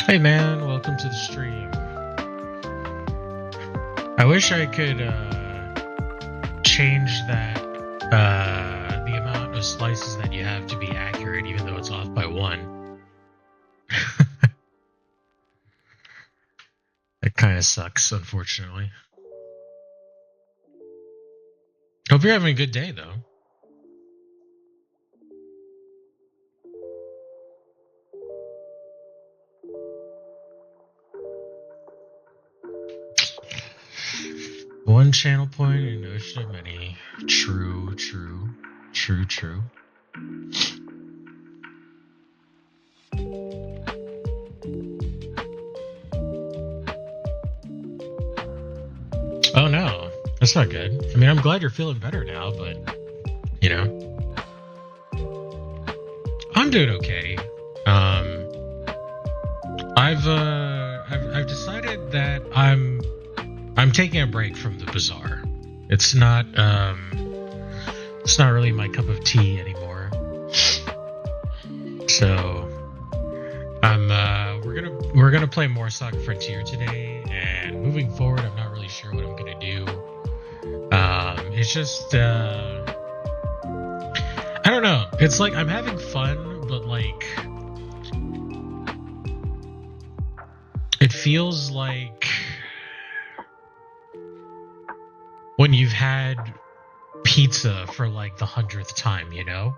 Hey man, welcome to the stream. I wish I could change that the amount of slices that you have to be accurate, even though it's off by one. It kind of sucks, unfortunately. Hope you're having a good day, though. One channel point in an ocean of many. True, true, true, true. Oh no, that's not good. I mean, I'm glad you're feeling better now, but you know, I'm doing okay. I've decided that I'm taking a break from the bazaar. It's not really my cup of tea anymore. So we're gonna play more Saga Frontier today, and moving forward, I'm not really sure what I'm gonna do. It's just I don't know. It's like I'm having fun, but like it feels like when you've had pizza for like the 100th time, you know?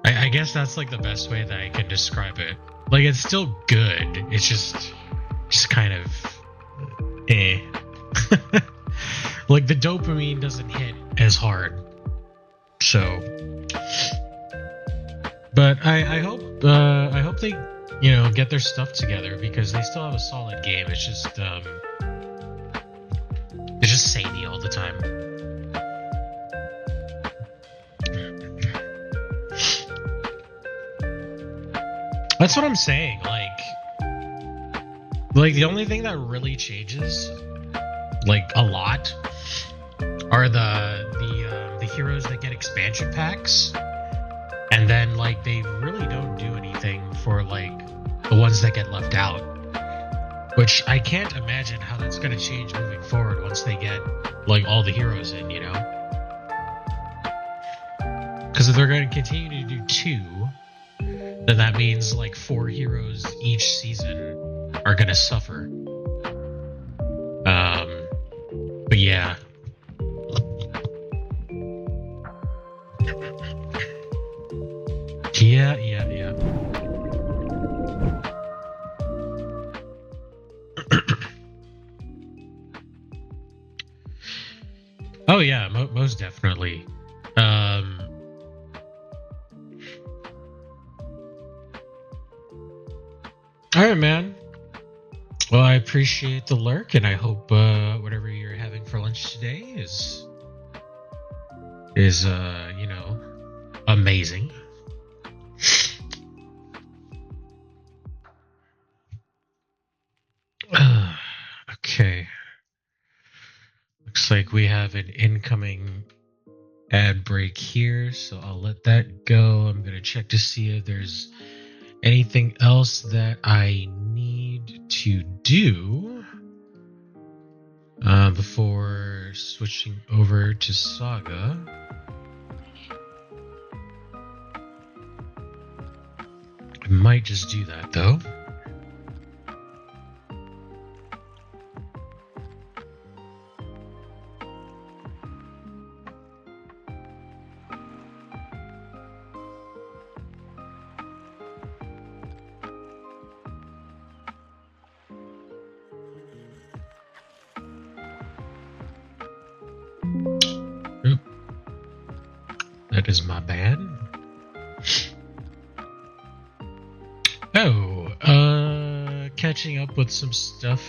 I guess that's like the best way that I can describe it. Like it's still good. It's just kind of eh. Like the dopamine doesn't hit as hard. So but I hope they, you know, get their stuff together because they still have a solid game. It's just samey all the time. That's what I'm saying. Like the only thing that really changes, like a lot, are the heroes that get expansion packs, and then like they really don't do anything for like the ones that get left out. Which I can't imagine how that's going to change moving forward once they get like all the heroes in, you know? Because if they're going to continue to do 2, then that means like 4 heroes each season are going to suffer. But yeah. Yeah. Oh yeah, most definitely. All right, man. Well, I appreciate the lurk, and I hope whatever you're having for lunch today is you know, amazing. Okay. Looks like we have an incoming ad break here, so I'll let that go. I'm going to check to see if there's anything else that I need to do before switching over to Saga. I might just do that, though. That is my bad. Oh, catching up with some stuff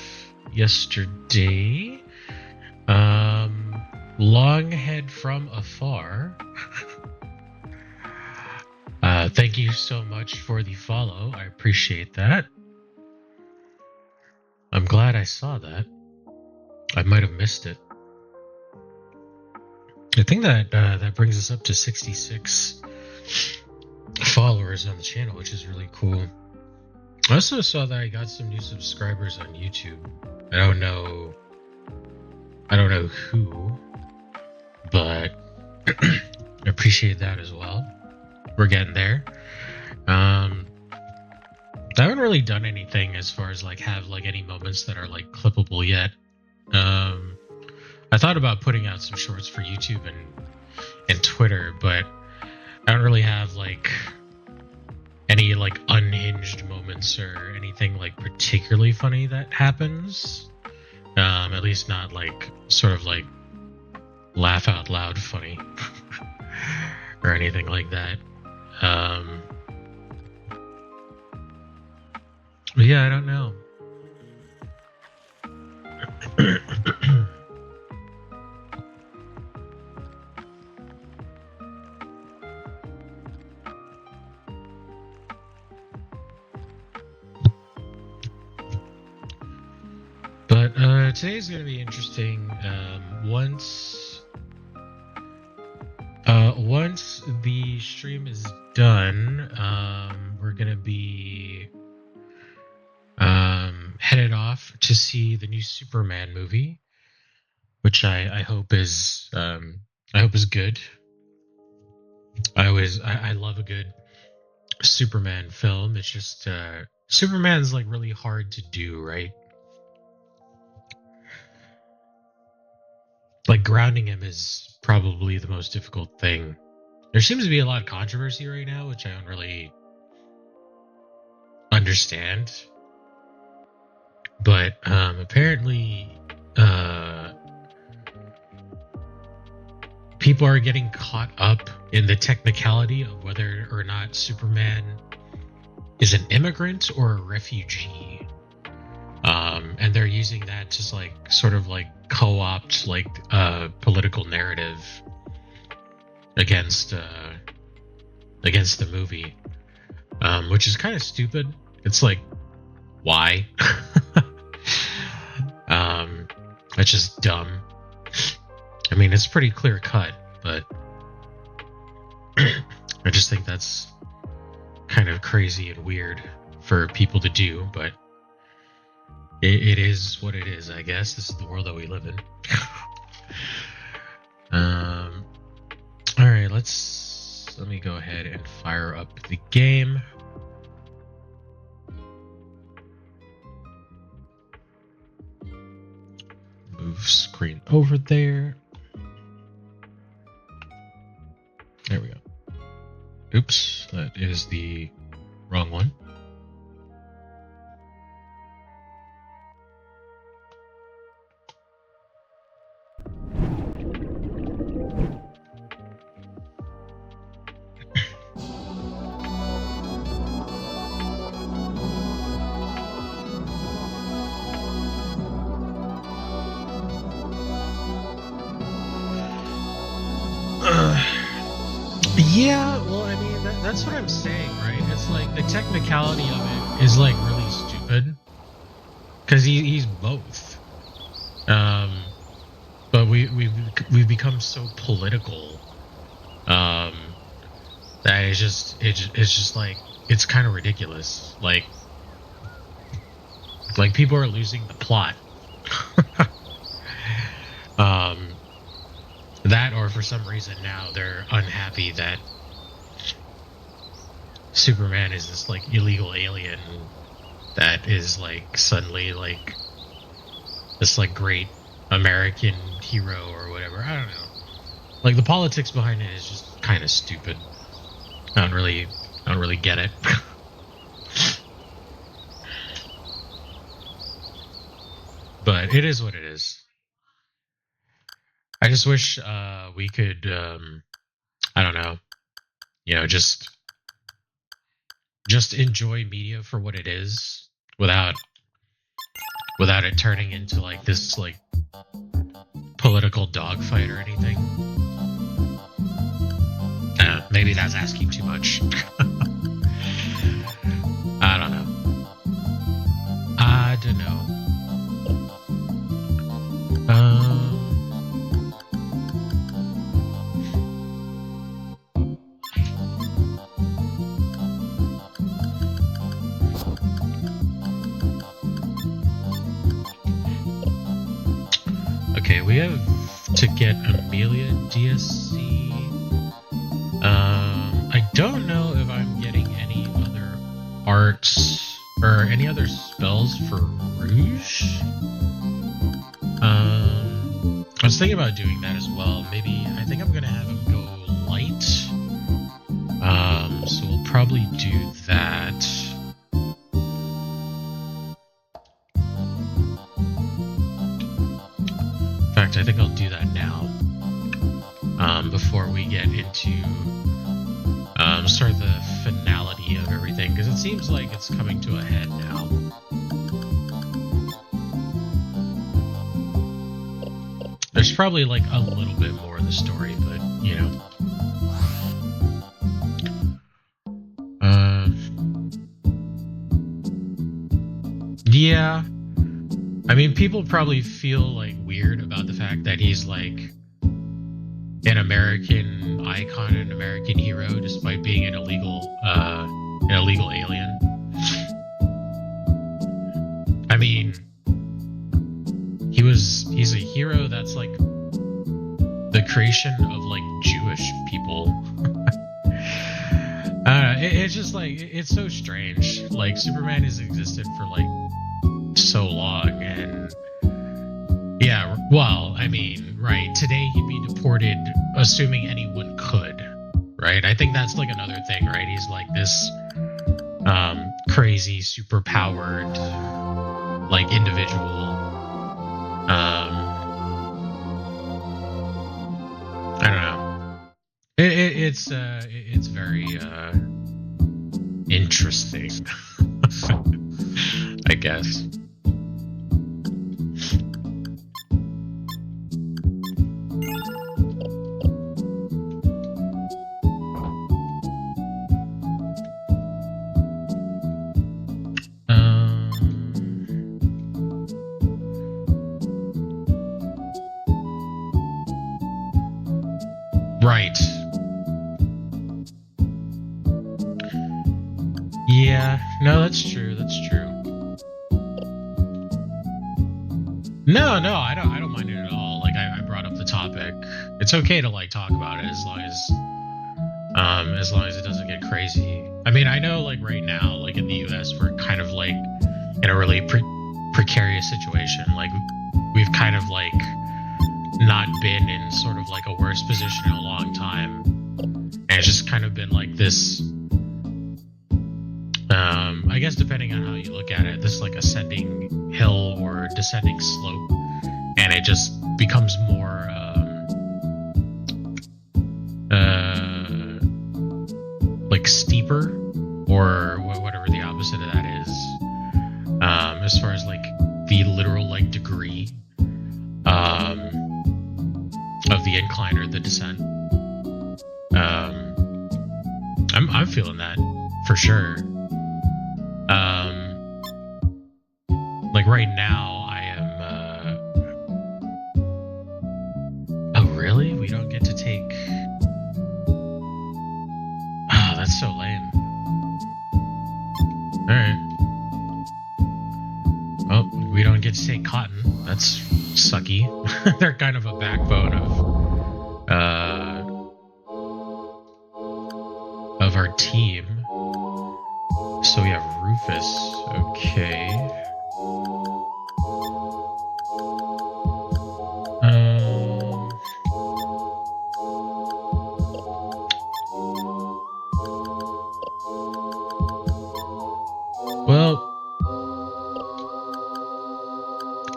yesterday. Longhead from afar. Thank you so much for the follow. I appreciate that. I'm glad I saw that. I might have missed it. I think that that brings us up to 66 followers on the channel, which is really cool. I also saw that I got some new subscribers on YouTube. I don't know. I don't know who, but I appreciate that as well. We're getting there. I haven't really done anything as far as like have like any moments that are like clippable yet. I thought about putting out some shorts for YouTube and Twitter, but I don't really have like any like unhinged moments or anything like particularly funny that happens. At least not like sort of like laugh out loud funny or anything like that. But yeah, I don't know. But today's going to be interesting. Once the stream is done, we're going to be headed off to see the new Superman movie, which I hope is good. I love a good Superman film. It's just Superman's like really hard to do, right? Like grounding him is probably the most difficult thing. There seems to be a lot of controversy right now, which I don't really understand. But apparently people are getting caught up in the technicality of whether or not Superman is an immigrant or a refugee. And they're using that to like sort of like co-opt like political narrative against the movie, which is kind of stupid. It's like, why? It's just dumb. I mean, it's pretty clear cut, but I just think that's kind of crazy and weird for people to do, but it is what it is, I guess. This is the world that we live in. All right, let me go ahead and fire up the game. Move screen over there. There we go. Oops, that is the wrong one. Yeah, well, I mean, that's what I'm saying, right? It's like the technicality of it is like really stupid because he's both. But we've become so political that it's just like it's kind of ridiculous. Like people are losing the plot. That, or for some reason now they're unhappy that Superman is this like illegal alien that is like suddenly like this like great American hero or whatever. I don't know. Like the politics behind it is just kind of stupid. I don't really get it. But it is what it is. I just wish we could, I don't know, just enjoy media for what it is without it turning into like this like political dogfight or anything. Maybe that's asking too much. I don't know. I don't know. we have to get Amelia DSC. I don't know if I'm getting any other arts or any other spells for Rouge. I was thinking about doing that as well. Maybe I think I'm gonna have him go light. So we'll probably do that. In fact, I think I'll do that now. Before we get into sort of the finality of everything, because it seems like it's coming to a head now. There's probably like a little bit more of the story, but you know. Yeah. I mean, people probably feel like weird about the fact that he's like an American icon, an American hero, despite being an illegal alien. I mean, he's a hero that's like the creation of like Jewish people. It's just like, it's so strange. Like, Superman has existed for like so long, and yeah, well, I mean, right, today he'd be deported, assuming anyone could, right? I think that's like another thing, right? He's like this crazy, super powered like individual. I don't know. It's very interesting, I guess. Right. Yeah, no, that's true. That's true. No, I don't mind it at all. Like, I brought up the topic. It's okay to like talk about it as long as it doesn't get crazy. I mean, I know like right now, like in the US, we're kind of like in a really precarious situation. Like, we've kind of like not been in sort of like a worse position in a long time, and it's just kind of been like this, I guess depending on how you look at it, this like ascending hill or descending slope, and it just becomes more like steeper, or whatever the opposite of that is, as far as like the literal like degree of the incline or the descent. I'm feeling that for sure. Like right now I am oh really? We don't get to take, oh, that's so lame. Alright. Oh, we don't get to take Cotton. That's sucky. They're kind of a backbone of our team. So we have Rufus. Okay. Well,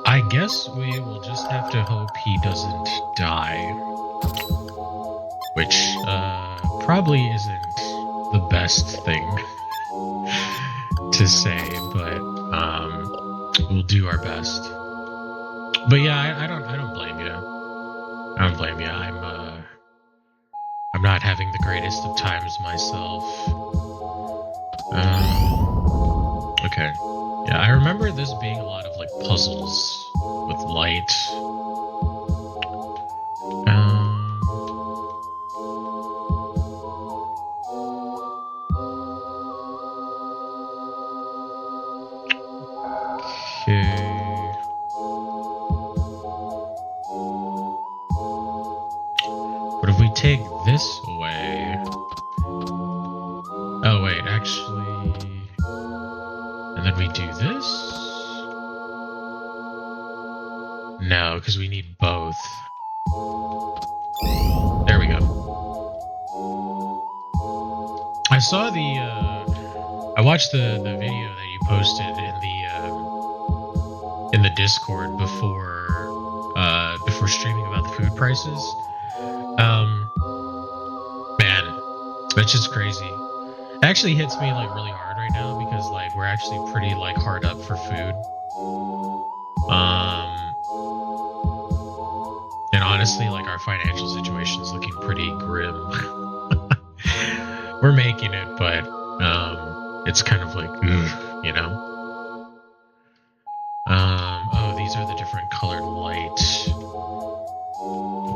I guess we will just have to hope he doesn't die, which probably isn't the best thing to say, but we'll do our best. But yeah, I don't blame you. I don't blame you. I'm not having the greatest of times myself. Okay. Yeah, I remember this being a lot of like puzzles with light. Okay. dig this way... Oh, wait, actually... And then we do this? No, because we need both. There we go. I saw I watched the video that you posted in the Discord before streaming about the food prices. Man, that's just crazy. It actually hits me like really hard right now because like we're actually pretty like hard up for food. And honestly, like our financial situation is looking pretty grim. We're making it, but it's kind of like, you know. Oh, these are the different colored light.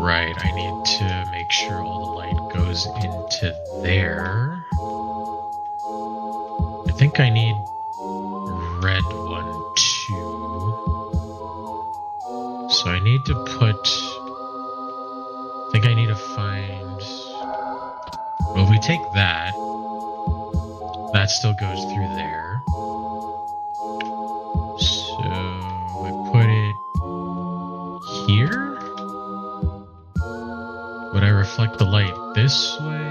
Right, I need to make sure all the light goes into there. I think I need red one too. So I need to put... I think I need to find... Well, if we take that, that still goes through there. So I put it here. Would I reflect the light this way?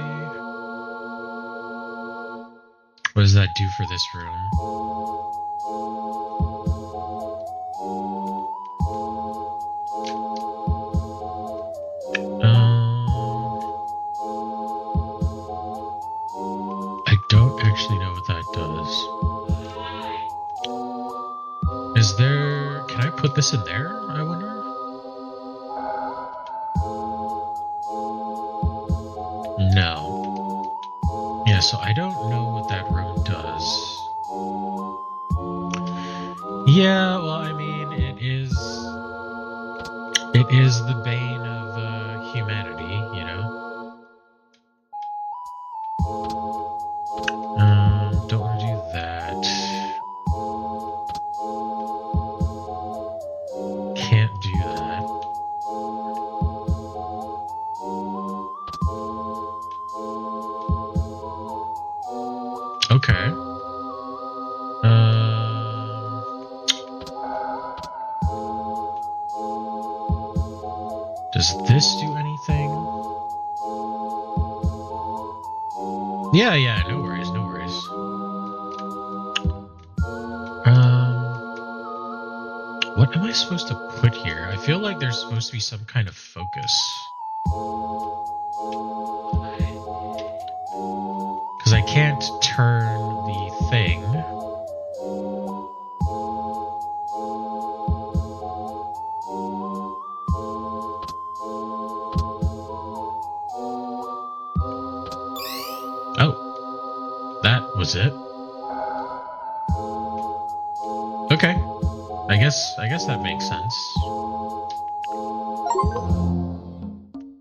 What does that do for this room? I don't actually know what that does. Is there... Can I put this in there, I wonder? No. Yeah, so I don't know what that room does. Yeah, well, I mean, it is the bane of humanity, you know? Don't want to do that. Can't do that. Okay. Does this do anything? Yeah, no worries, no worries. What am I supposed to put here? I feel like there's supposed to be some kind of focus. Because I can't turn the thing. Oh, that was it. Okay, I guess that makes sense.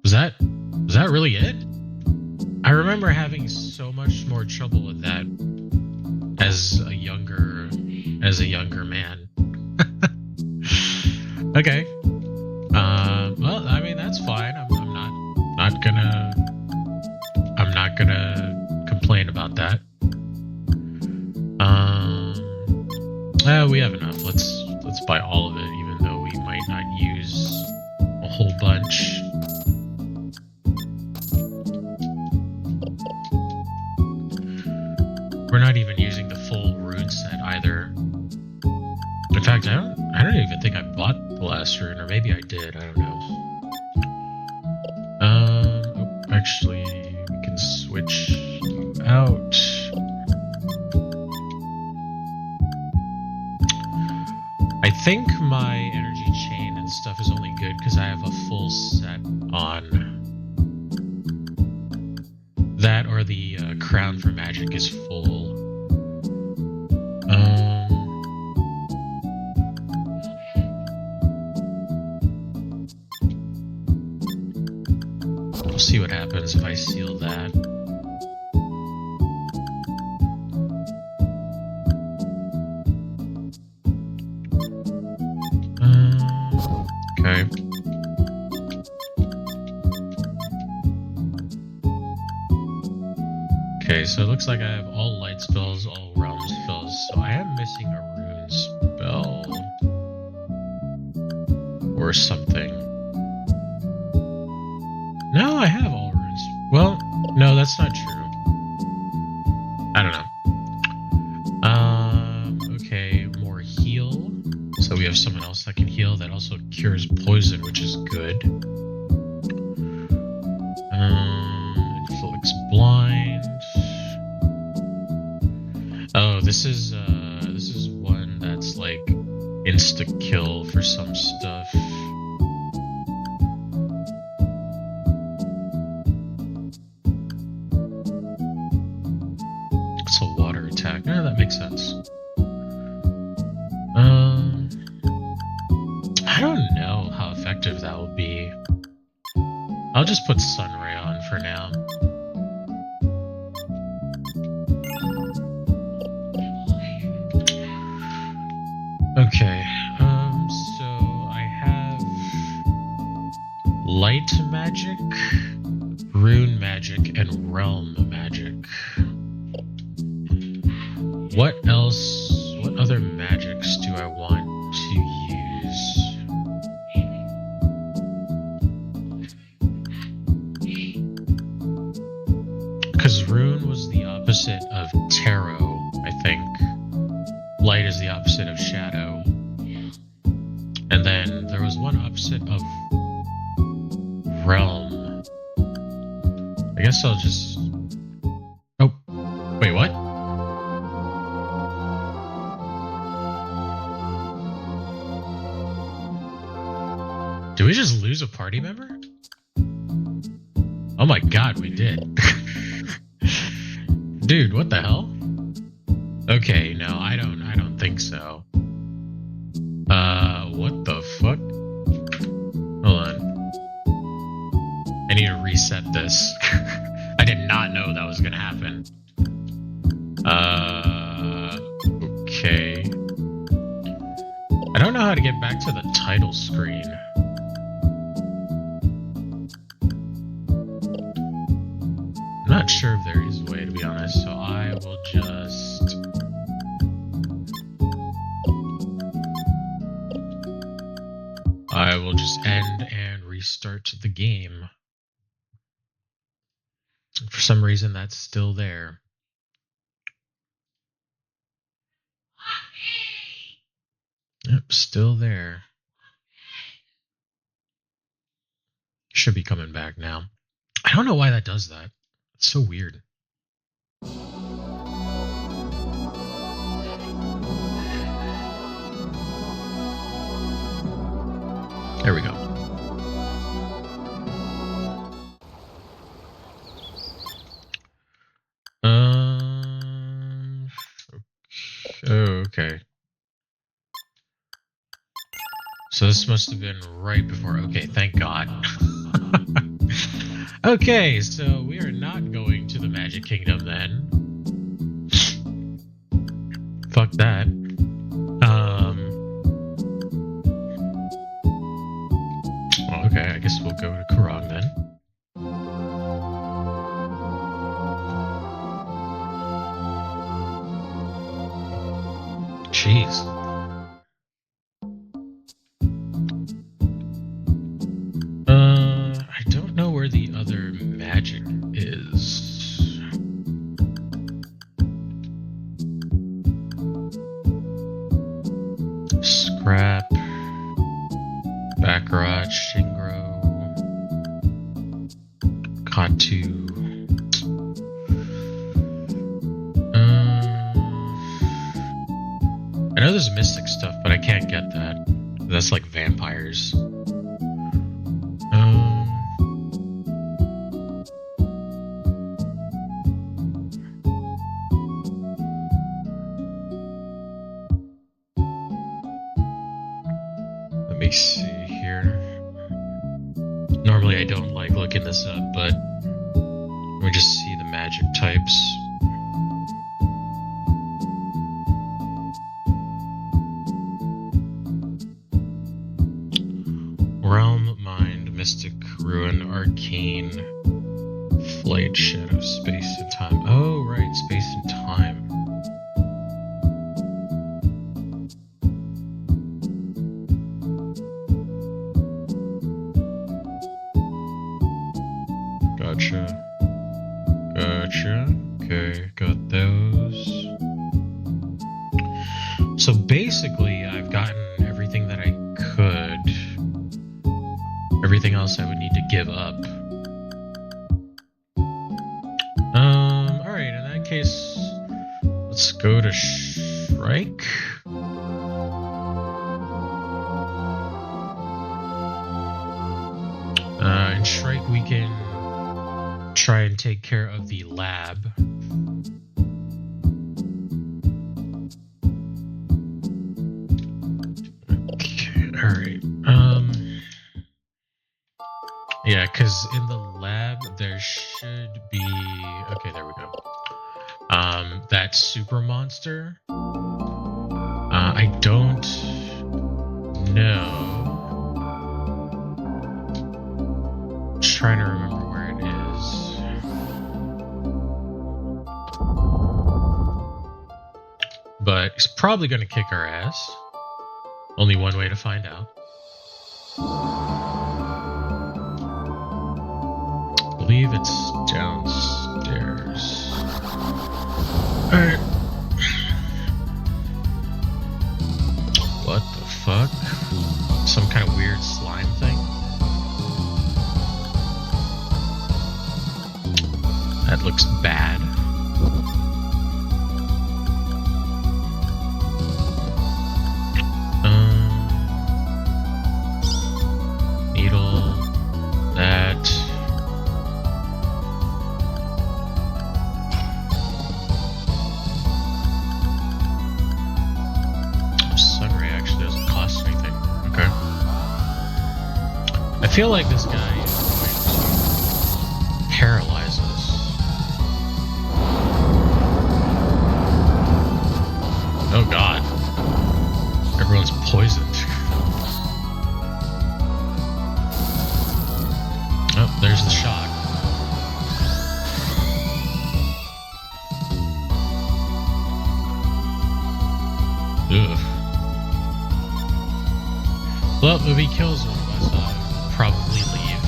Was that really it? I remember having so much more trouble with that as a younger man. Okay. Well, I mean that's fine. I'm not gonna complain about that. We have enough. Let's buy all of it, even though we might not use a whole bunch. We're not even using the full rune set either. In fact, I don't even think I bought the last rune, or maybe I did. I don't know. Oh, actually, we can switch you out. I think my energy chain and stuff is only good because I have a full set on. That or the crown for magic is full. We'll see what happens if I seal that. Okay. Okay, so it looks like I have all light spells, all realm spells, so I am missing a rune spell. Or something. No, I have all runes. Well, no, that's not true. I don't know. Okay, more heal. So we have someone else that can heal that also cures poison, which is good. Inflicts blind. Oh, this is one that's like insta kill for some stuff. It's a water attack. Yeah, that makes sense. I don't know how effective that will be. I'll just put Sunray on for now. Okay, so I have light magic, rune magic, and realm magic. What else, what other magics do I want to use? Because rune was the opposite of tarot, I think. Light is the opposite of shadow. And then there was one opposite of realm. I guess I'll just... Oh, wait, what? Did we just lose a party member? Oh my god, we did. Dude, what the hell? Okay, no, I don't think so. What the fuck? Hold on. I need to reset this. I did not know that was gonna happen. Okay. I don't know how to get back to the title screen. I'm not sure if there is a way, to be honest, so I will just... end and restart the game. For some reason, that's still there. Yep, still there. Should be coming back now. I don't know why that does that. It's so weird. There we go. Okay. So this must have been right before. Okay, thank God. Okay, so we are not going to the Magic Kingdom then. Fuck that. Well, okay, I guess we'll go to Kurong then. Jeez. I don't know where the other magic is. Scrap, Baccarat, Shingro, Katu. I know there's mystic stuff, but I can't get that. That's like vampires. Let me see here. Normally I don't like looking this up, but let me just see the magic types. Realm, Mind, Mystic, Ruin, Arcane, Flight, Shadow, Space, and Time. Oh, Gotcha. Okay, got those. So basically, I've gotten everything that I could. Everything else I would need to give up. Alright, in that case, let's go to Shrike. In Shrike, we can try and take care of the lab. Okay, alright. Yeah, because in the lab there should be... Okay, there we go. That super monster. I don't know. Just trying to remember where it is. But he's probably going to kick our ass. Only one way to find out. I believe it's downstairs. Alright. What the fuck? Some kind of weird slime thing? That looks bad. Needle. That. Sunray actually doesn't cost anything. Okay. I feel like this guy is going to paralyze us. Oh god. Everyone's poisoned. Oh, there's the shock. Ugh. Well, if he kills one of us, I'll probably leave.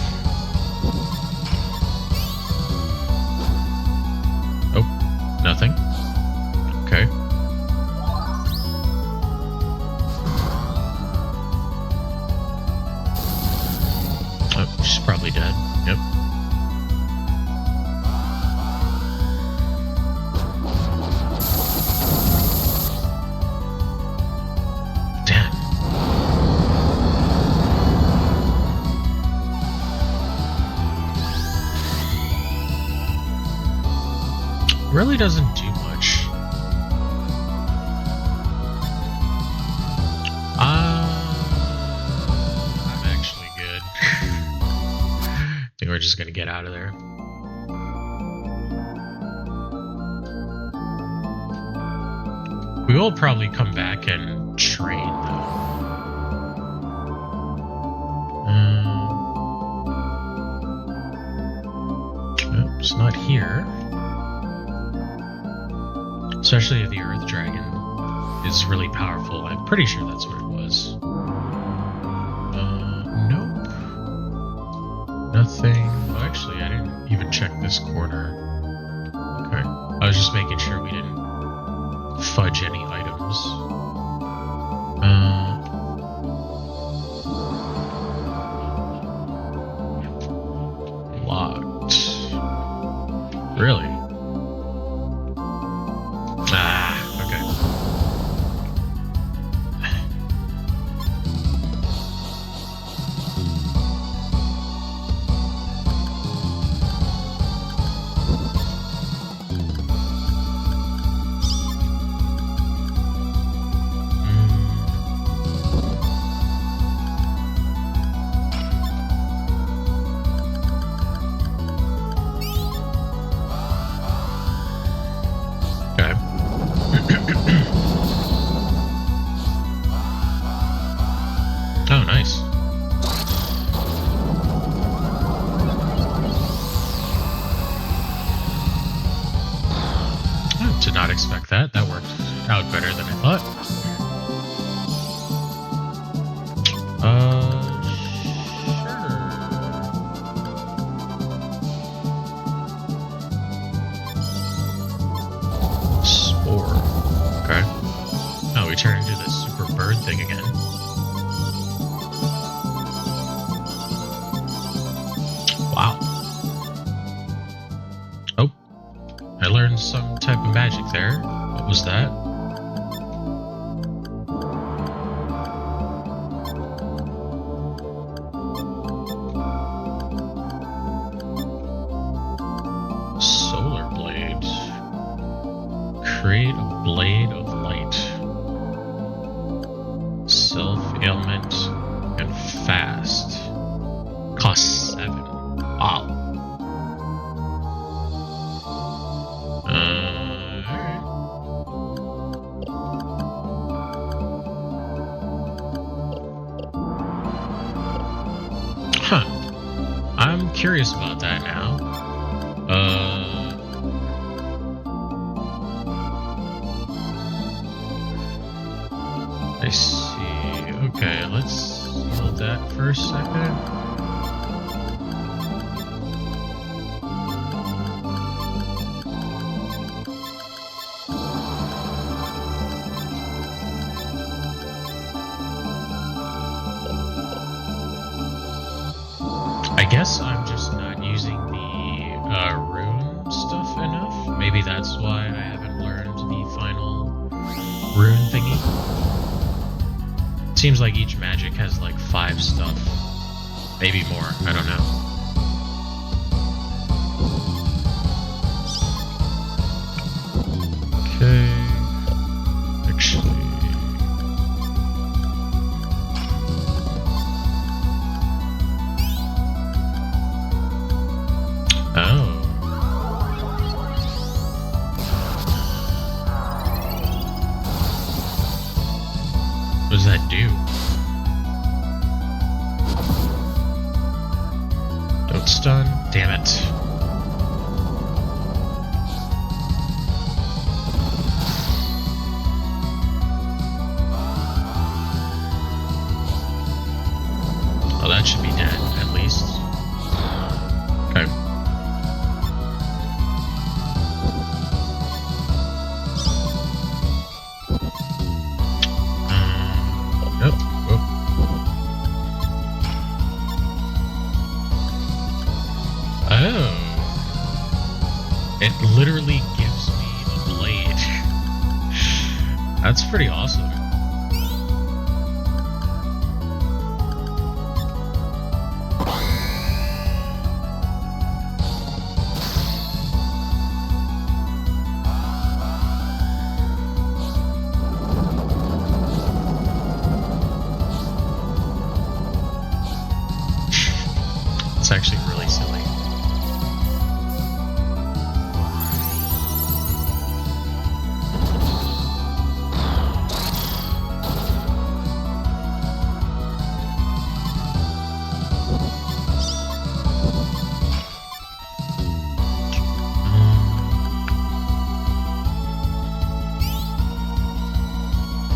Oh, nothing. Okay. Oh, she's probably dead. Yep. Damn. Really doesn't do much. I'm actually good. I think we're just gonna get out of there. We will probably come back and train though. Oh, it's not here. Especially if the Earth Dragon is really powerful. I'm pretty sure that's what it was. Nope. Nothing. Oh, actually, I didn't even check this corner. Okay. I was just making sure we didn't fudge any items. Locked. Really? Okay. Oh, nice. I did not expect that. That worked out better than I thought. Sure. I learned some type of magic there. What was that? Solar blade. Create a blade of light. Self-ailment and fast. Cost 7. Wow. Alright. Huh. I'm curious about that now. I see. Okay, let's hold that for a second. I guess I'm just not using the rune stuff enough. Maybe that's why I haven't learned the final rune thingy. Seems like each magic has like 5 stuff. Maybe more, I don't know. Okay. Actually. Oh. What does that do? Don't stun. Damn it. Oh, that should be dead, at least. Okay. Nope. Oh. Oh. It literally gives me a blade. That's pretty awesome. It's actually really silly.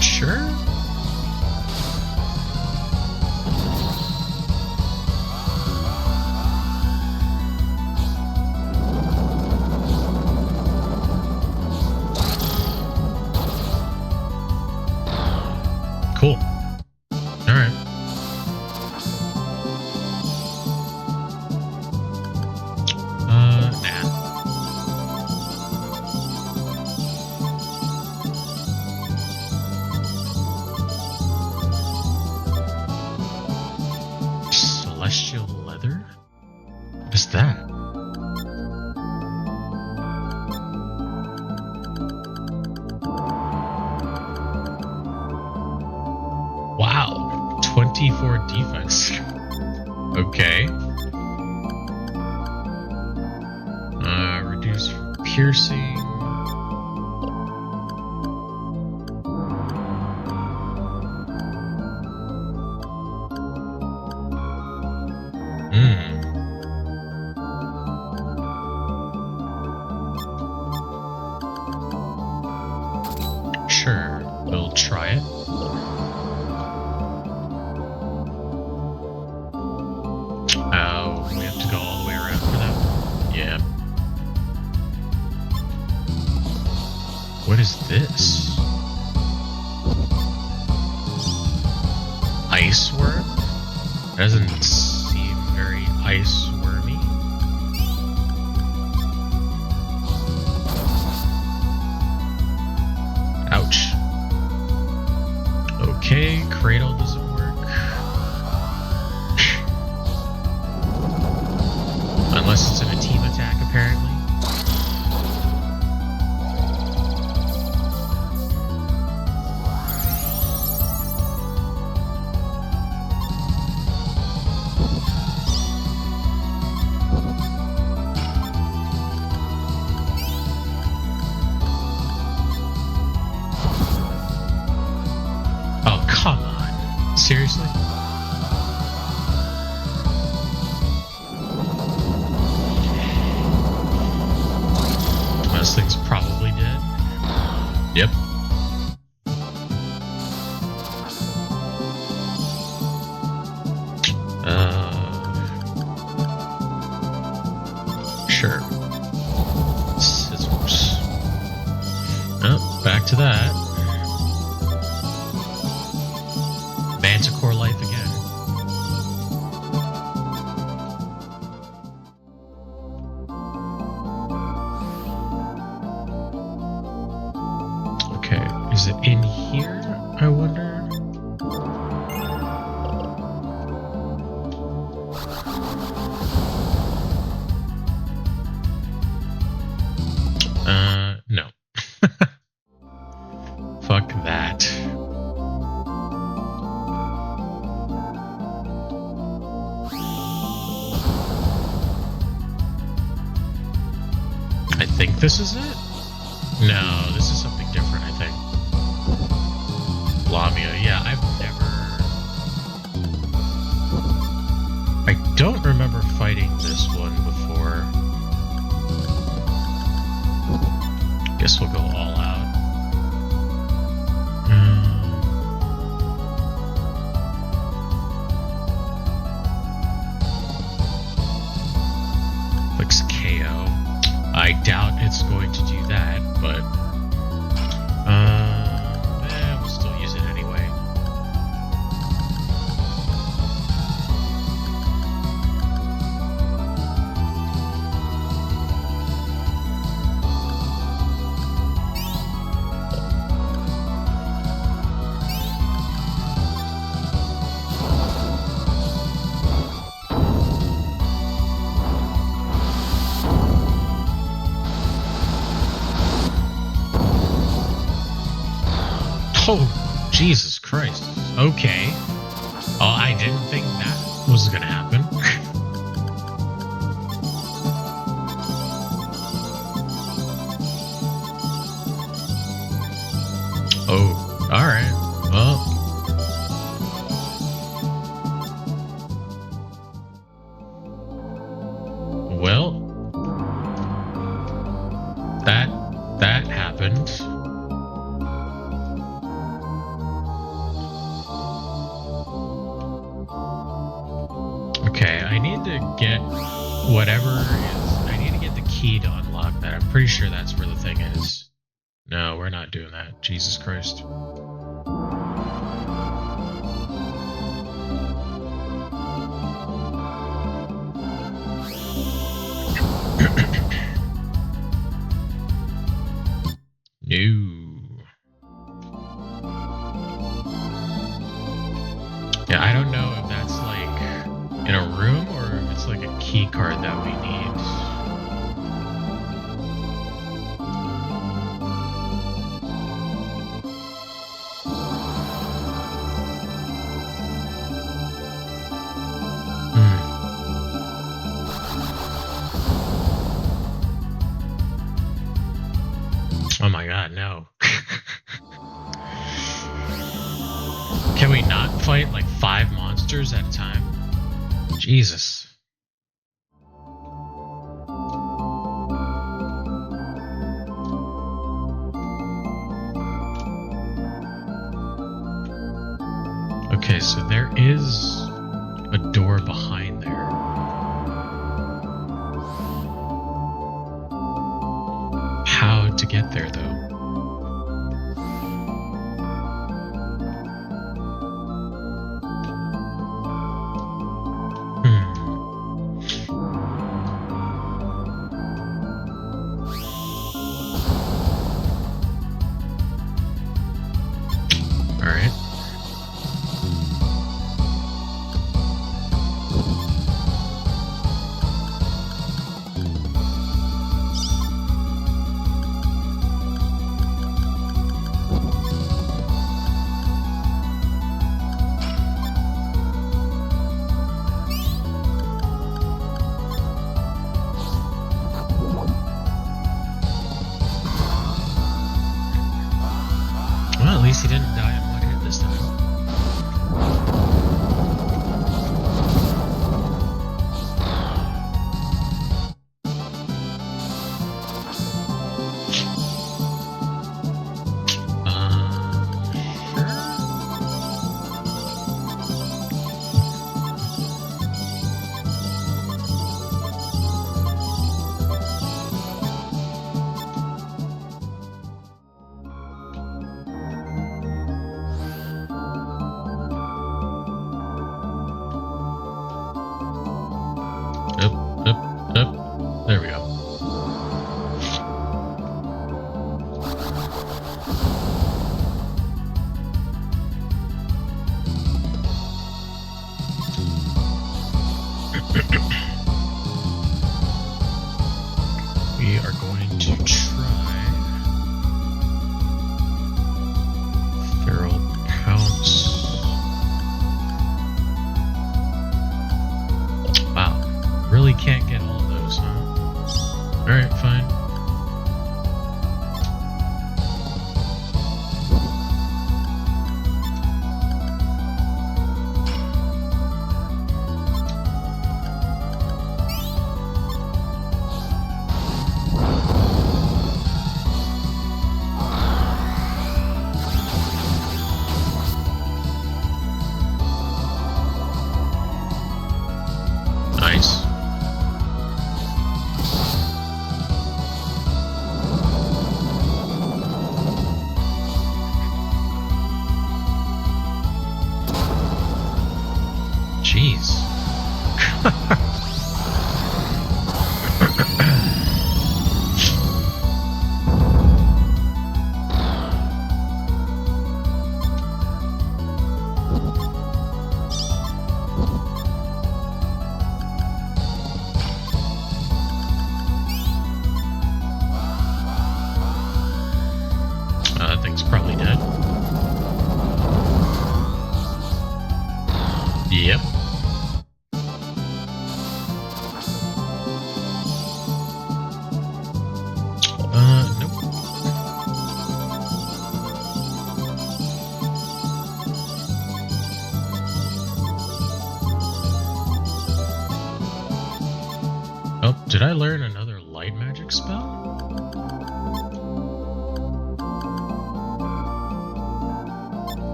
Sure. Cool. Alright. Nah. Celestial leather? What is that? Wow, 24 defense. Okay. Reduce piercing. Sure, we'll try it. Oh, we have to go all the way around for that? Yeah. What is this? Ice worm? Doesn't seem very ice wormy. cradle doesn't work. Unless it's in a team attack, apparently. Oh, come on. Seriously? This thing's probably dead. Yep. Sure. Scissors. Oh, back to that. Manticore life again. Is it in here, I wonder? No. Fuck that. I think this is it? No, this is something different, I think. Lamia, yeah, I don't remember fighting this one before. Guess we'll go all out. Clicks KO. I doubt it's going to do that, but we'll still use it anyway. Oh, Jesus Christ. Okay. Oh, I didn't think that was gonna happen. Oh, alright. Well, that happened. Okay, I need to get whatever is. I need to get the key to unlock that. I'm pretty sure that's where the thing is. No, we're not doing that. Jesus Christ. No. Yeah, I don't know if that's like in a room or if it's like a key card that we need. Oh my god, no. Can we not fight like 5 monsters at a time? Jesus. Okay, so there is a door behind there. How to get there, though? are going to try Feral Pounce. Wow, really can't get all of those, huh? Alright, fine. Nice. Jeez. That thing's probably dead. Yep. Nope. Oh, did I learn another light magic spell?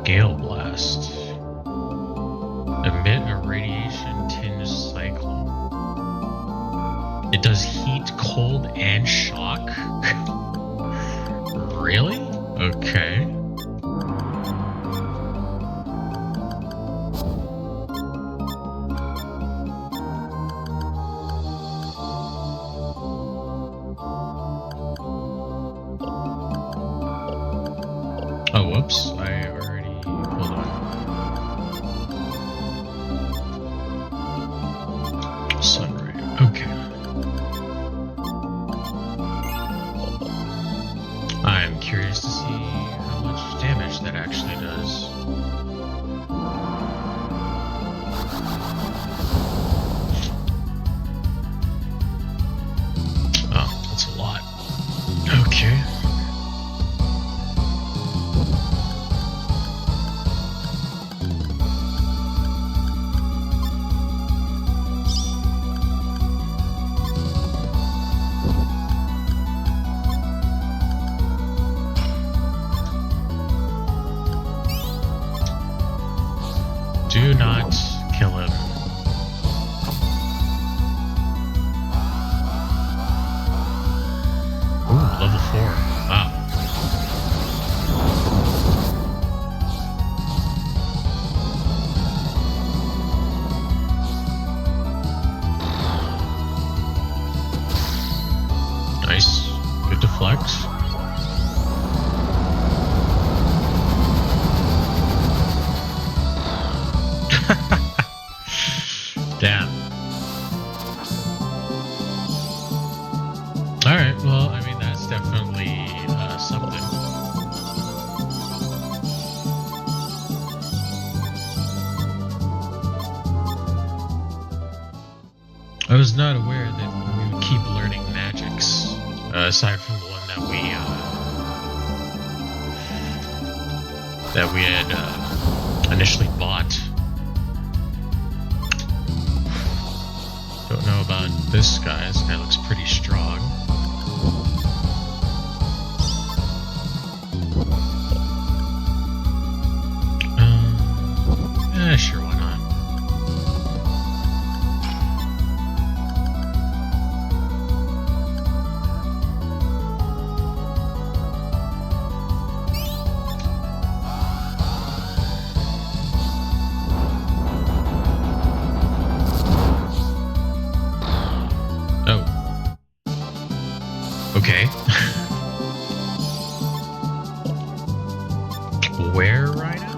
Gale Blast. Emit a radiation tinged cyclone. It does heat, cold, and shock? Really? Okay. Oh, whoops. I already... Hold on. Sunray. Okay. I'm curious to see how much damage that actually does. Oh, that's a lot. Okay. Do not kill him. Ooh, level 4. Wow. Nice. Good deflect. Damn. Alright, well, I mean, that's definitely something. I was not aware that we would keep learning magics, aside from the one that we had initially bought. Don't know about this guy. This guy looks pretty strong. Sure, why not? Oh. Okay. Where right now?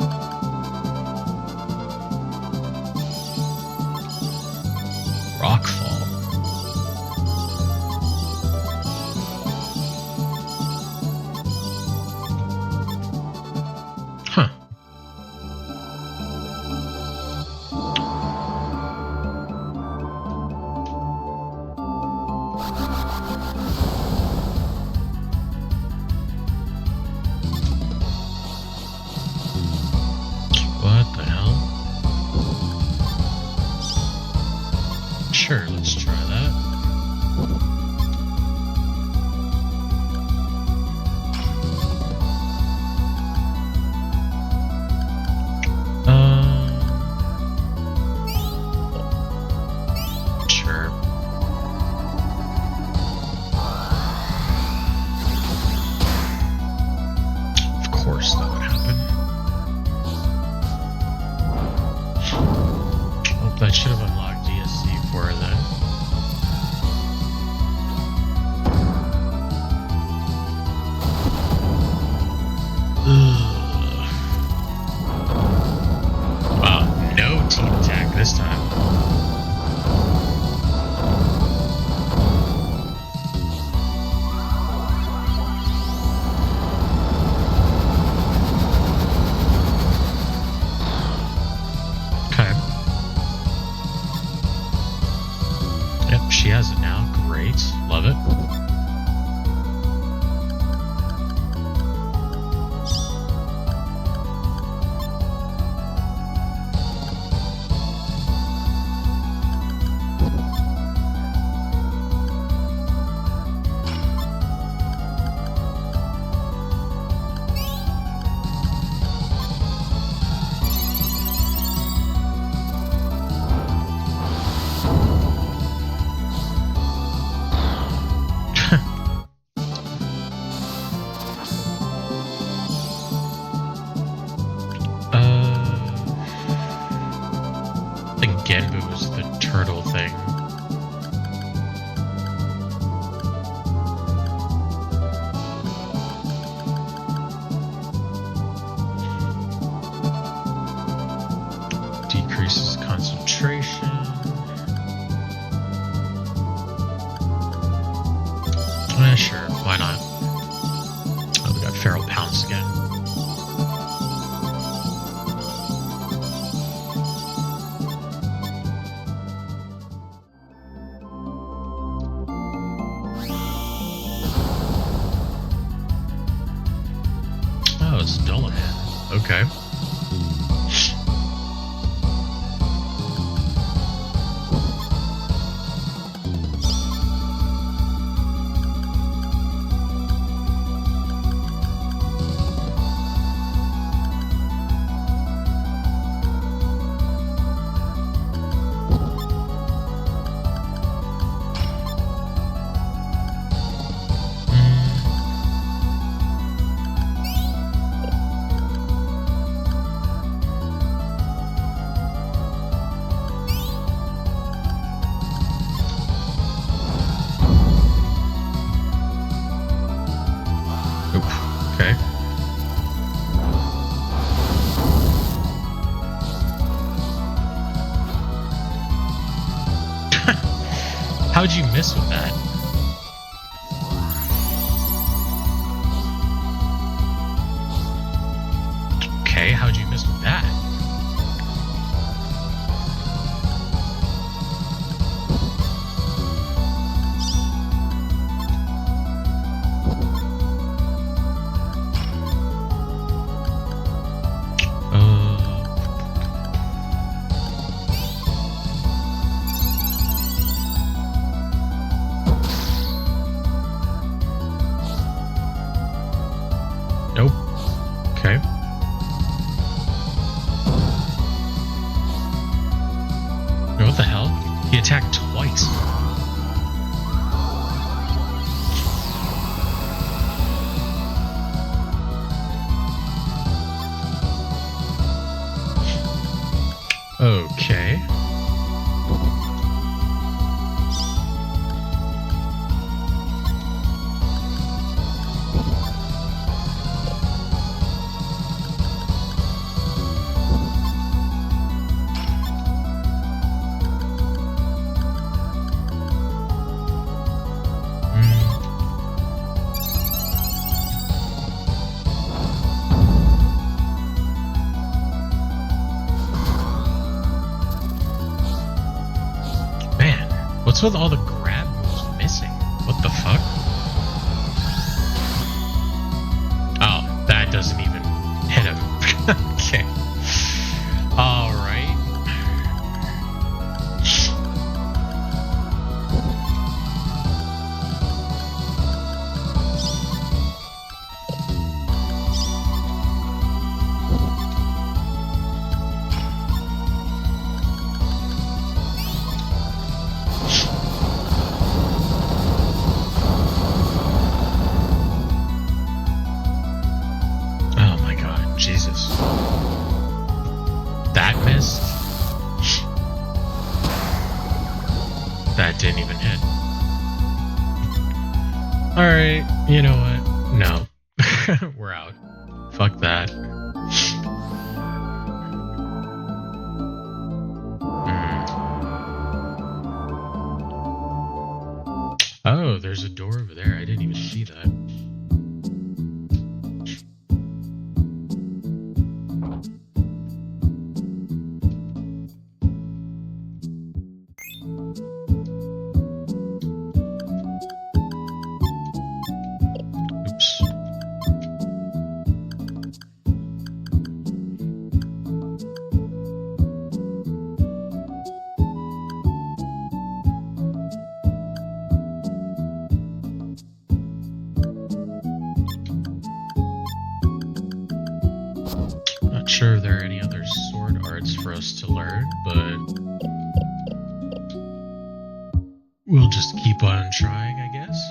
Sure, let's try that. Sure. Of course that would happen. Oh, that should have unlocked DSC for her then. Wow, no team attack this time. Okay. Yep, she has it now. Great. Love it. I think Genbu was the turtle thing. Decreases concentration. Sure, why not? Oh, we got Feral Pounce again. Oh, it's Dolaman. Okay. Okay. How'd you miss with that? Okay, how'd you miss with that? Nope. Okay. What the hell? He attacked twice. Okay. What's with all the grab moves missing? What the fuck? Oh, that doesn't even hit him. Okay. Alright. Alright, you know what? No. We're out. Fuck that. Oh, there's a door over there. I didn't even see that. Not sure if there are any other sword arts for us to learn, but we'll just keep on trying, I guess.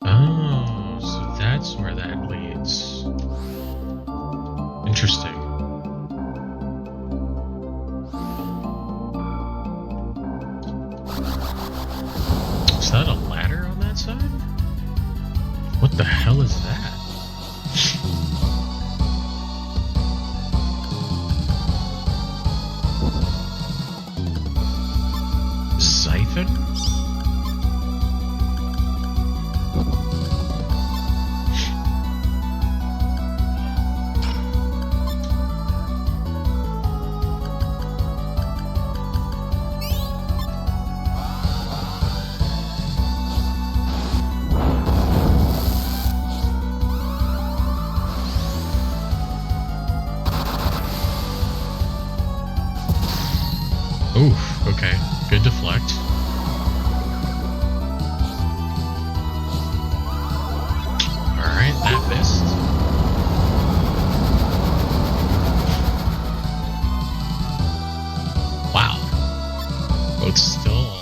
Oh, so that's where that leads. Interesting. Is that a ladder on that side? What the hell is that? Siphon? Oof, okay. Good deflect. Alright, that missed. Wow. Both still alive.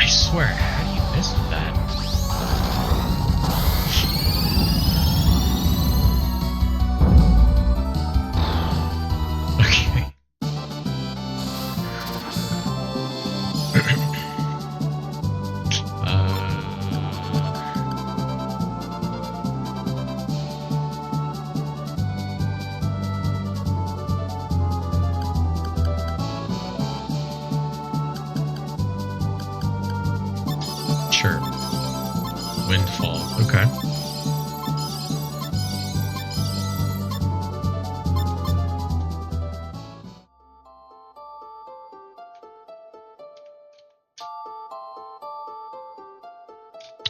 I swear, how do you miss that? Okay. Sure. Windfall. Okay.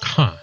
Huh.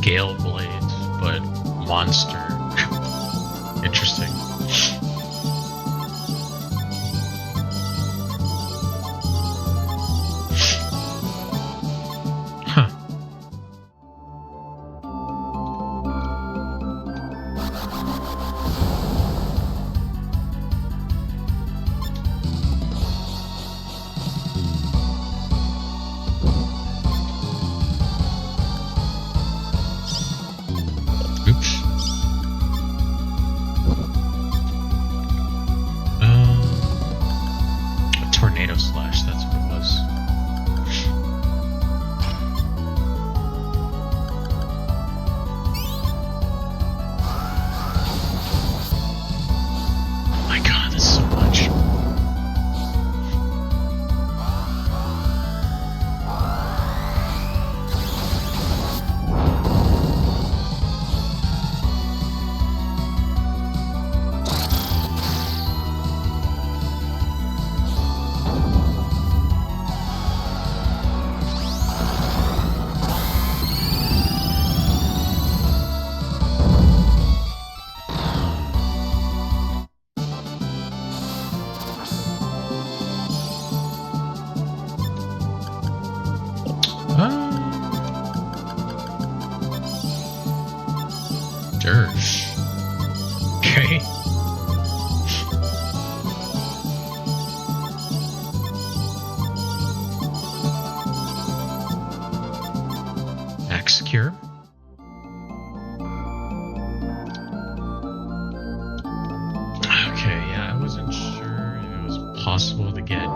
Gale Blade, but monster. Interesting. Huh. Oops. Tornado Slash, that's what it was. Oh my god, that's so much. Dirge. Okay. Axe Cure. Okay, yeah, I wasn't sure if it was possible to get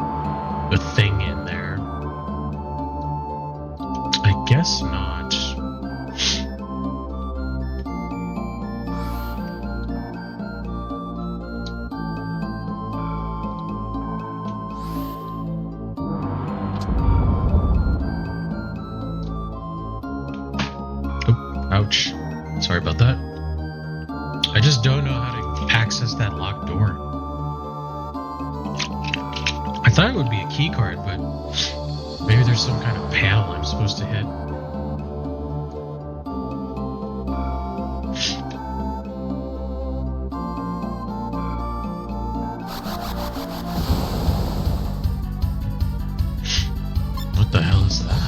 the thing in there. I guess not. Ouch. Sorry about that. I just don't know how to access that locked door. I thought it would be a key card, but maybe there's some kind of panel I'm supposed to hit. What the hell is that?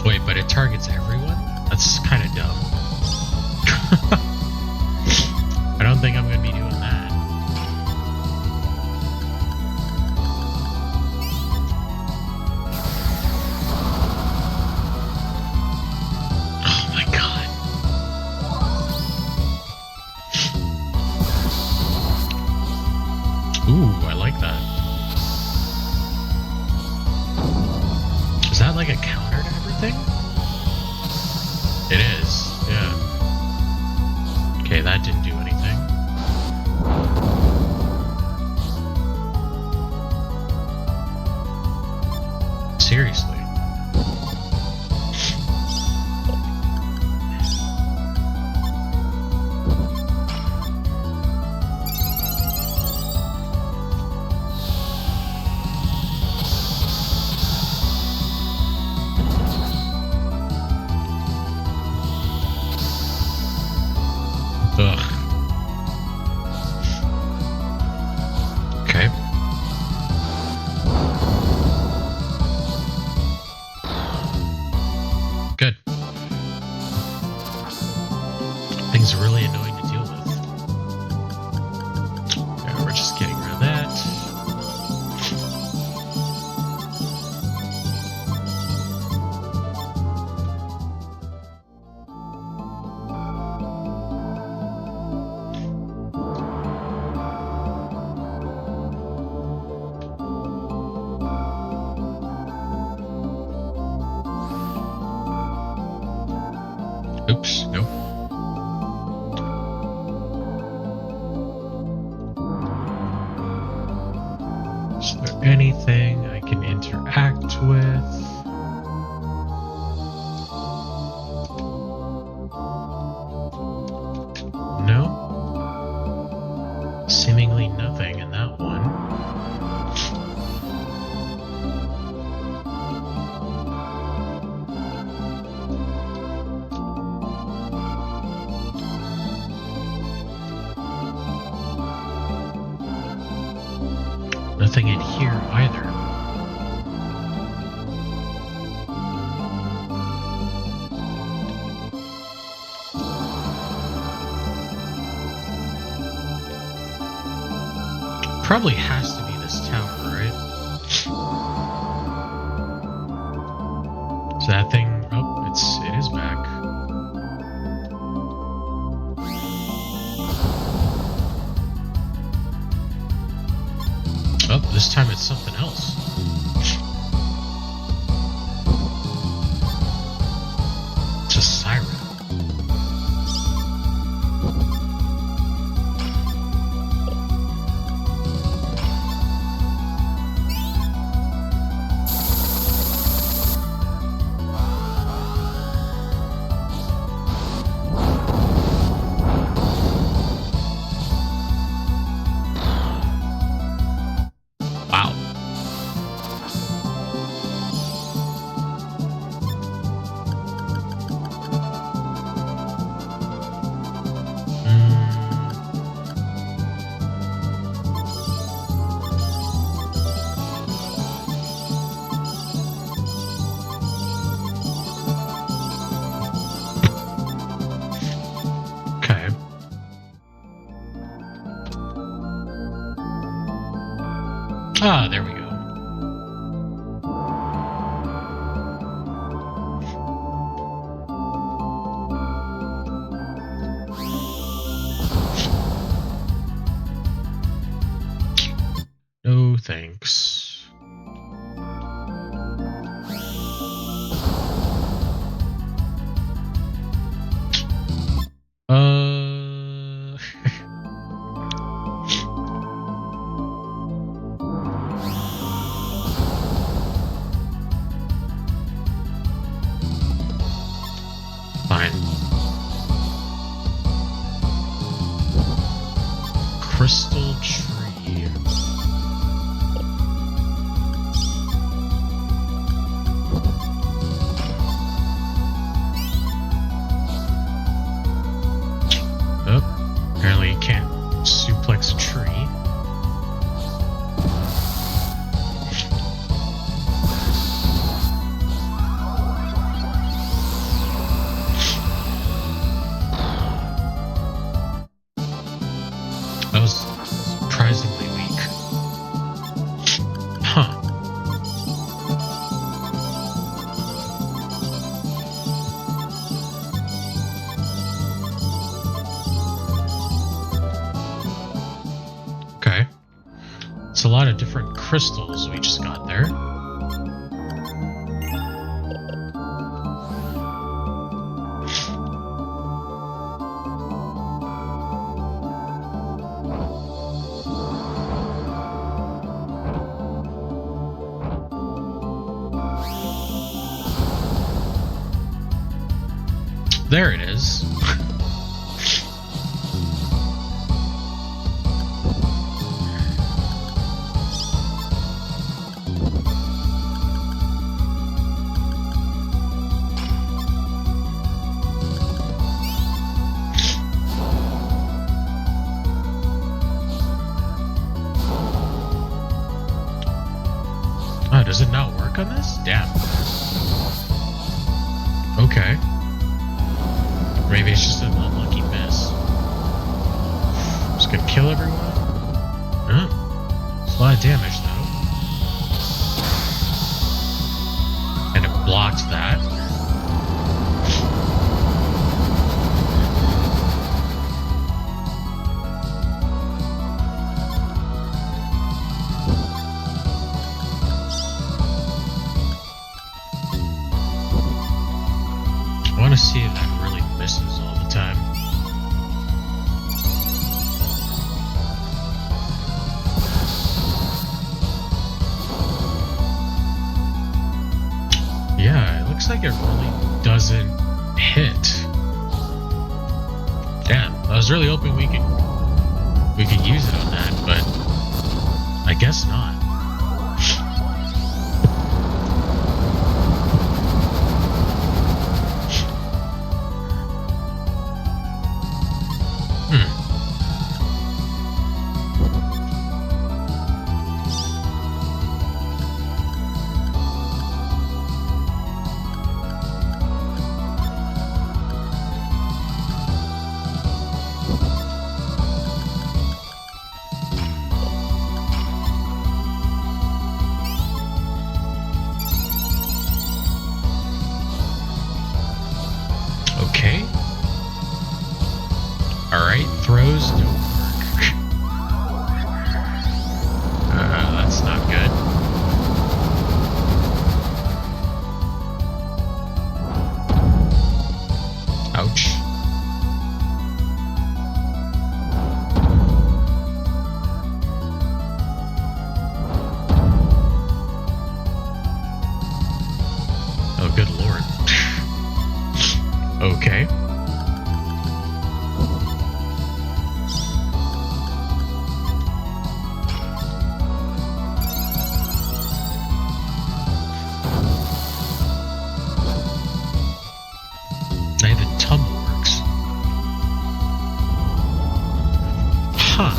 Wait, but it targets everyone? That's kind of dumb. I don't think I'm going to be doing that. Oh my god. Ooh, I like that. Is that like a counter to everything? It is, yeah. Okay, that didn't do anything. Seriously. Ugh. anything I can interact with? No? Seemingly nothing in that one. Nothing in here either. Probably has to be this tower, right? Is that thing? Oh, it is back. Oh, this time it's something else. It's a siren. Ah, there we go. No thanks. Crystal tree. Oh, apparently you can't suplex a tree. That was surprisingly weak. Huh. Okay. It's a lot of different crystals we just got there. There it is. Oh, does it not work on this? Damn. Okay. Maybe it's just an unlucky miss. Just gonna kill everyone? It's a lot of damage, though. And it blocked that. I want to see if that really misses all the time. like it really doesn't hit. Damn, I was really hoping we could use it on that, but I guess not. Okay. Alright, throws don't work. That's not good. Ouch. Oh, good lord. Okay. Now the tumble works. Huh.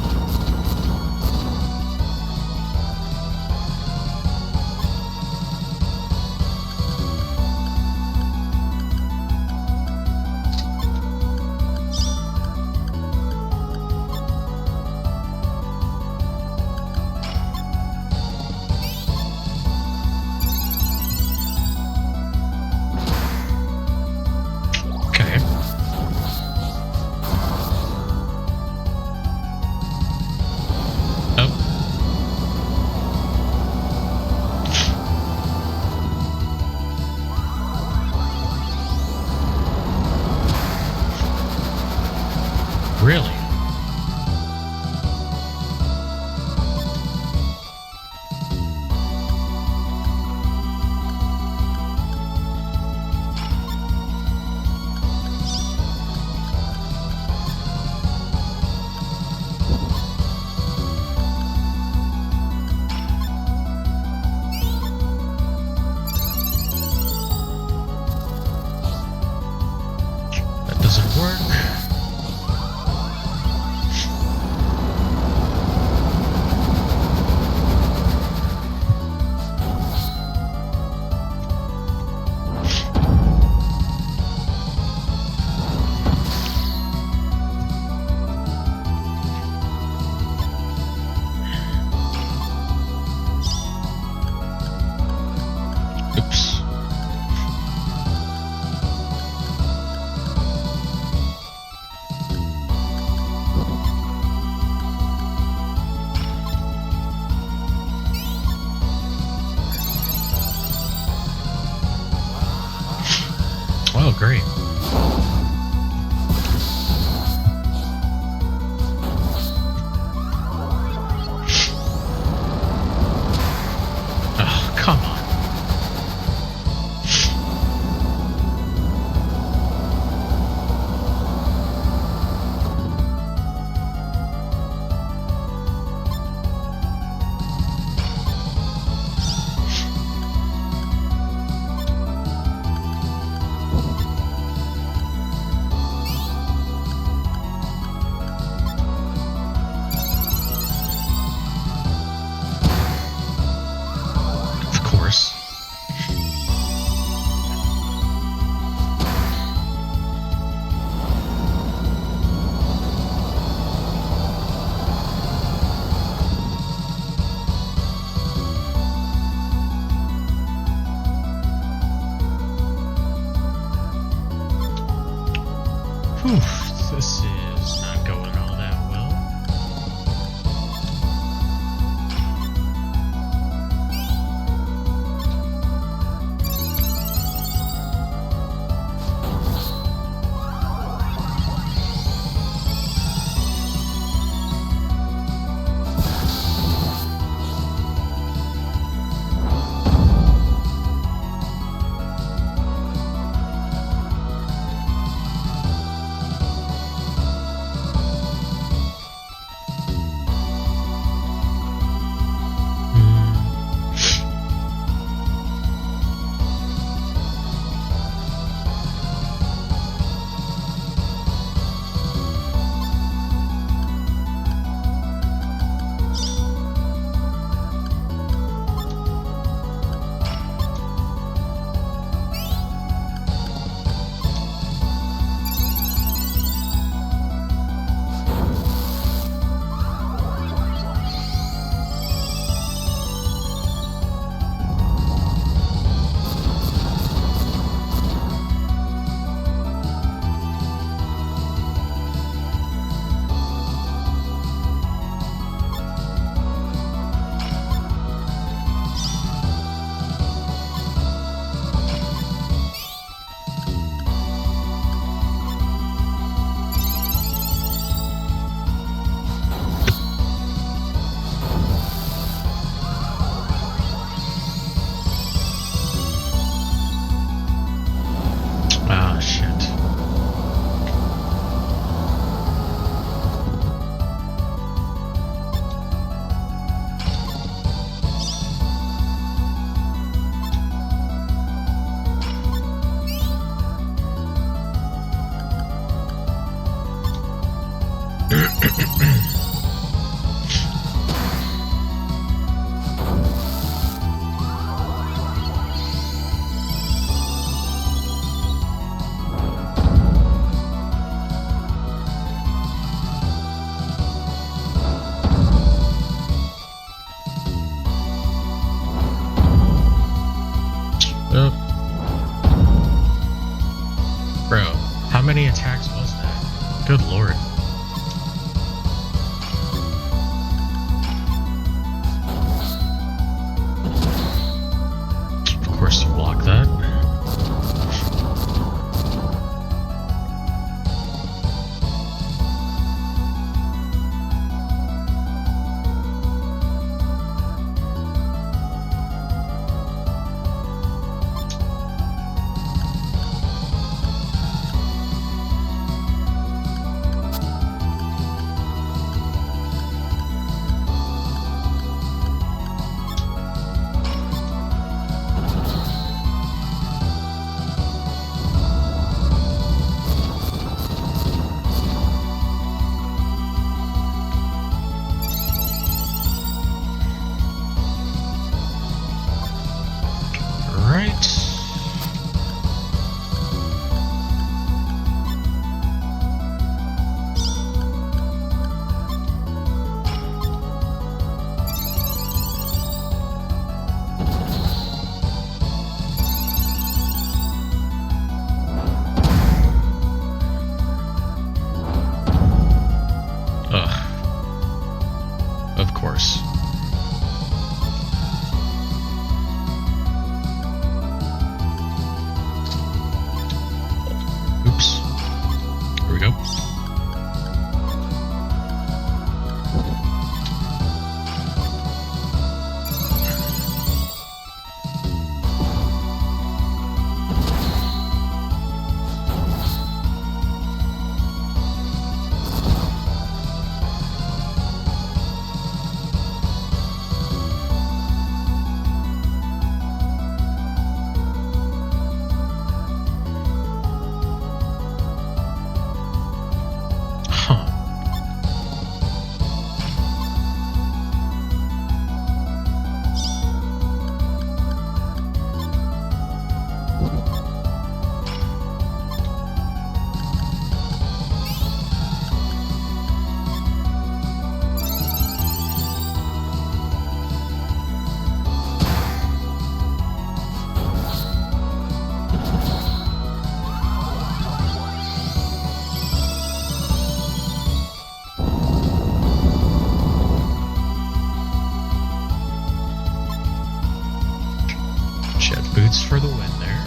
Blitz for the win there.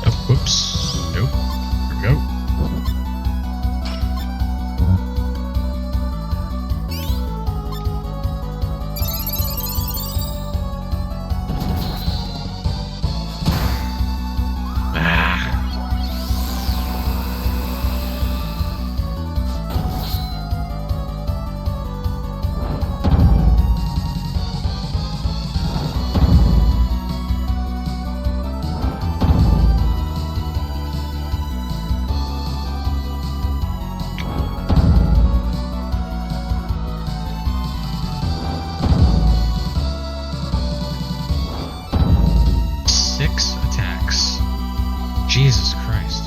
Oh, whoops. Nope. Here we go. Jesus Christ.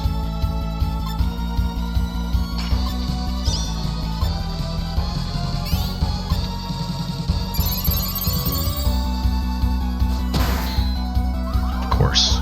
Of course.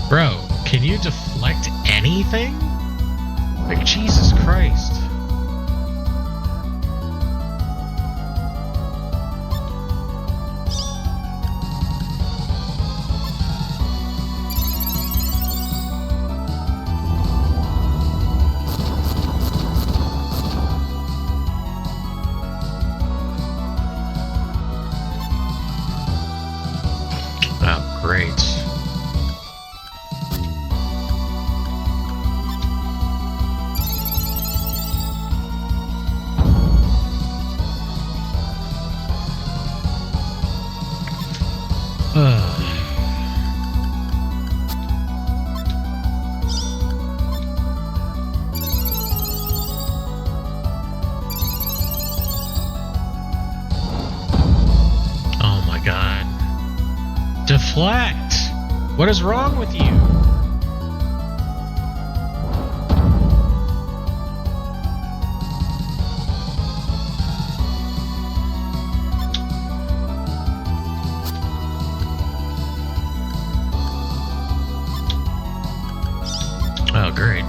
Bro, can you deflect anything? Like, Jesus Christ. Oh, great. Oh my God. Deflect! What is wrong with you? Oh, great.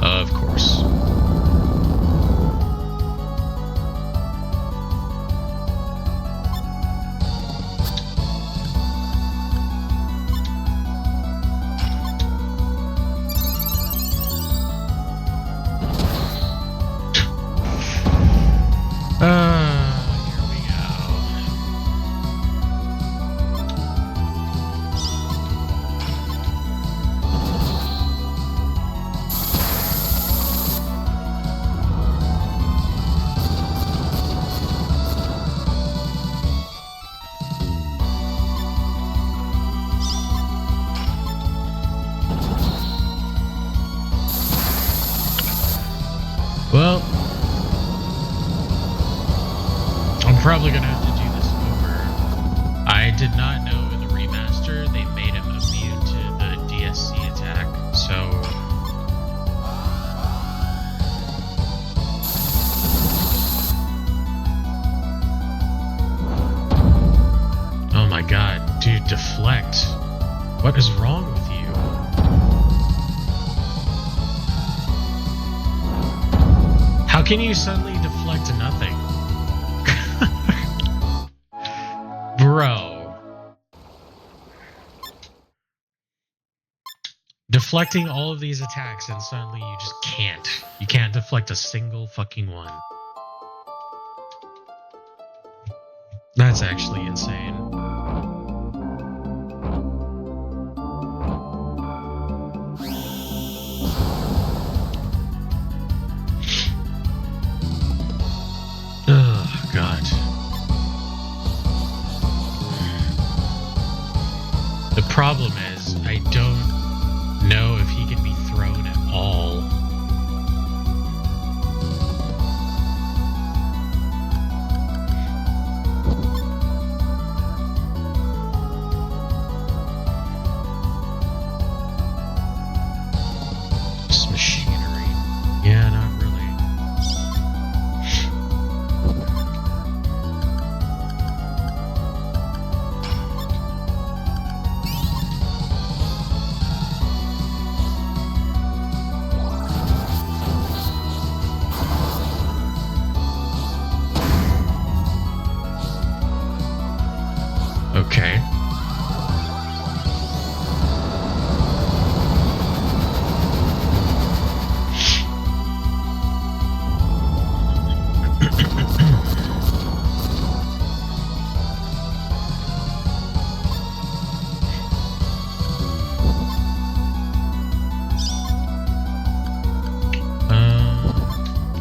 Of course. Here we go. Well, I'm probably gonna have to do this over. I did not know in the remaster they made him immune to the DSC attack, so oh my God, dude, deflect. What is wrong with you? can you suddenly deflect nothing? Bro. Deflecting all of these attacks and suddenly you just can't. You can't deflect a single fucking one. That's actually insane. Oh, God. The problem is, I don't know if he can be thrown at all. Just machinery. Yeah, not really. Okay.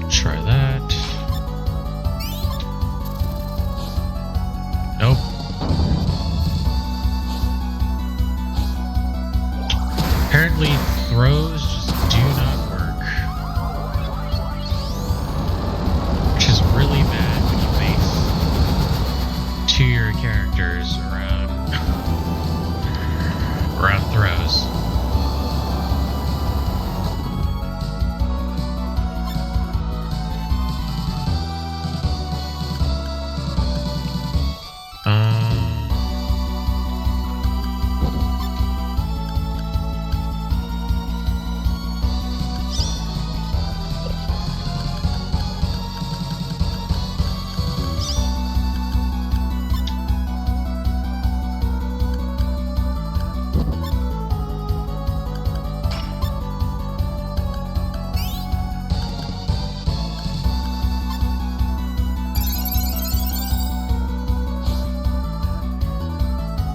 Try that. Nope. Apparently throws just do not work. Which is really bad when you base two of your characters around throws.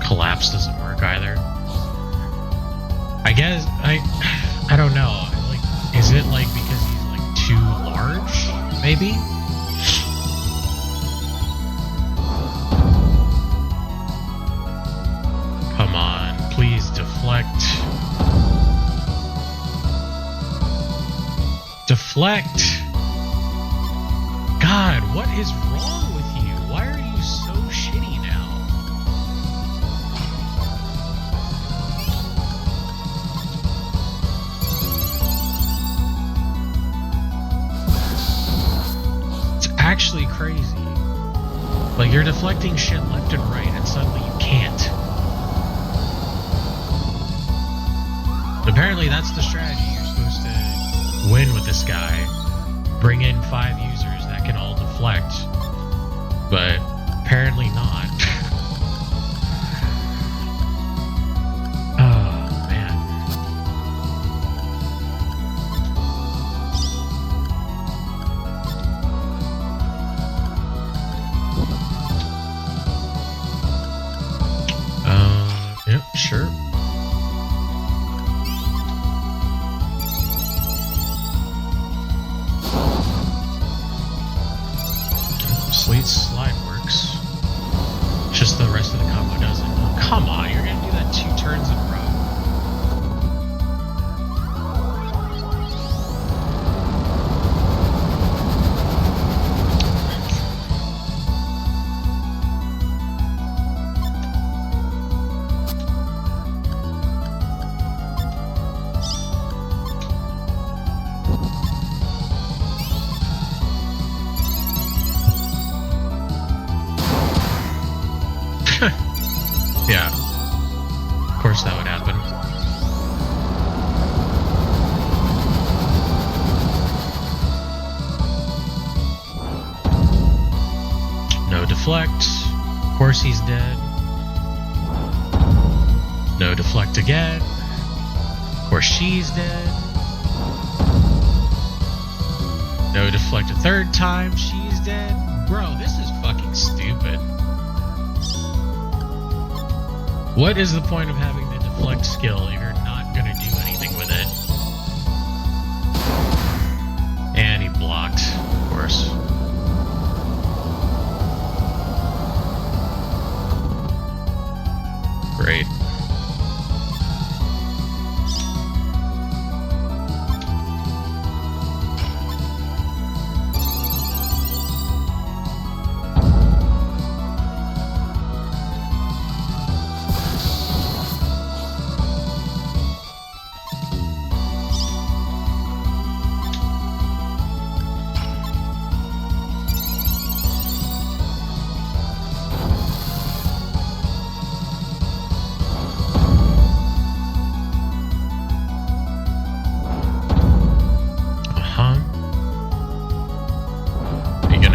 Collapse doesn't work either. I guess I don't know. Like, is it like because he's like too large? Maybe. Come on, please deflect. Deflect. God, what is wrong with you? Why are you so shitty now? Actually crazy. Like, you're deflecting shit left and right and suddenly you can't. Apparently that's the strategy. You're supposed to win with this guy. Bring in 5 users that can all deflect. But apparently not. Oh, man. Yep, sure. Sleet slide works. Just the rest of the combo doesn't. Oh, come on, you're gonna do that 2 turns in a row. Yeah. Of course that would happen. deflect. Of course he's dead. No deflect again. Of course she's dead. No deflect a third time. She's dead. Bro, this is fucking stupid. What is the point of having the deflect skill if you're not gonna do anything with it? And he blocked, of course. Great.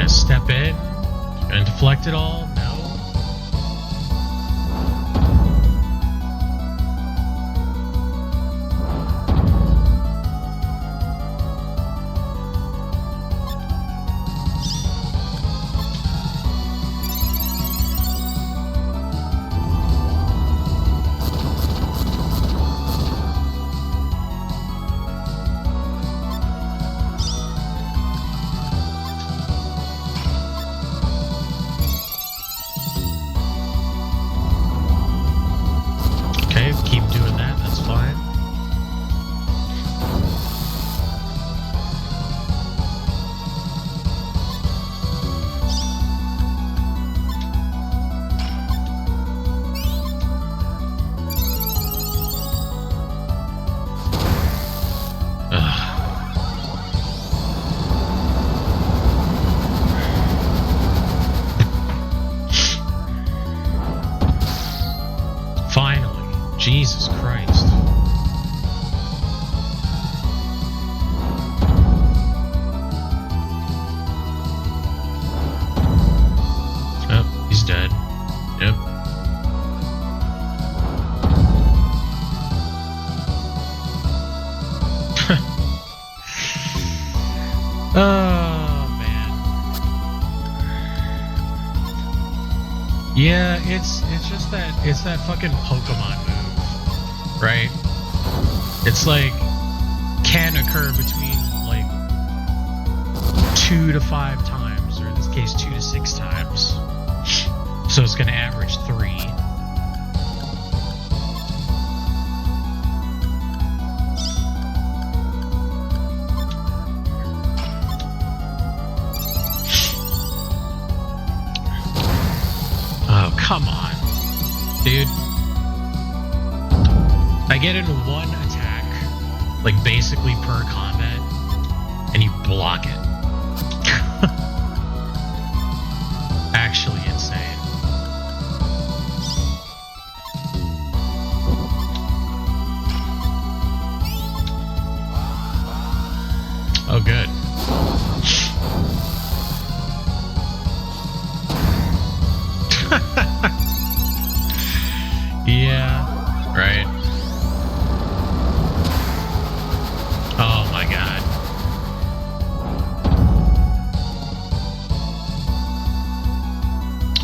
Step in and deflect it all? No. Keep doing that, that's fine. Finally. Jesus Christ. Oh, he's dead. Yep. Oh, man. Yeah, it's just that fucking Pokemon move. Right? It's like can occur between like 2 to 5 times, or in this case 2 to 6 times. So it's gonna average 3. Oh, come on, dude. I get in one attack, like basically per combat, and you block it. Actually insane. Oh, good. Yeah, right. Oh my god.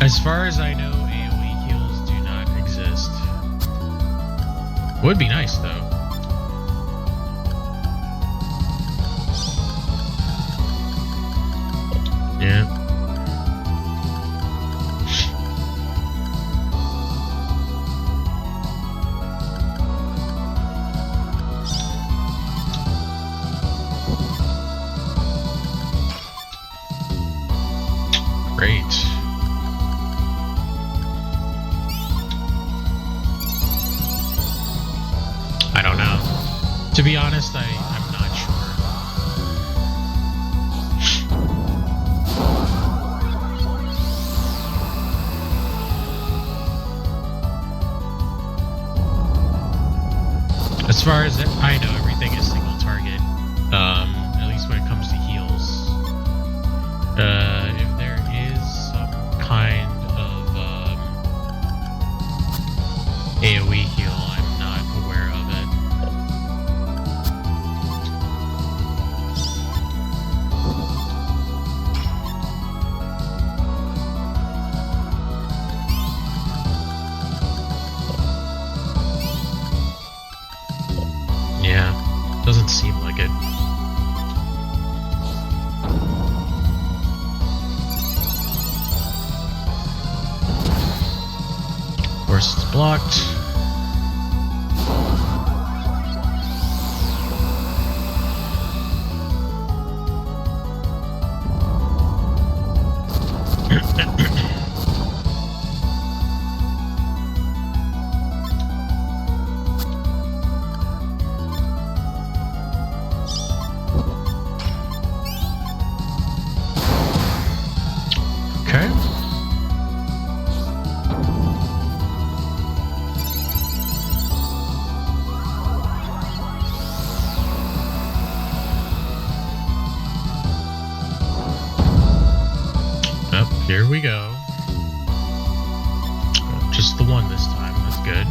As far as I know, AoE heals do not exist. Would be nice though. Yeah. Great. I don't know. To be honest, I'm not sure. As far as I know, everything is single target. At least when it comes to heals. If there is some kind AoE heal, I'm not aware of it. Yeah, doesn't seem like it. Of course, it's blocked. Here we go. Just the one this time, that's good.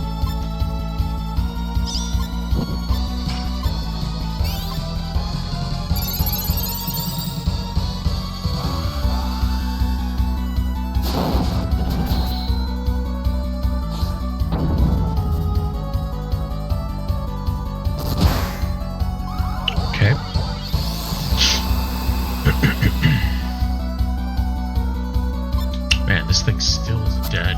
Okay. Man, this thing still is dead.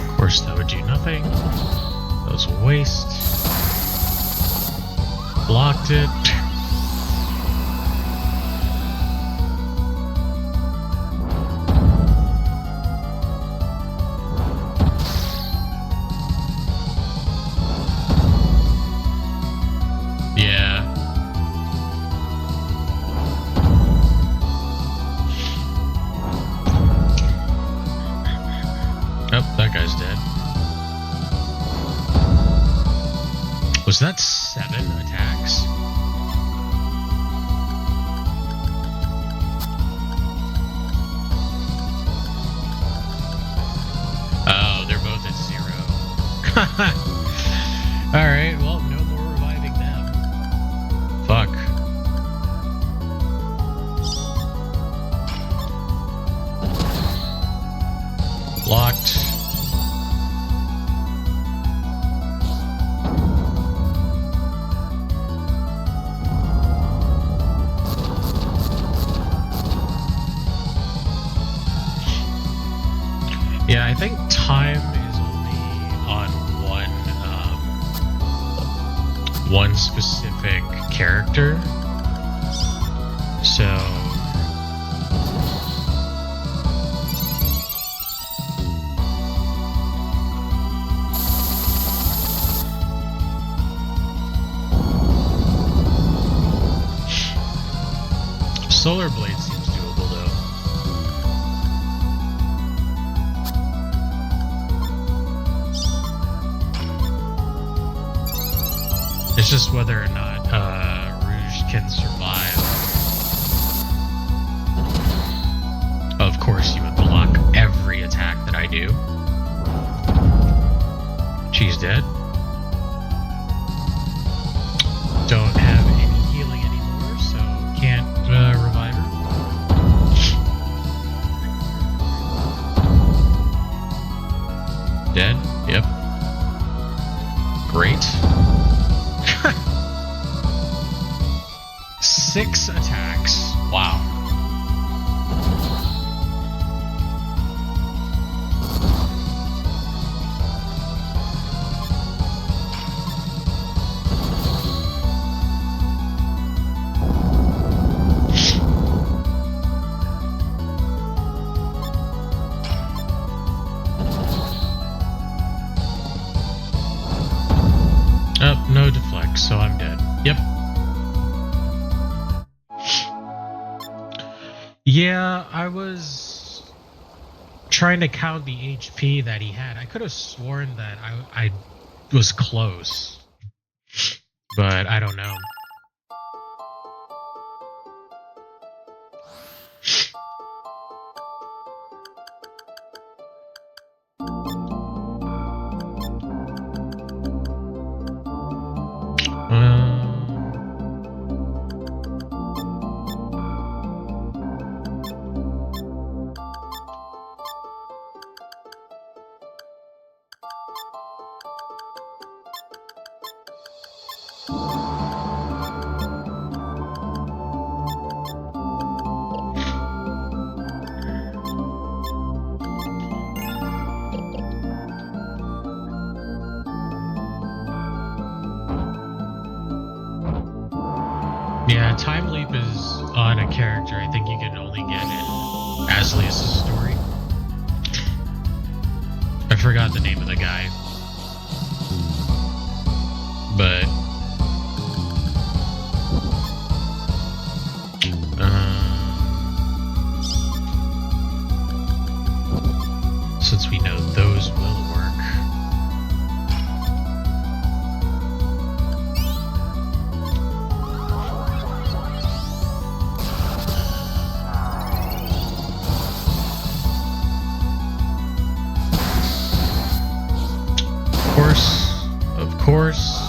Of course, that would do nothing. That was a waste. Blocked it. Yeah. Oh, that guy's dead. Was that 7 attacks? Oh, they're both at 0. Alright, well, no more reviving them. Fuck. Locked. Yeah, I think time is only on one specific character. So Solar Blade seems doable though. It's just whether or not Rouge can survive. Of course, you would block every attack that I do. She's dead. Don't have any healing anymore, so can't revive her. Dead? Yep. Great. 6 attacks. Wow. Yep. Yeah, I was trying to count the HP that he had. I could have sworn that I was close, but I don't know. Yeah, Time Leap is on a character I think you can only get in Aslius' story. I forgot the name of the guy. But since we know those will work. Of course.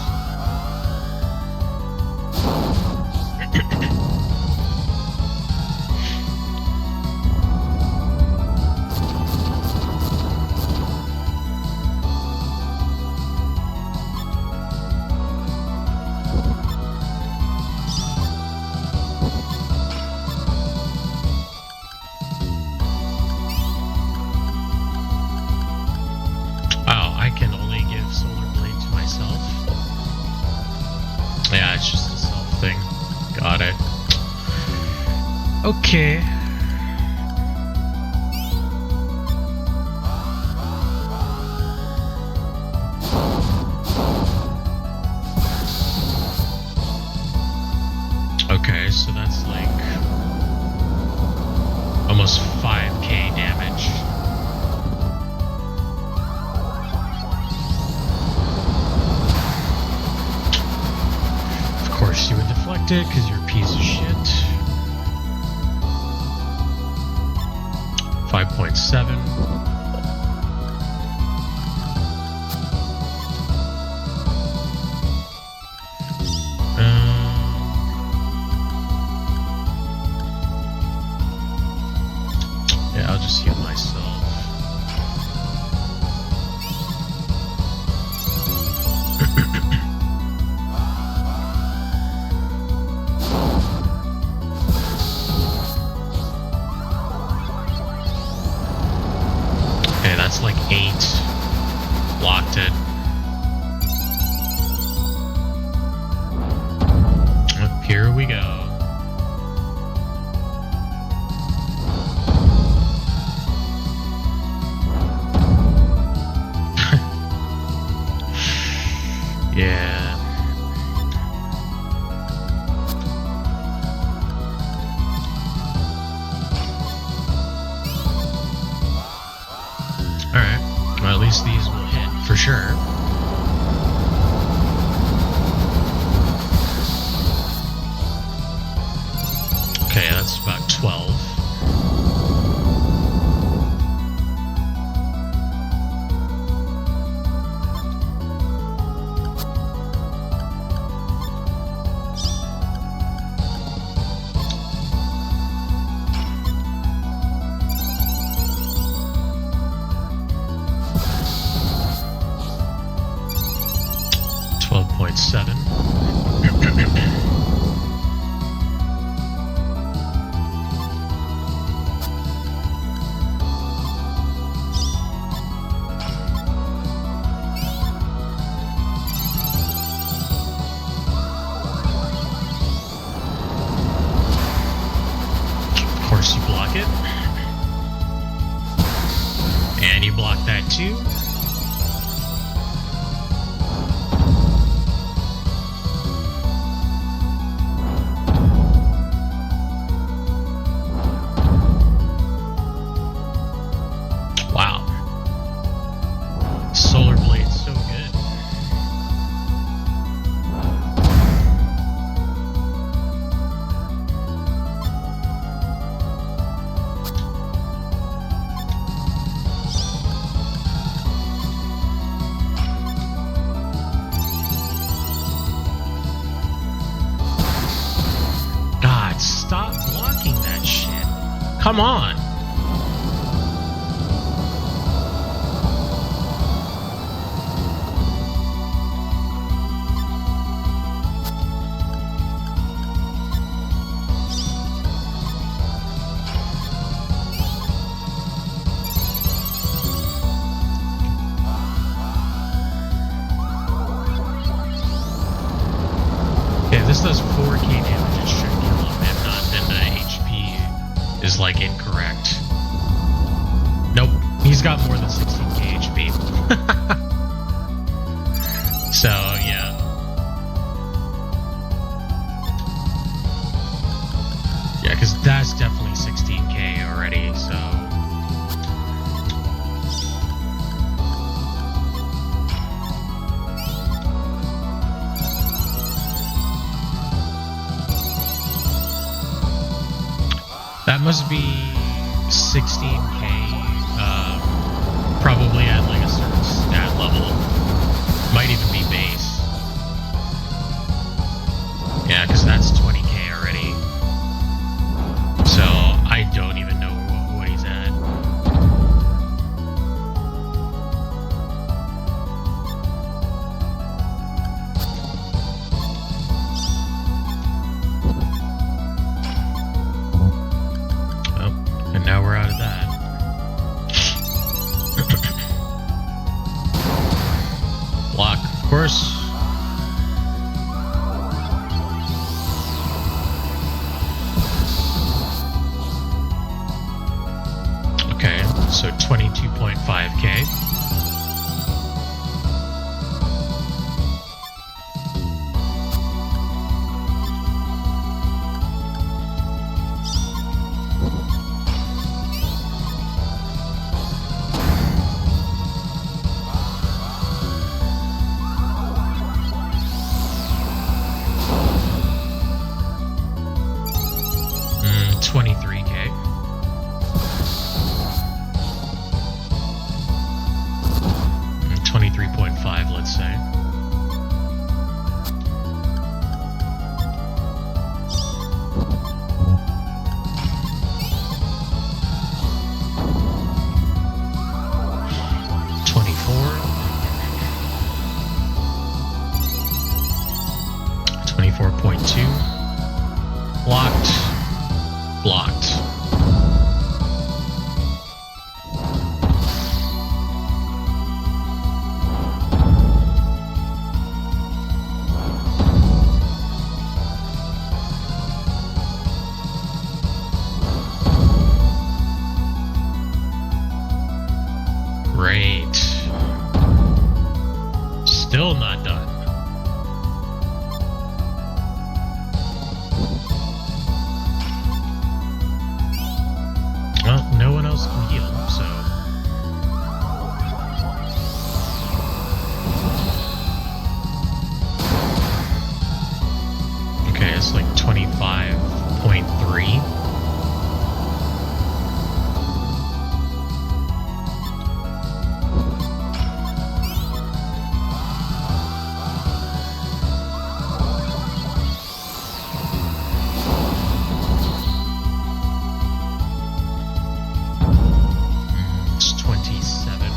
Okay. Okay, so that's like almost 5k damage. Of course you would deflect it because you're a piece of shit. 5.7. Yeah, I'll just heal myself. That's like 8. Blocked it. Here we go. Yeah. Well, at least these will hit for sure. Okay, that's about 12. .7. Of course you block it. And you block that too. stop blocking that shit. Come on. This does 4k damage, it should kill him, if not, then the HP is, like, incorrect. Nope, he's got more than 16k HP. So, yeah. Yeah, because that's definitely 16k already, so... That must be 16k, probably at like a certain stat level. Might even be base. Yeah, because that's 20k already. So I don't even know what he's at. Now we're out of that. Block, of course. Okay, so 22.5k. Blocked. Great. Still not done. Well, no one else can heal, so... Okay, it's like 25.3. It's 27.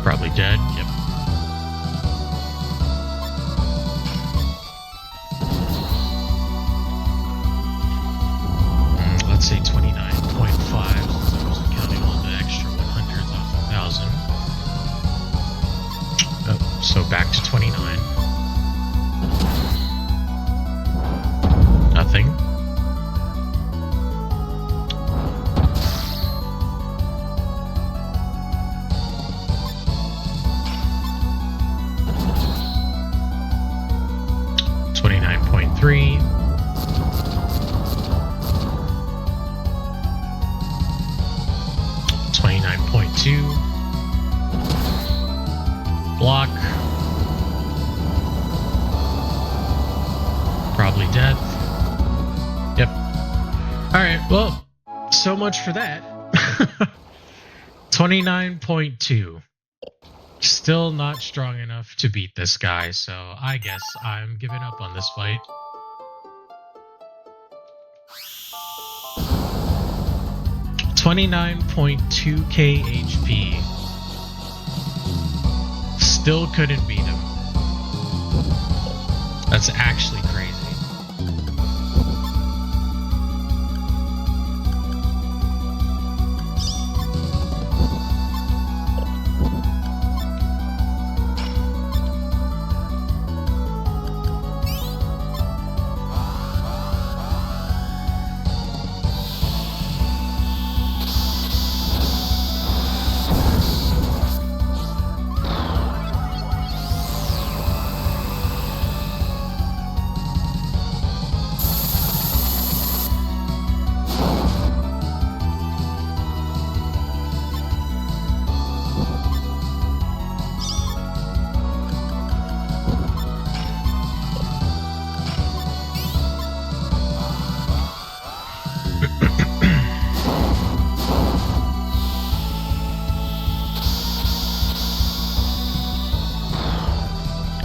Probably dead. Yep. Let's say 29.5, since I wasn't counting all the extra 100s off 1,000. Oh, so back to 29. Nothing. 2. Block. Probably death. Yep. Alright, well, so much for that. 29.2. Still not strong enough to beat this guy, so I guess I'm giving up on this fight. $29.2k HP. Still couldn't beat him. That's actually crazy.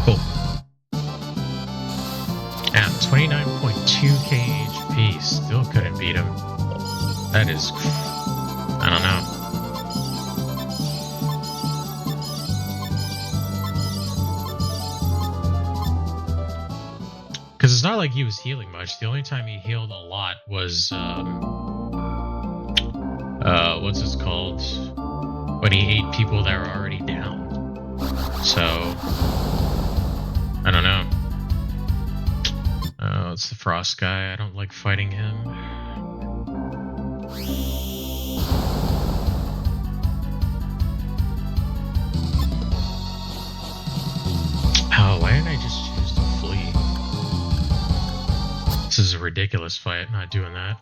Cool. At 29.2k HP, still couldn't beat him. That is, I don't know. Because it's not like he was healing much. The only time he healed a lot was, what's this called? When he ate people that were already down. So, I don't know. It's the Frost guy. I don't like fighting him. Oh, why didn't I just choose to flee? This is a ridiculous fight. Not doing that.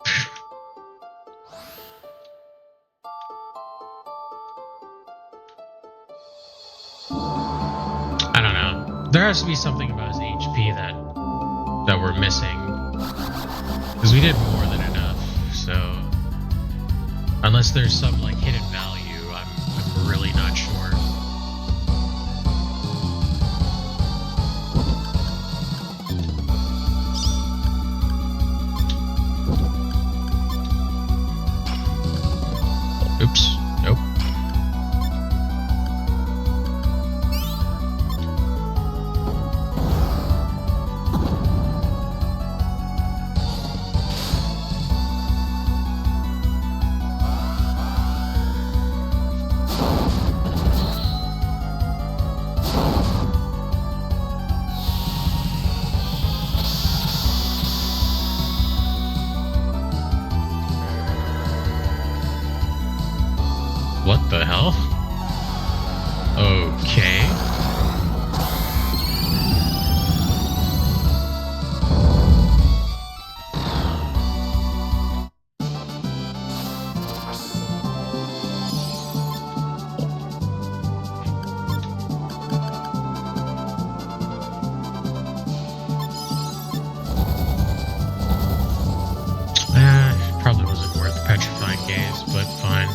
I don't know. There has to be something about his HP that we're missing. Because we did more than enough, so... Unless there's some, like, hidden value, I'm really not sure. Oops. Nope. What the hell? Okay. Probably wasn't worth petrifying gaze, but fine.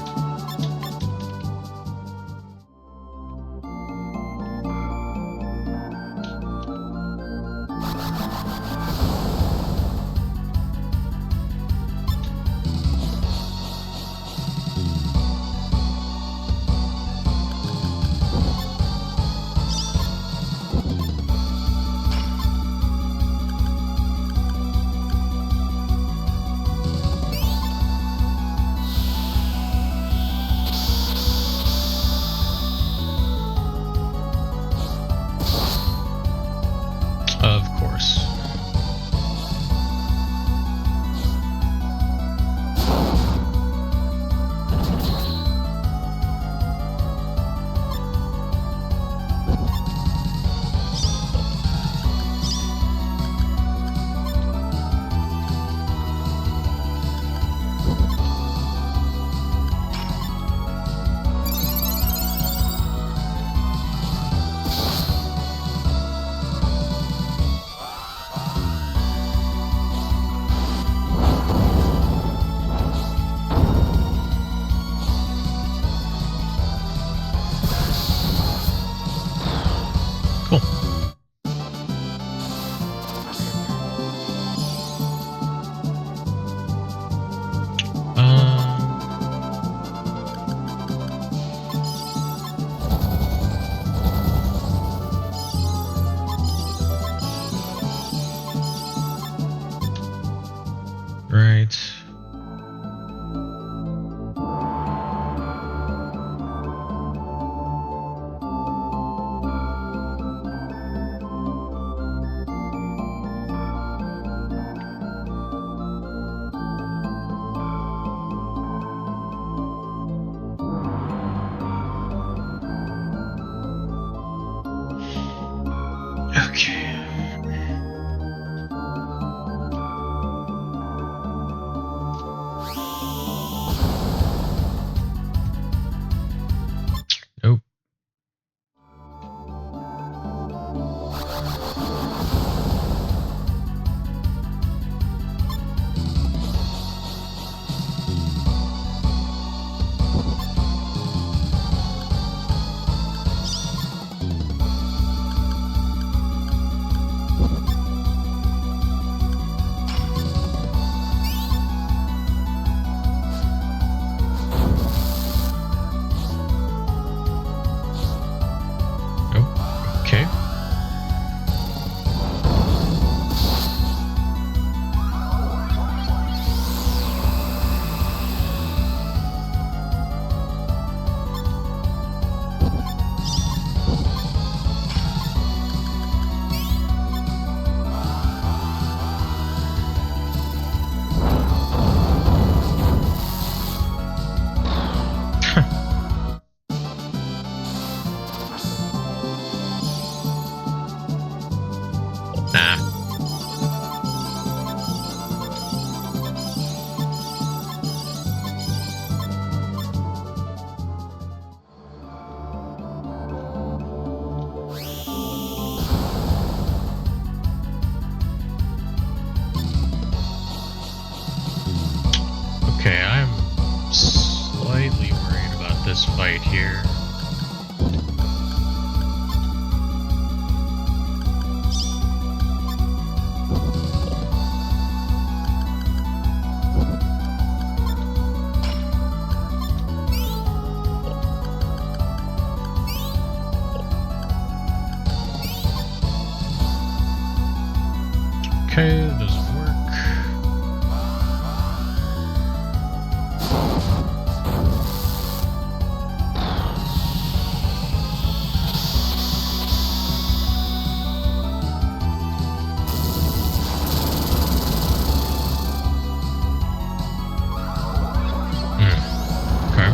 this fight here. Okay, that doesn't work. Okay.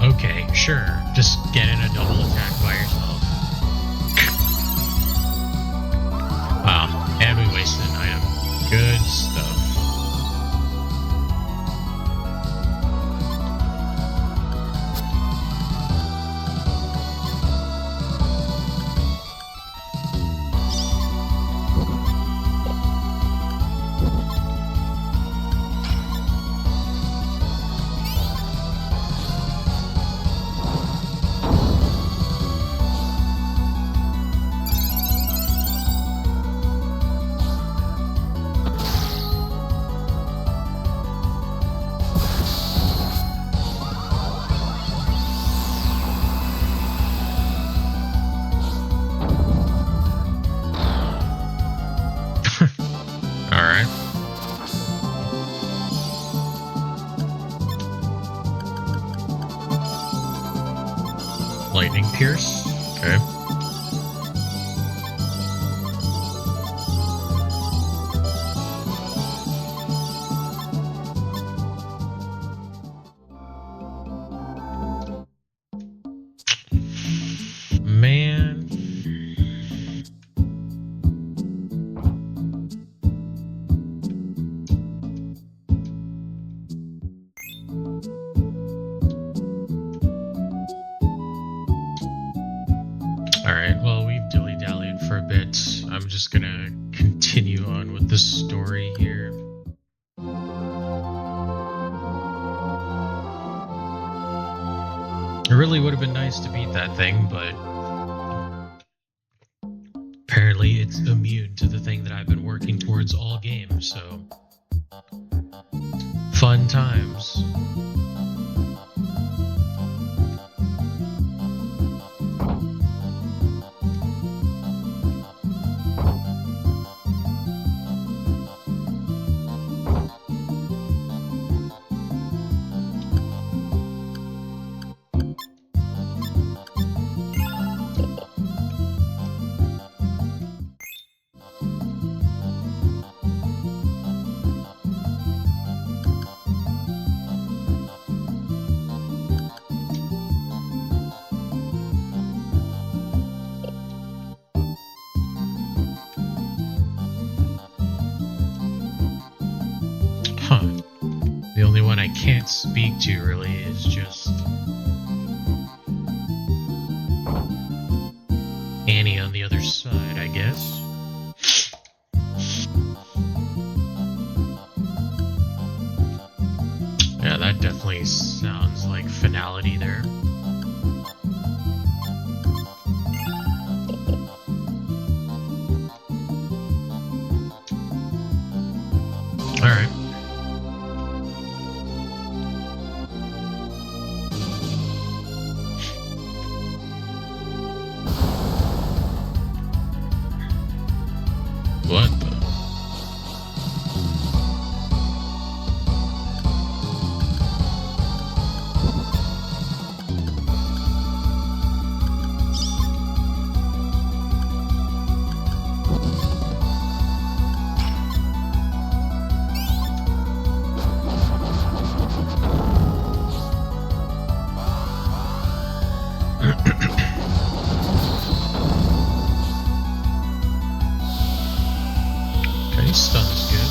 Okay, sure. Just get in a double attack by yourself. Wow, and we wasted an item. Good stuff. Alright. Lightning Pierce. Okay. Man. Alright, well, we've dilly-dallied for a bit. I'm just gonna continue on with the story here. It really would have been nice to beat that thing, but apparently it's immune to the thing that I've been working towards all game, so fun times. The only one I can't speak to really is just Annie on the other side, I guess. Yeah, that definitely sounds like finality there. Alright. What the? Stun's good.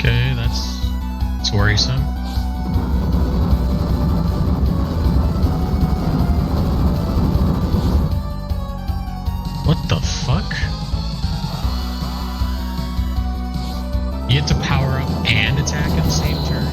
Okay, that's worrisome. What the fuck? You have to power up and attack at the same turn?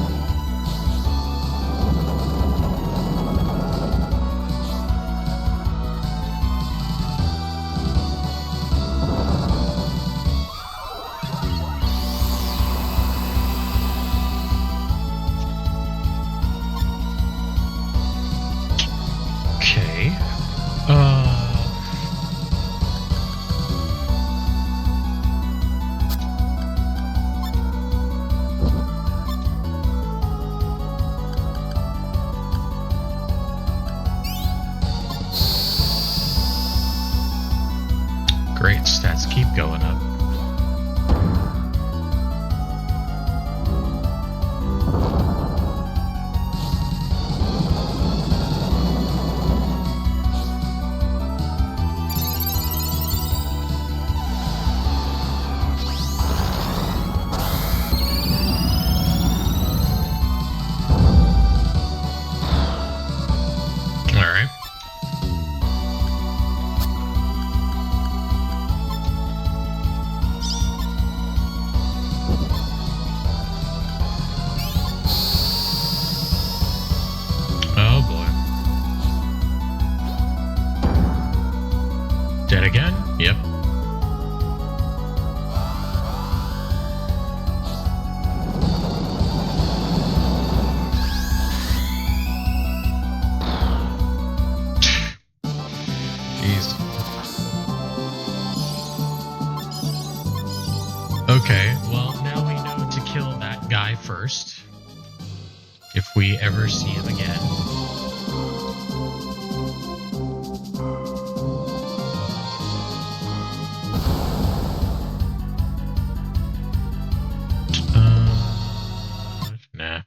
Okay. Great, stats keep going up. Alright. Oh boy. Dead again? Yep. Jeez. Okay, well, now we know to kill that guy first. If we ever see him again. Nah.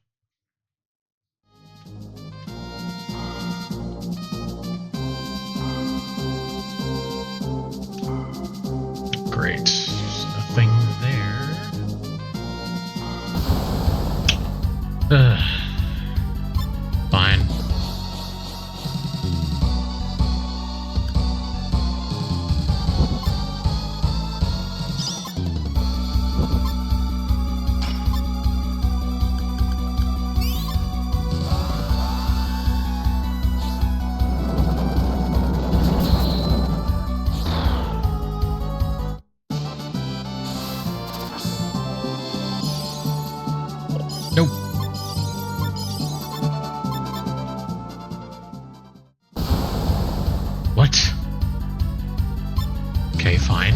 Great. Nothing there. Fine. Nope. What? Okay, fine.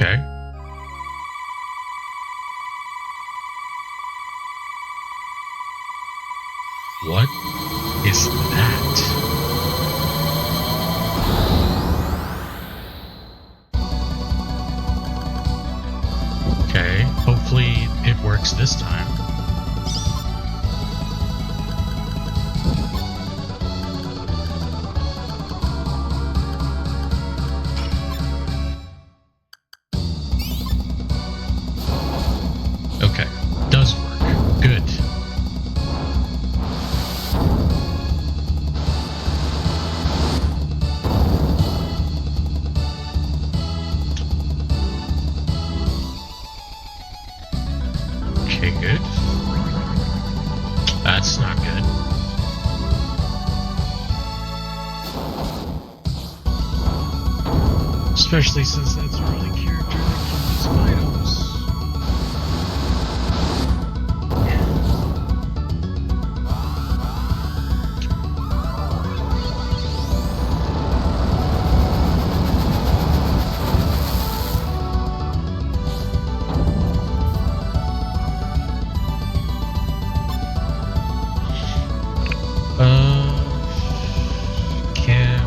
Okay. What is that? Okay, hopefully it works this time. Okay, does work. Good. Okay, good. That's not good. Especially since that's our only character that can use items.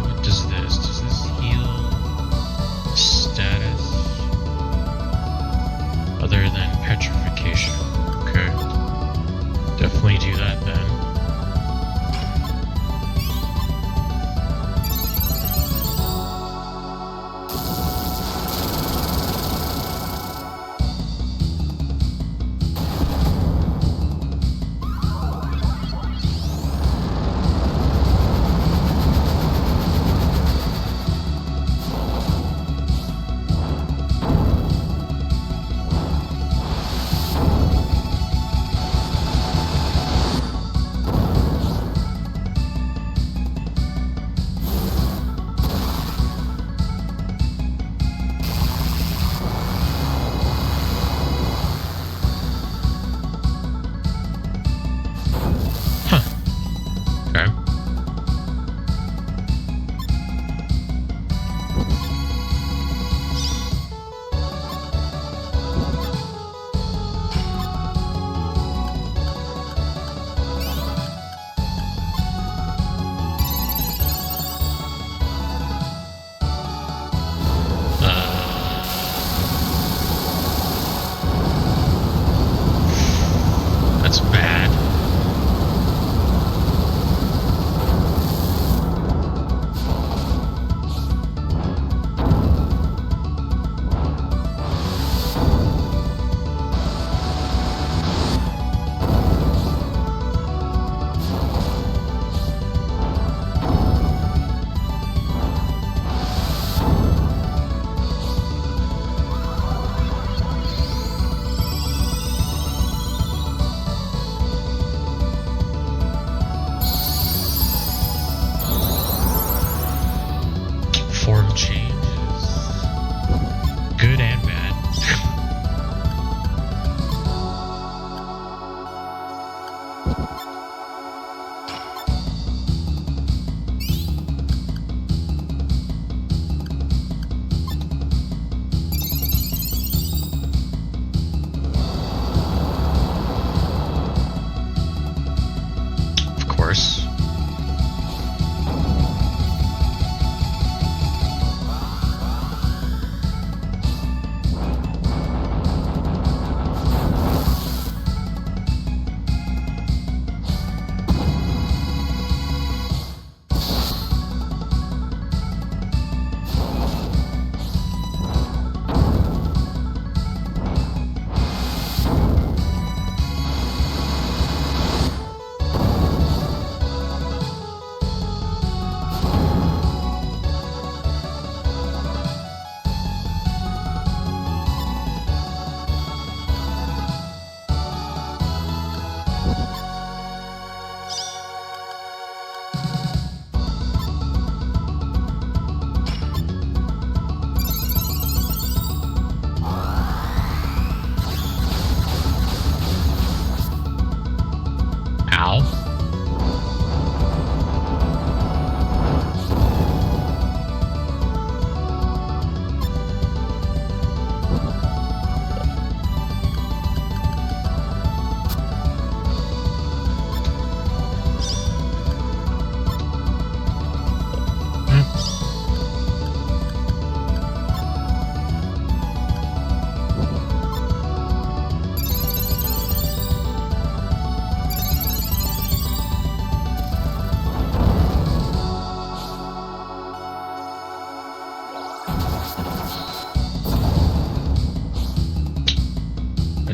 What does this? Does this heal status?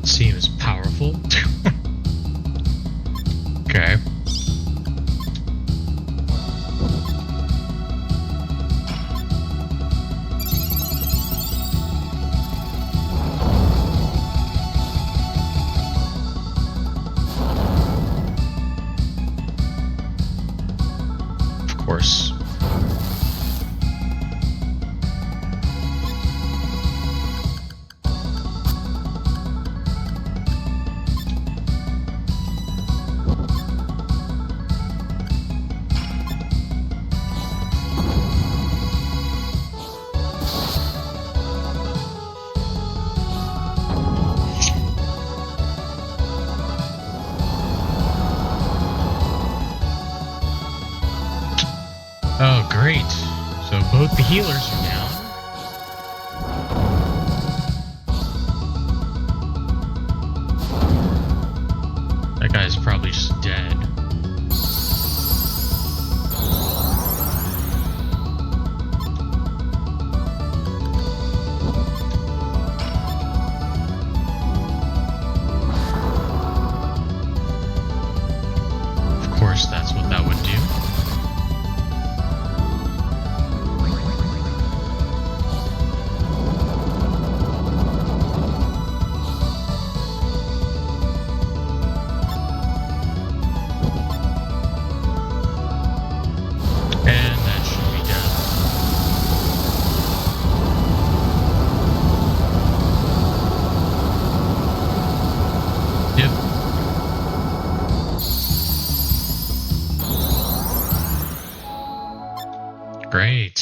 Seems powerful. Okay. Of course. Oh, great. So both the healers are down. That guy's probably just dead. Of course, that's what that would do. And that should be done. Yep. Great.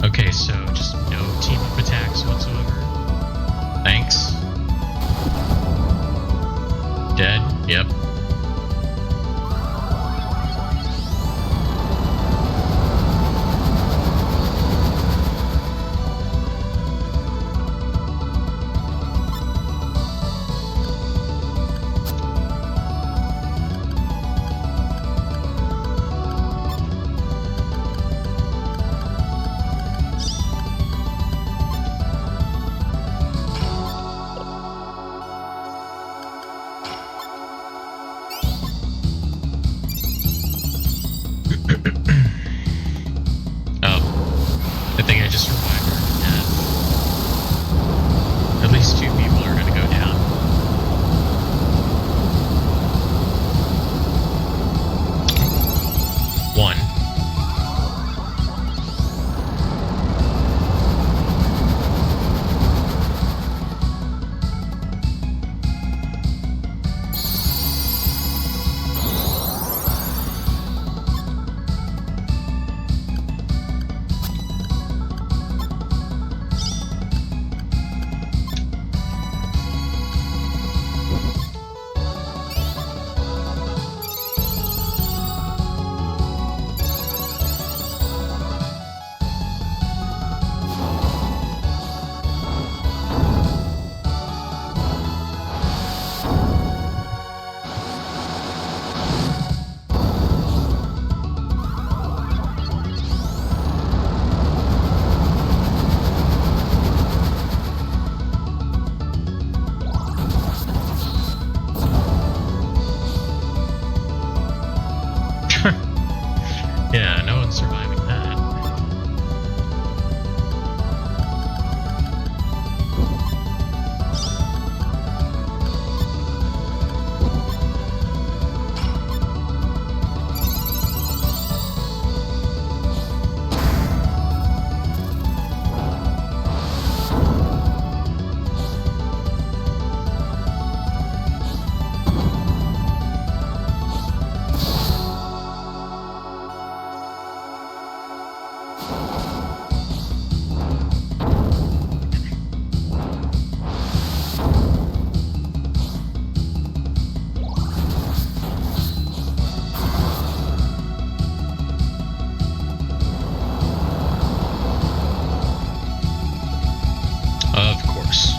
Okay, so just no team-up attacks whatsoever. Thanks. Dead? Yep. Oh, I think I just revived her. Yeah. At least 2 people are gonna go down. One. Yeah, no one's surviving that. Of course.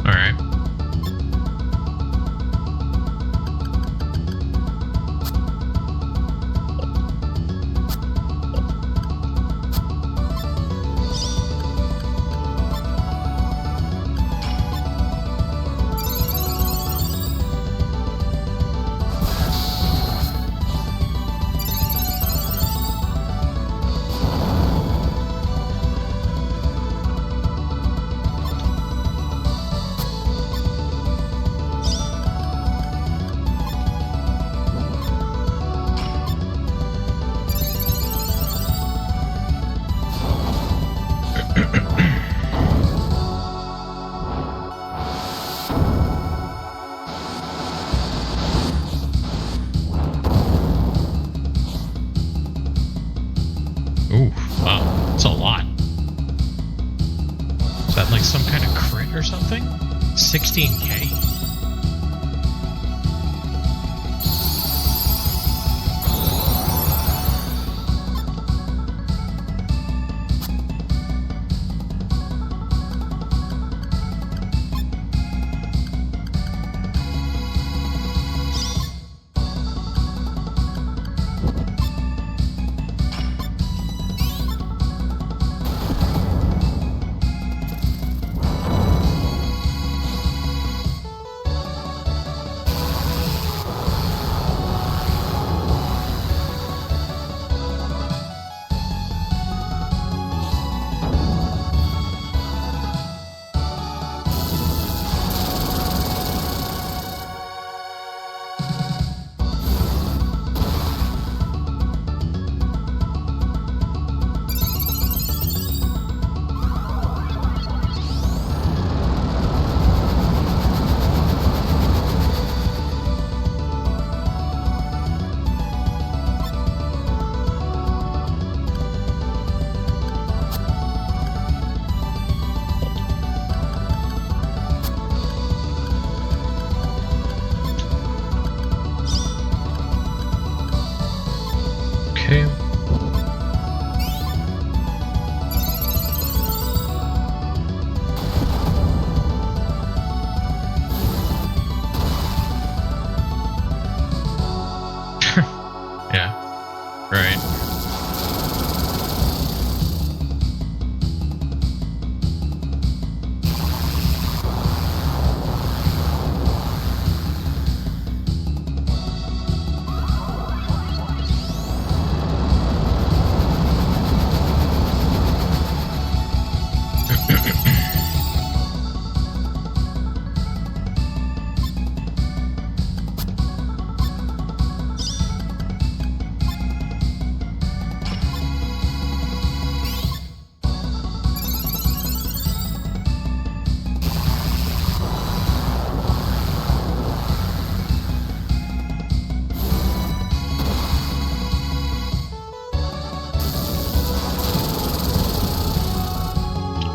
All right. Ooh, wow, that's a lot. Is that like some kind of crit or something? 16K.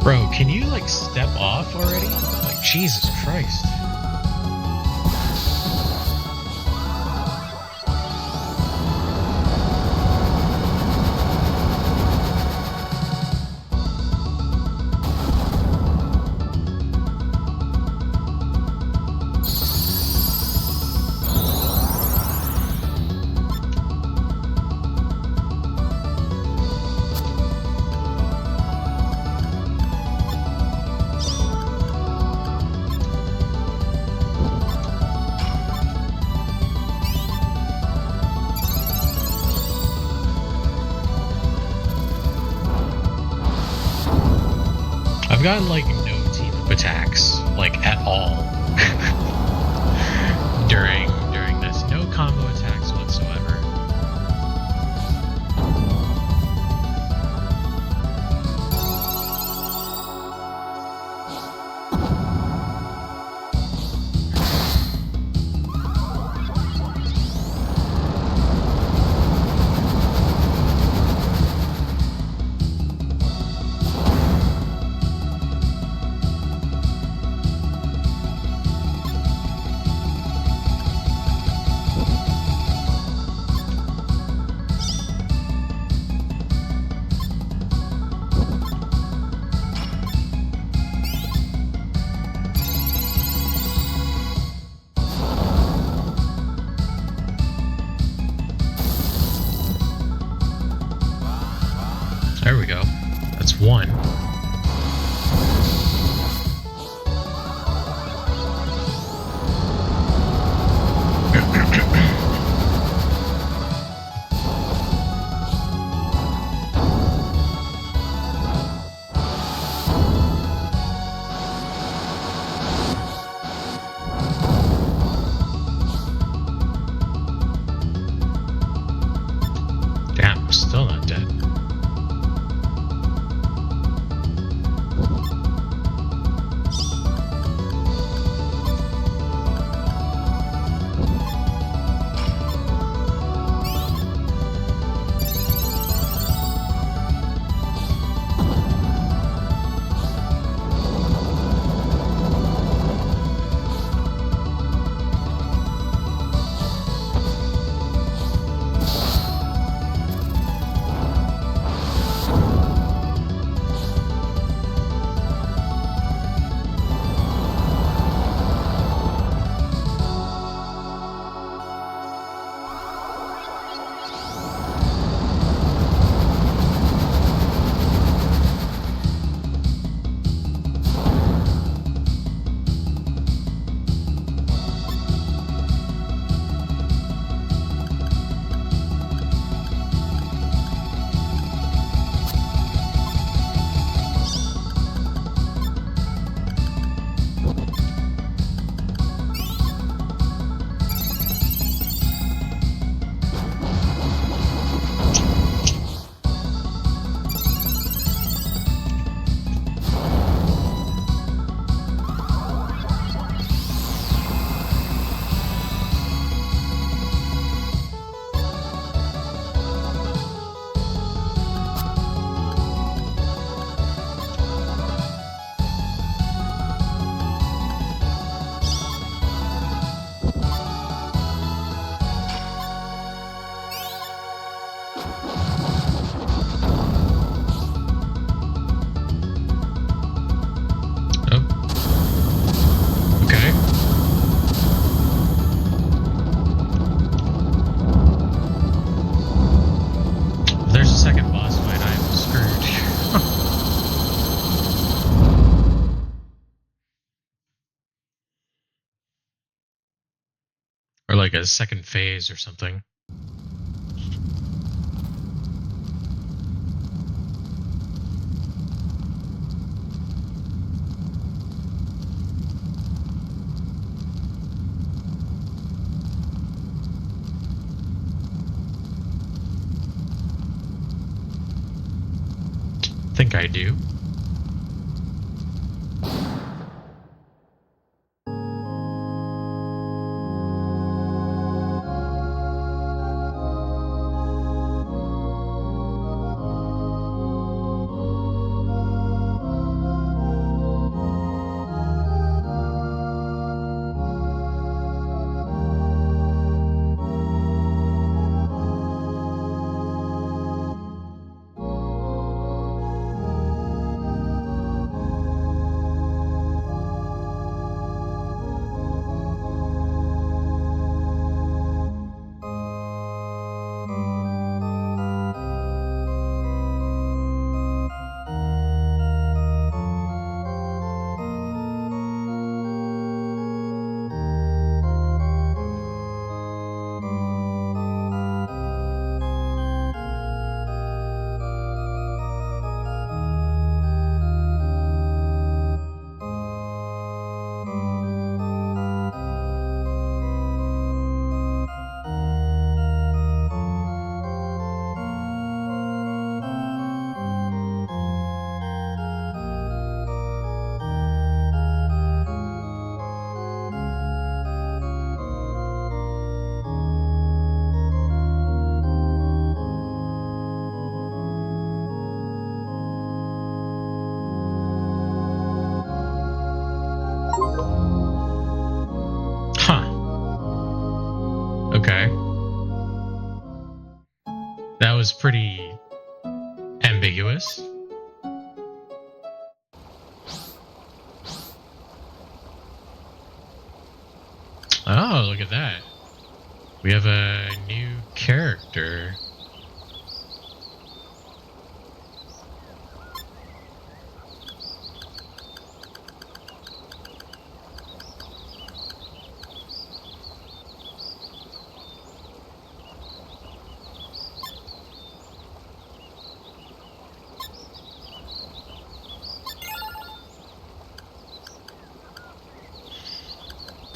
Bro, can you like step off already? Like, Jesus Christ. I've gotten like no team-up attacks, like at all, during this. No combo attacks whatsoever. There we go. That's one. Damn, I'm still not dead. Or like a second phase or something. Think I do. was pretty ambiguous. Oh, look at that. We have a new character.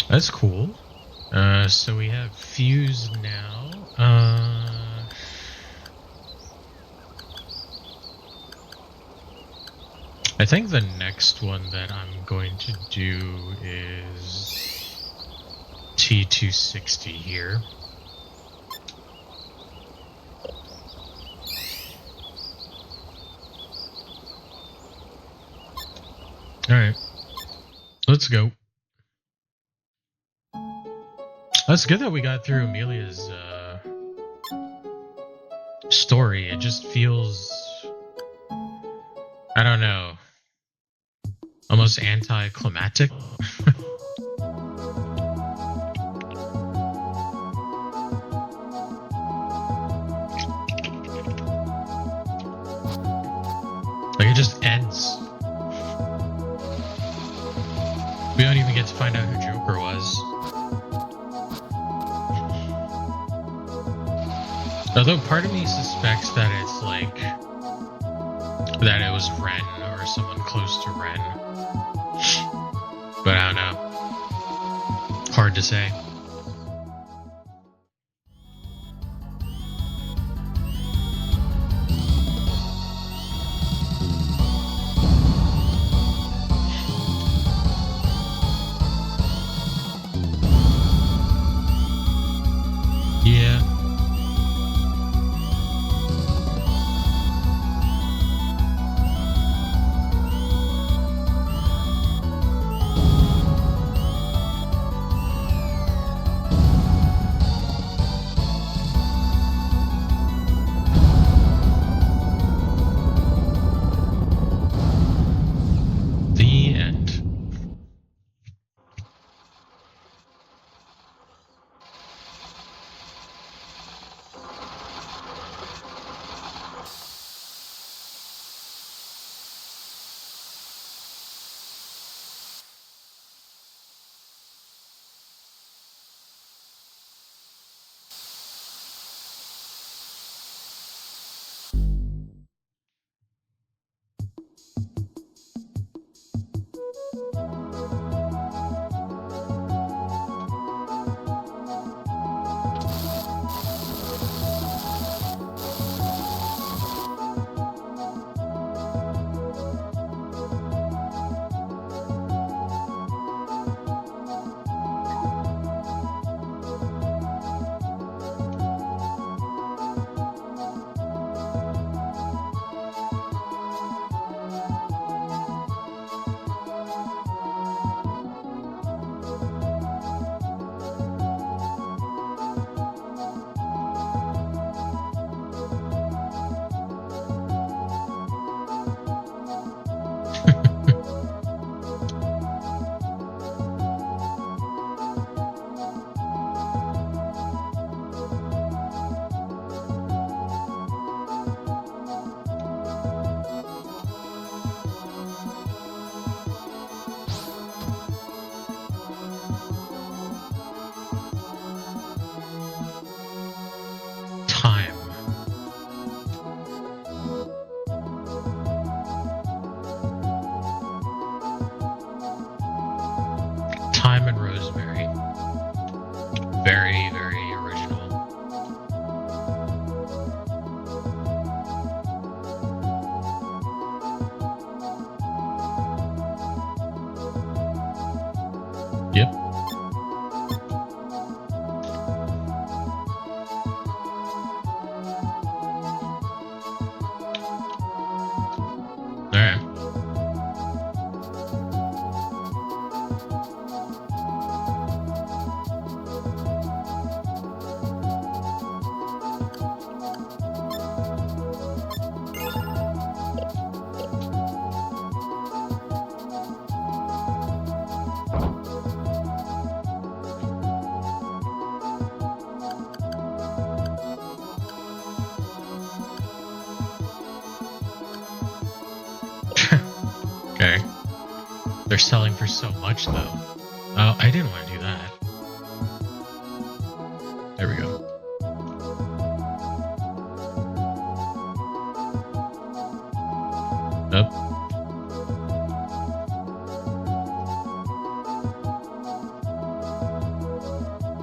That's cool. So we have Fuse now. I think the next one that I'm going to do is T260 here. Alright. Let's go. That's good that we got through Amelia's story. It just feels, I don't know, almost anticlimactic. Like, it just ends. We don't even get to find out who Joker was. Although part of me suspects that it's like that it was Ren or someone close to Ren. But I don't know. Hard to say. Yeah. They're selling for so much, though. Oh, I didn't want to do that. There we go. Up.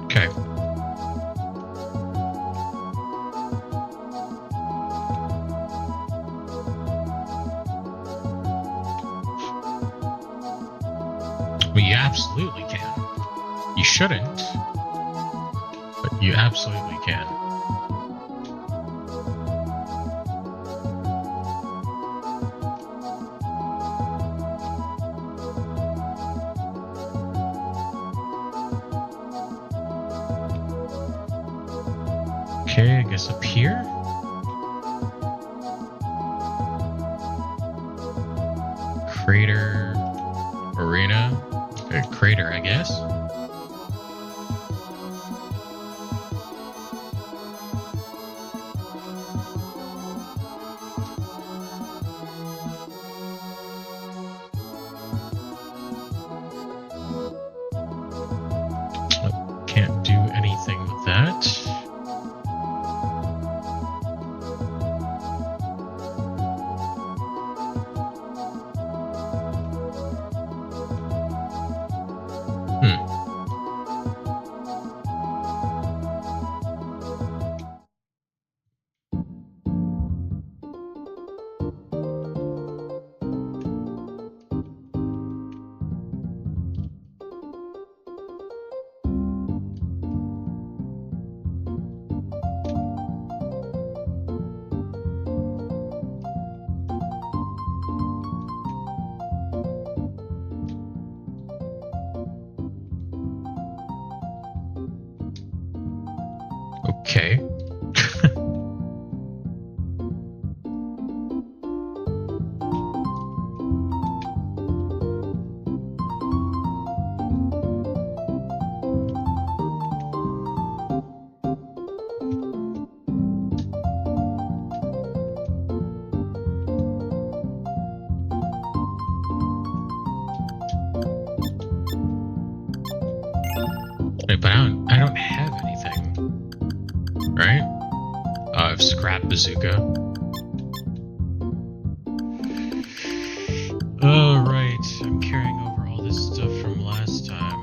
Okay. Well, you absolutely can. You shouldn't, but you absolutely can. Okay, I guess up here. Crater Arena. Crater, I guess. Can't do anything with that. Okay. Wait, but I don't have anything. Right? I've scrapped bazooka. Oh, right. I'm carrying over all this stuff from last time.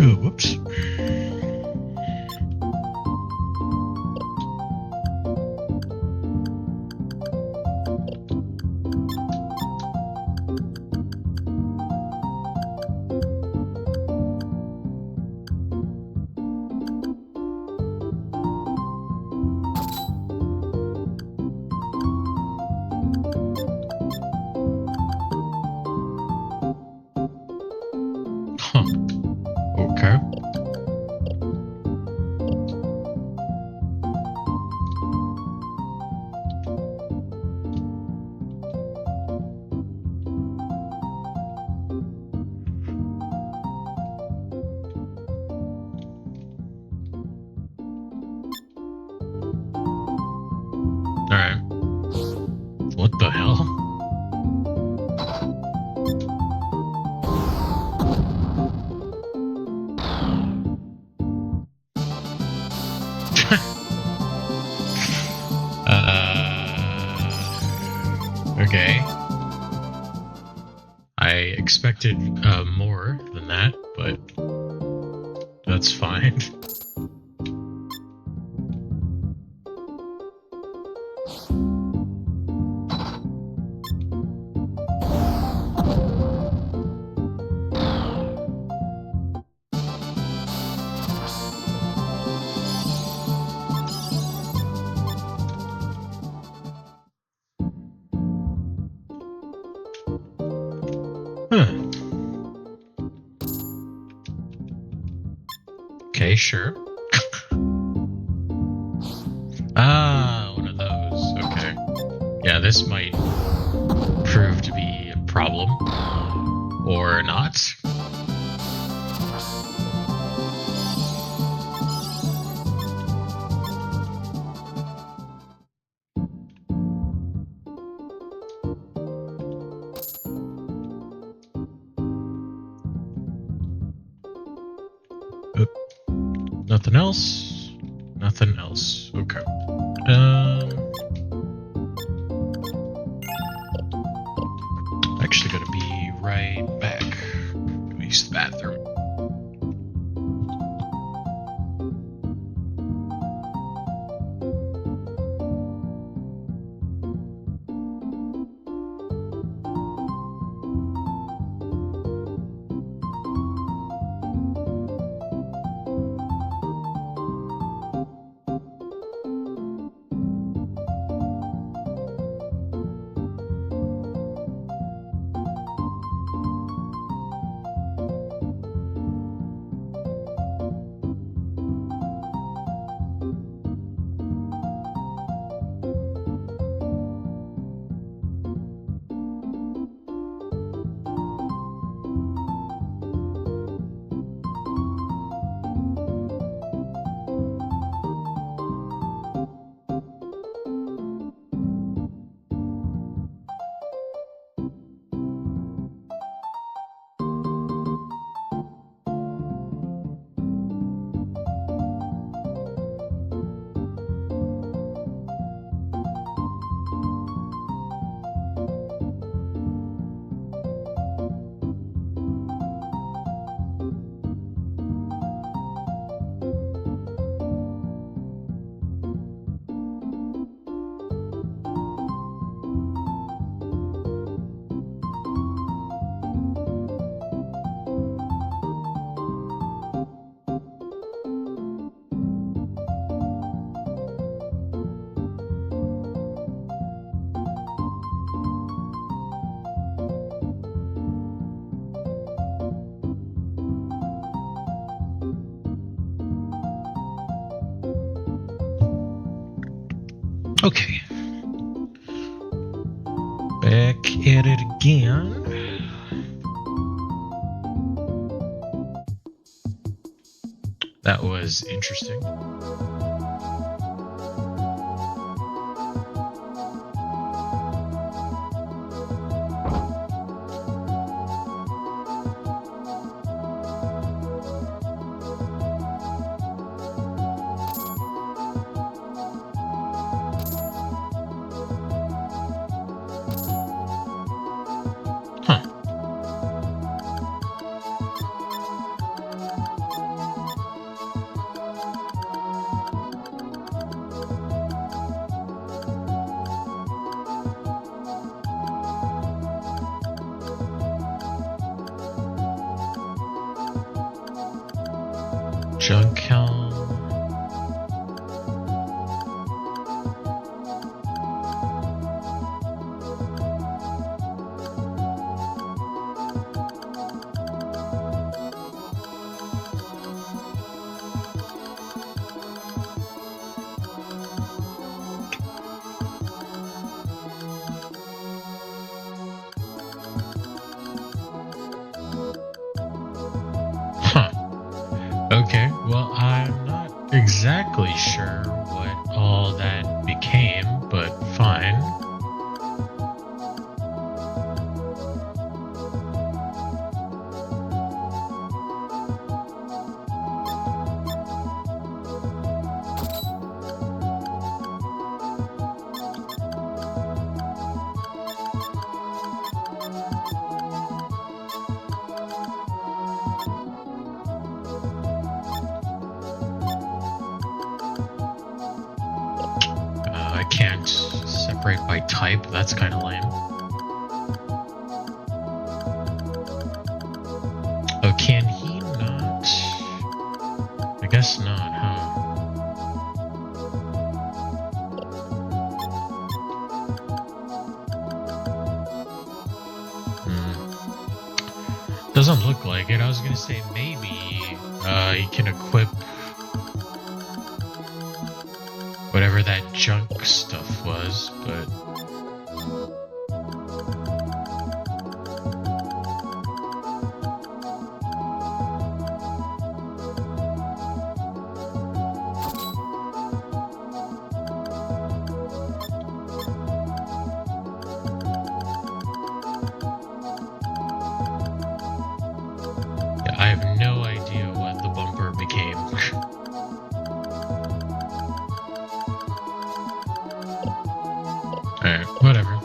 Oh, whoops. Huh. Okay. Alright. What the hell? Okay. I expected more than that, but that's fine. Huh. Okay, sure. Ah, one of those. Okay. Yeah, this might prove to be a problem. Or not. Nothing else? Nothing else. Okay. Actually gonna be right back. Go use the bathroom. Okay. Back at it again. That was interesting. Junk count. Okay, well, I'm not exactly sure what all that became, but fine. I can't separate by type, that's kind of lame. Oh, can he not? I guess not, huh? Doesn't look like it. I was gonna say maybe he can equip whatever that junk stuff was, but Alright, whatever.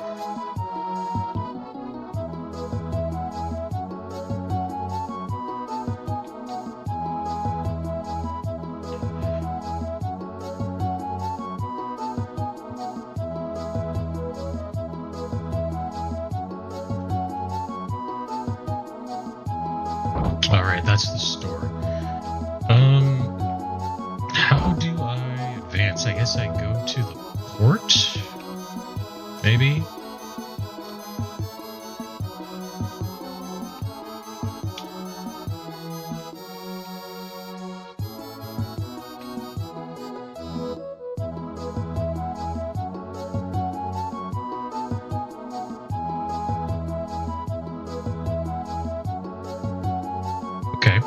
Alright, that's the store. How do I advance? I guess I go to the port? Maybe? Okay.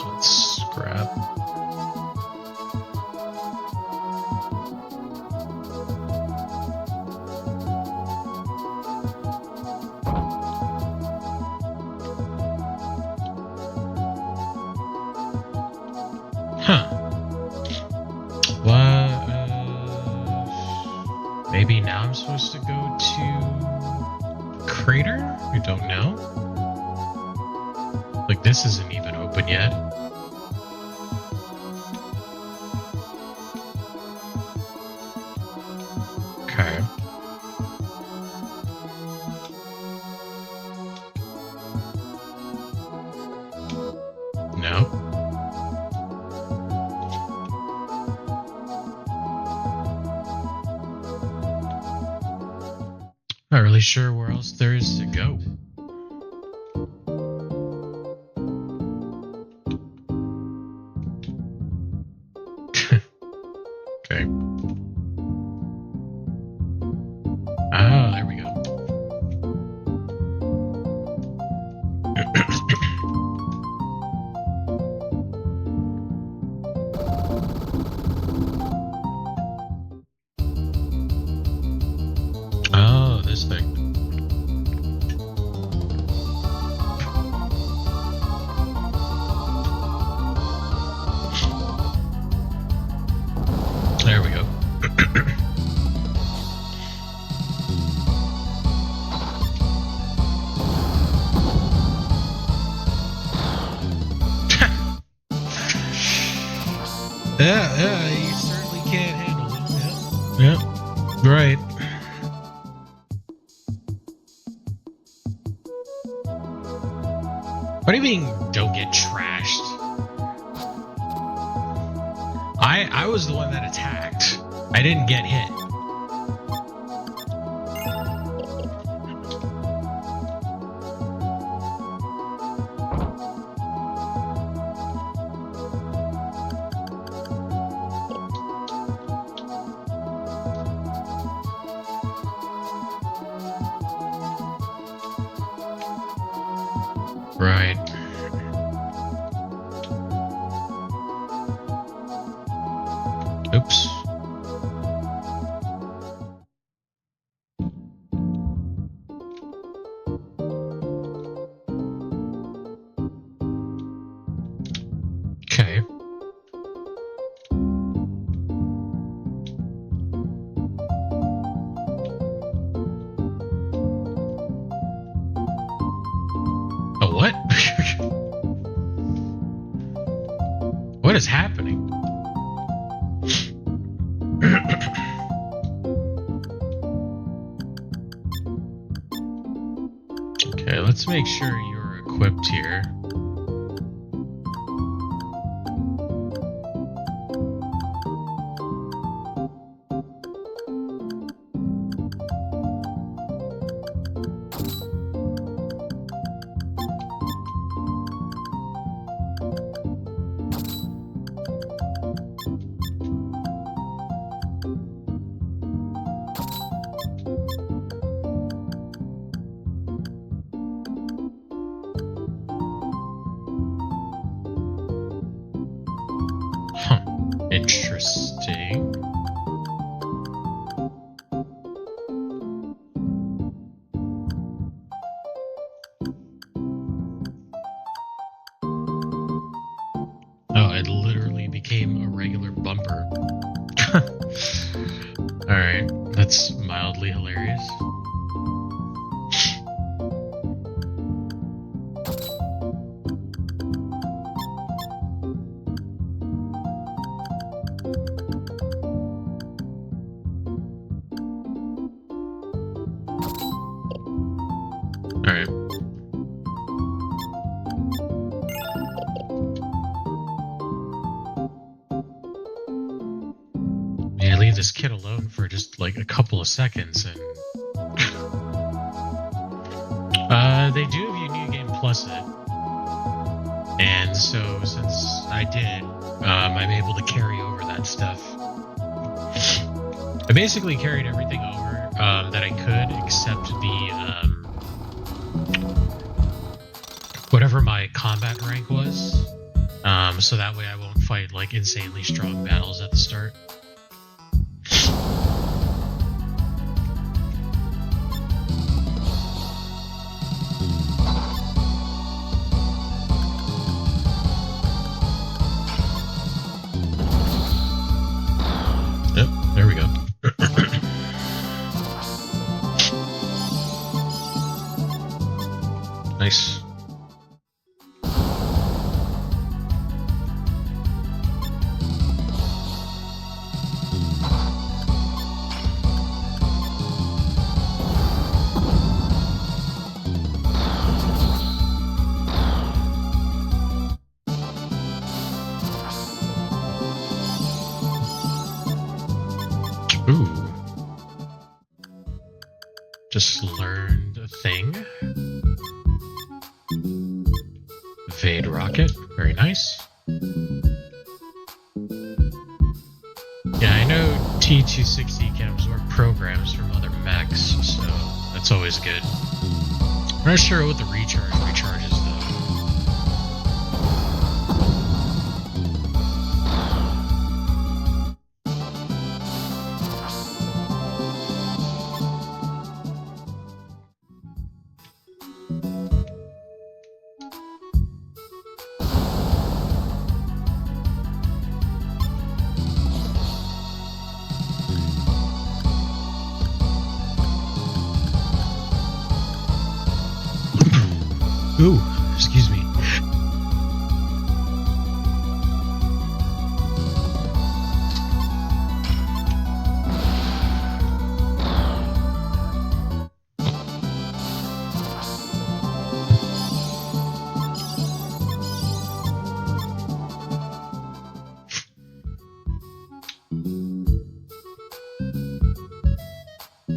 Let's grab. Huh. What? Maybe now I'm supposed to go to Crater? I don't know. Like, this isn't even open yet. Okay. No. Not really sure where else there is to go. Okay. Ah, there we go. Oh, this thing. There we go. Yeah, you certainly can't handle it. Yeah, right. What do you mean, don't get trashed? I was the one that attacked. I didn't get hit. Right. Oops. Okay. Oh, what? What is happening? Okay, let's make sure you're equipped here. That's mildly hilarious. Alright. Yeah, leave this kid alone for just like a couple of seconds and they do have you New Game Plus it. And so since I did, I'm able to carry over that stuff. I basically carried everything over that I could, except the whatever my combat rank was. So that way I won't fight like insanely strong battles at the start. Yep, there we go. Nice. Ooh. Just learned a thing. Vade Rocket. Very nice. Yeah, I know T260 can absorb programs from other mechs, so that's always good. I'm not sure what the recharges though. Ooh, excuse me.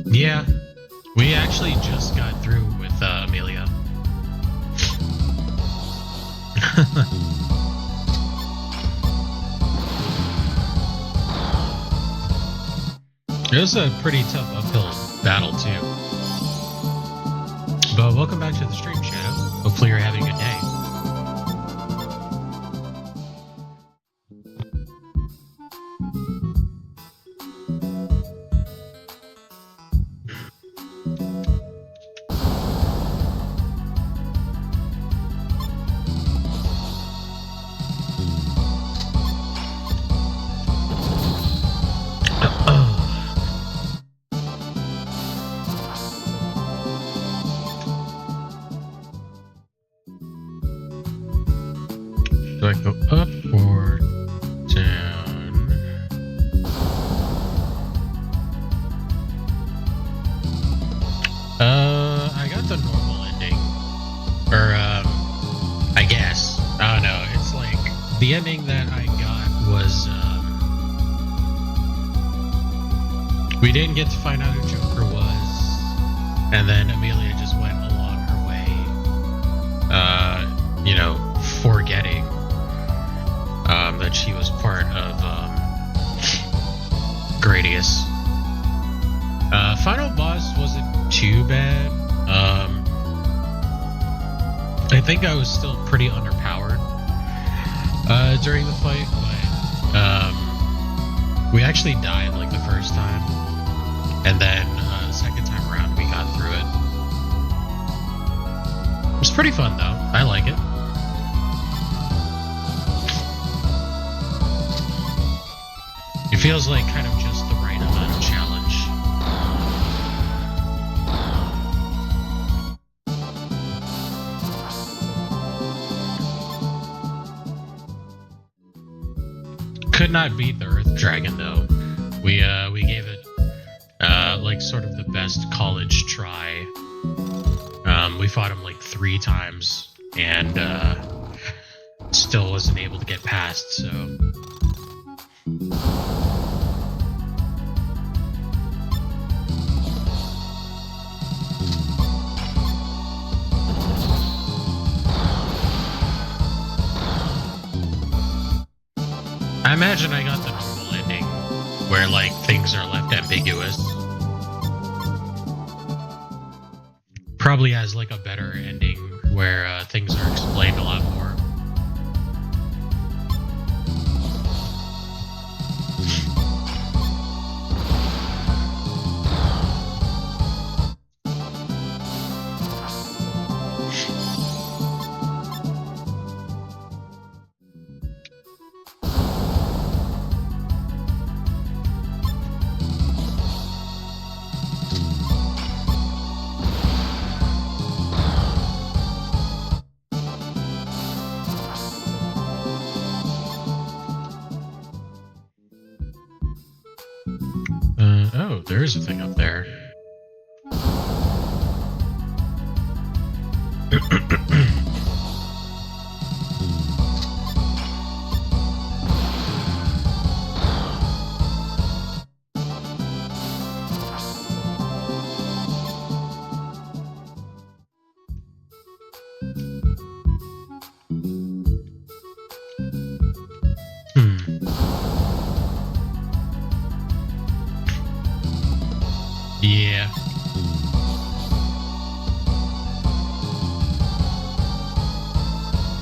Yeah, we actually just got through with Amelia. It was a pretty tough uphill battle too. But welcome back to the stream, Shadow. Hopefully you're having a good day. Do I go up or down? I got the normal ending. Or, I guess. I don't know. It's like, the ending that I got was, we didn't get to find out who Joker was, and then Amelia just went along her way, you know, forgetting that she was part of Gradius. Final boss wasn't too bad. I think I was still pretty underpowered during the fight, but we actually died like the first time, and then the second time around we got through it. It was pretty fun though. I like it. It feels like kind of just the right amount of challenge. did not beat the Earth Dragon though. We gave it like sort of the best college try. We fought him like 3 times and still wasn't able to get past, so I imagine I got the normal ending where like things are left ambiguous. Probably has like a better ending where things are explained a lot more. Oh, there is a thing up there. Yeah.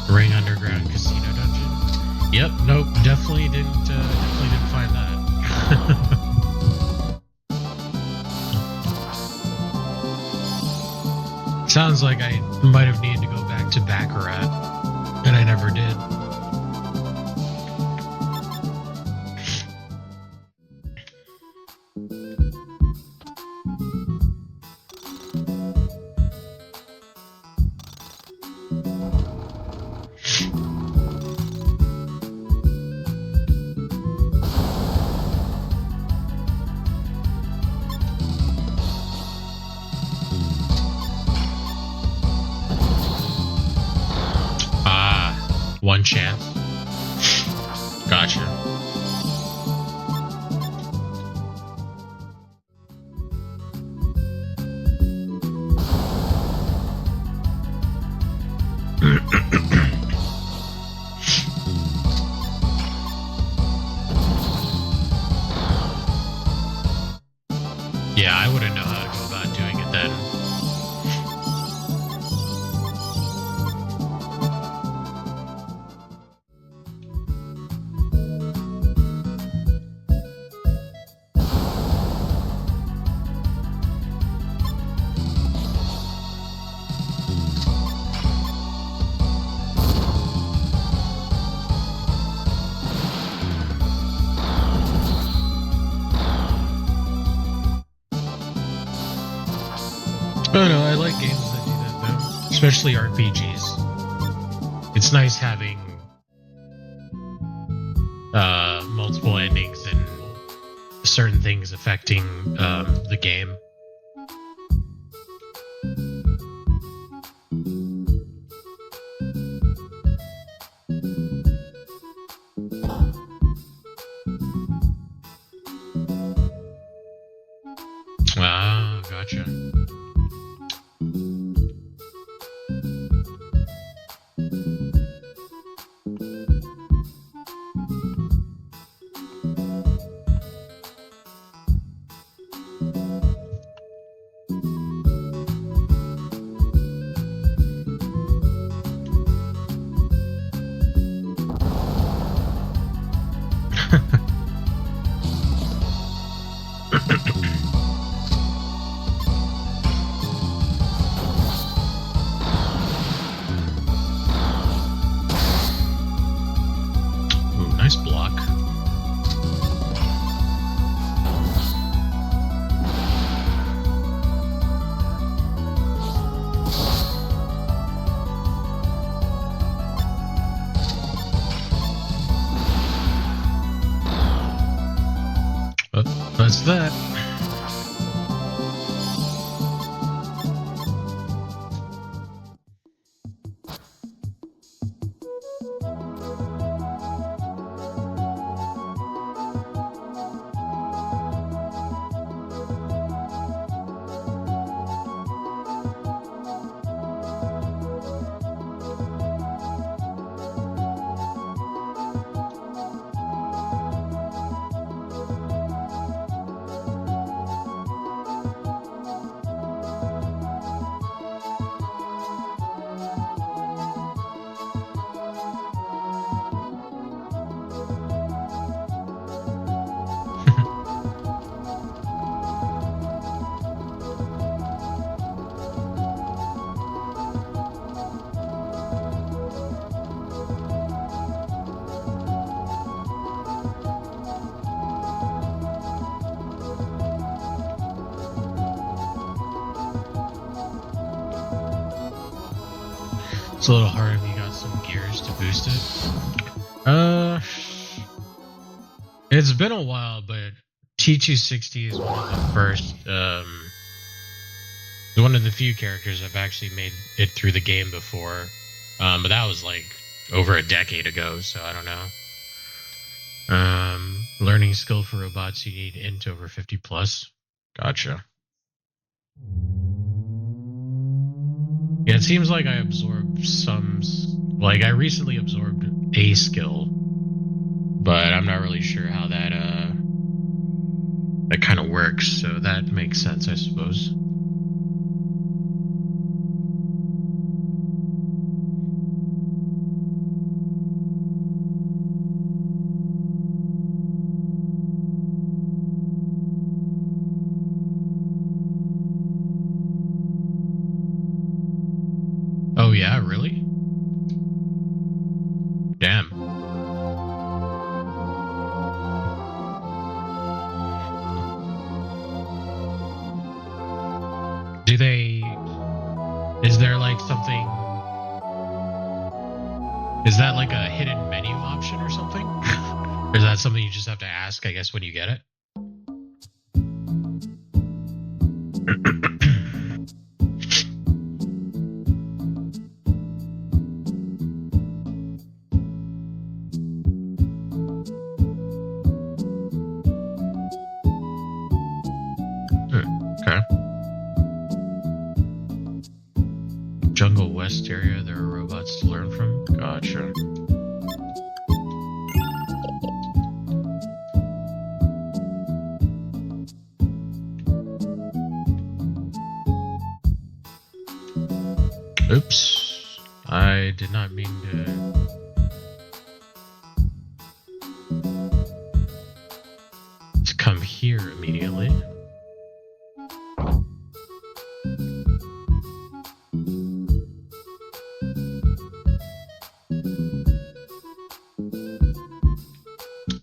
Ring Underground Casino Dungeon. Yep. Nope. Definitely didn't find that. Sounds like I might have needed to go back to Baccarat, and I never did. One chance. Gotcha. Yeah, I wouldn't know how to go about doing it then. Oh no, I like games that do that though, especially RPGs. It's nice having multiple endings and certain things affecting the game. Ah, gotcha. Ooh, nice block. There's that. It's a little hard if you got some gears to boost it. It's been a while, but T260 is one of the first, one of the few characters I've actually made it through the game before. But that was like over a decade ago, so I don't know. Learning skill for robots, you need int over 50 plus. Gotcha. Yeah, it seems like I absorbed I recently absorbed a skill, but I'm not really sure how that kind of works, so that makes sense, I suppose. Oh yeah, really? Damn. Is there like something, is that like a hidden menu option or something? Or is that something you just have to ask, I guess, when you get it? Jungle West area, there are robots to learn from? Gotcha. Oops. I did not mean to come here immediately.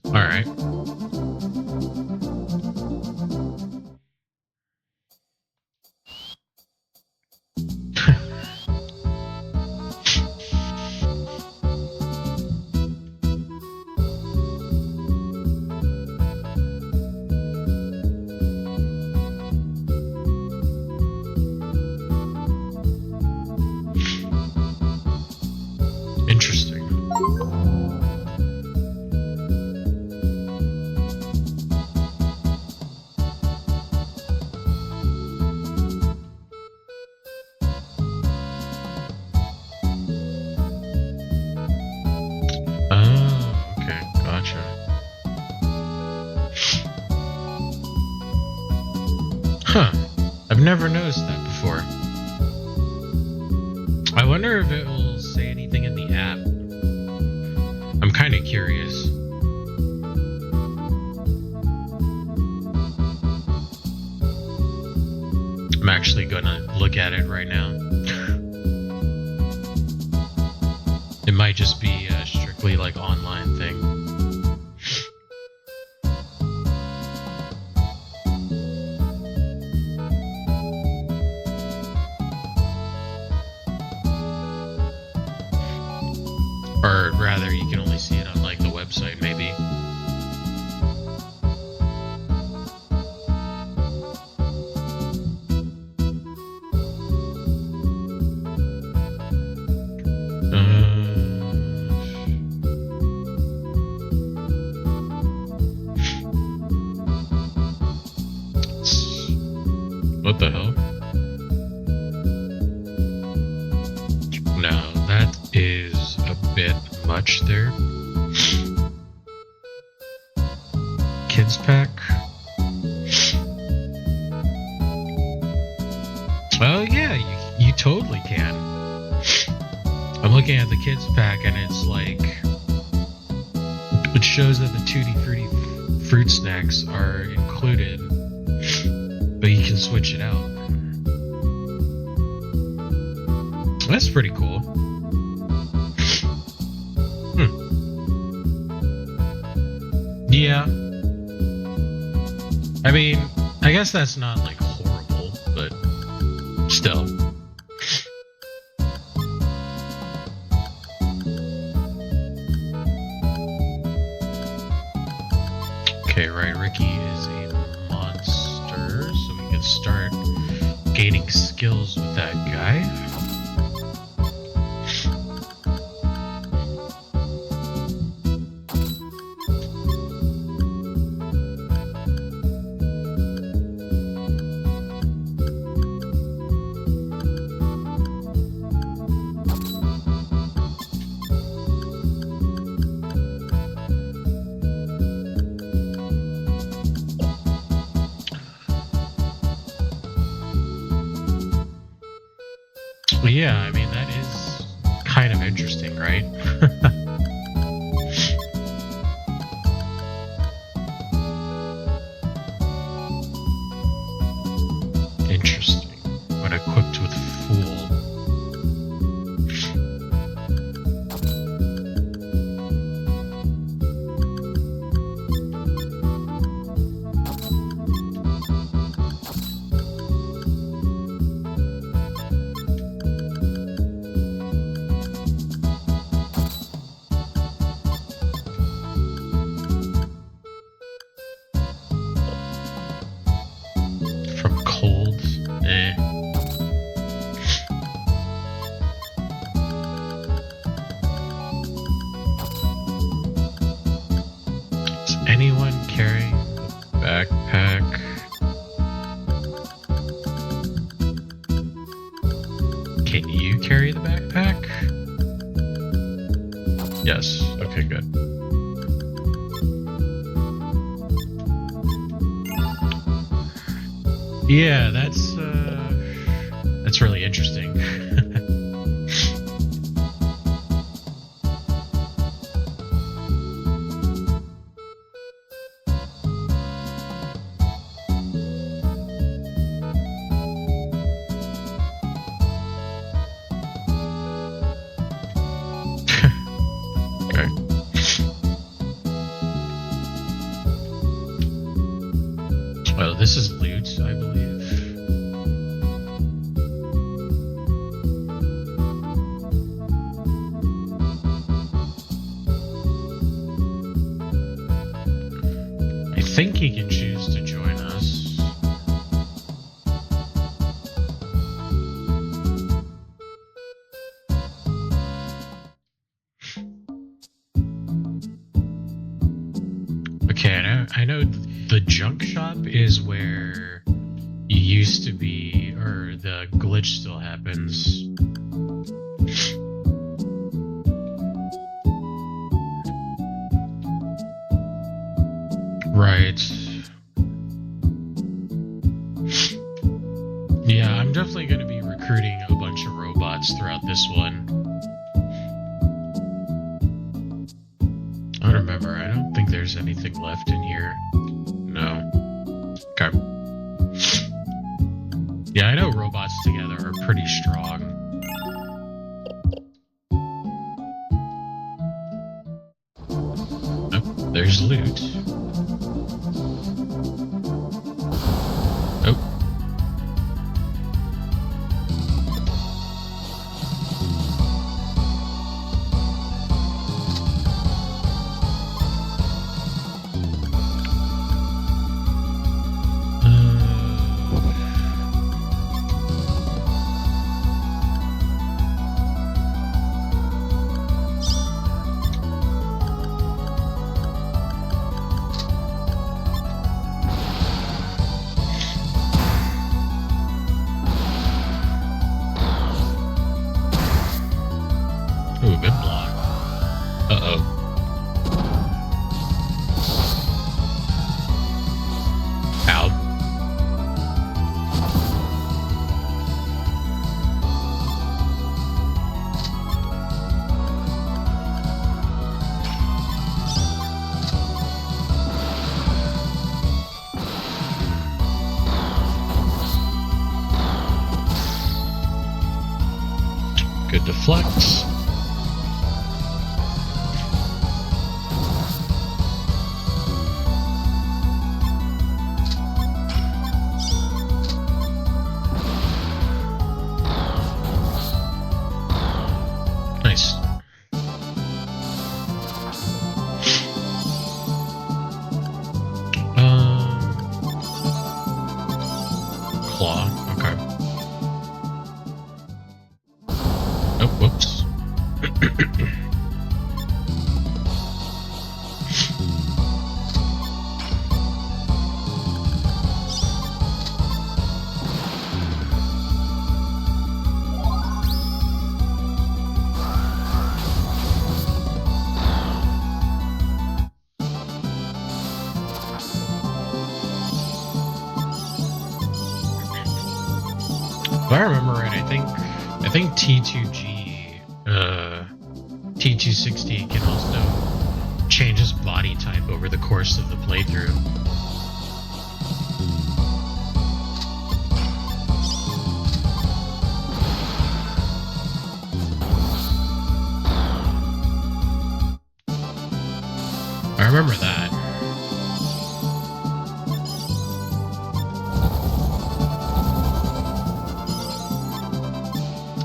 Alright. Interesting. Huh. I've never noticed that before. I wonder if it will say anything in the app. I'm kind of curious. I'm actually gonna look at it right now. It might just be a strictly like online thing. Or rather, you can only see it on like the website, maybe. What the hell? No, that is a bit much there. Kids pack. Oh yeah, you totally can. I'm looking at the kids pack and it's like, it shows that the Tutti Frutti fruit snacks are included, but you can switch it out. That's pretty cool. Yeah. I mean, I guess that's not like horrible, but still. Okay, right, Ricky is a monster, so we can start gaining skills with that guy. Yeah, I mean, that is kind of interesting, right? Interesting. When equipped with Fool. Anyone carrying the backpack? Can you carry the backpack? Yes. Okay, good. Yeah, that's really interesting. Well, this is loot, I believe. I think he can choose to join us. Okay, I know the junk shop is where you used to be, or the glitch still happens. Right. Yeah, I'm definitely going to be recruiting a bunch of robots throughout this one. I don't remember. I don't think there's anything left in here. No. Okay. Yeah, I know robots together are pretty strong. Oh, there's loot. Oh. deflect. Nice. Claw. Okay. Oh, whoops. If I remember right, I think T2G, T260 can also change his body type over the course of the playthrough. I remember that.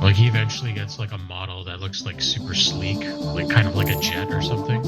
Like, he eventually gets, like, a model that looks, like, super sleek. Like, kind of like a jet or something.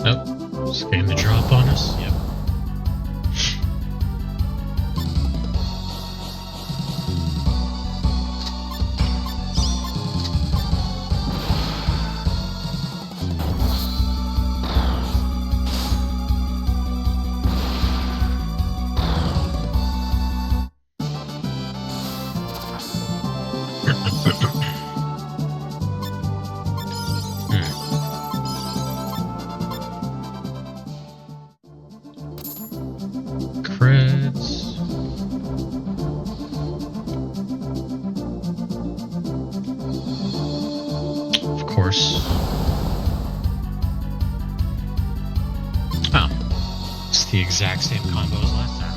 Oh, it's getting the drop on us. Yep. Creds. Of course. Oh. It's the exact same combo as last time.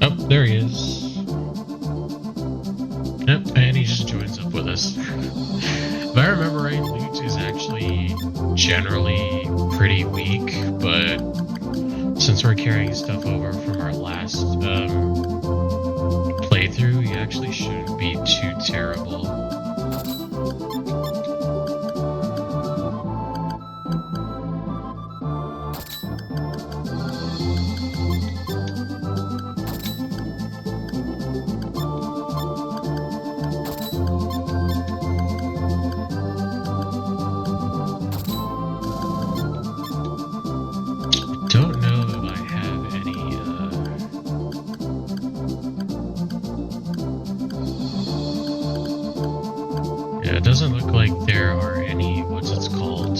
Oh, there he is. Yep, and he just joins up with us. If I remember right, loot is actually generally pretty weak, but since we're carrying stuff over from our last playthrough, he actually shouldn't be too terrible. Don't know if I have any, yeah, it doesn't look like there are any, what's it's called,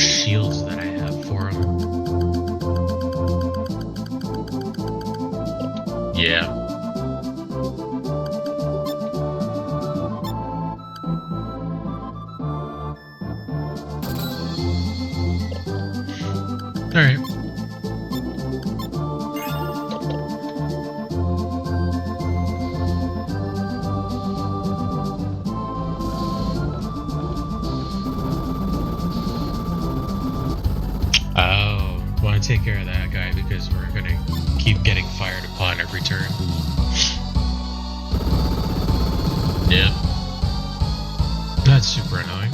shields that I have for him. Yeah. Alright. Oh, want to take care of that guy because we're gonna keep getting fired upon every turn. Yeah. That's super annoying.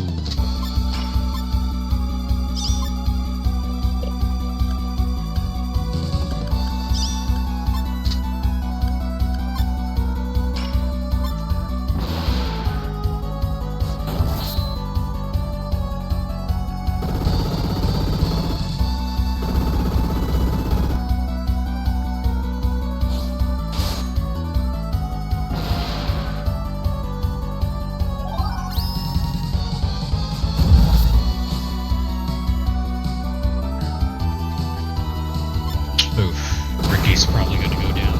Oof. Ricky's probably gonna go down.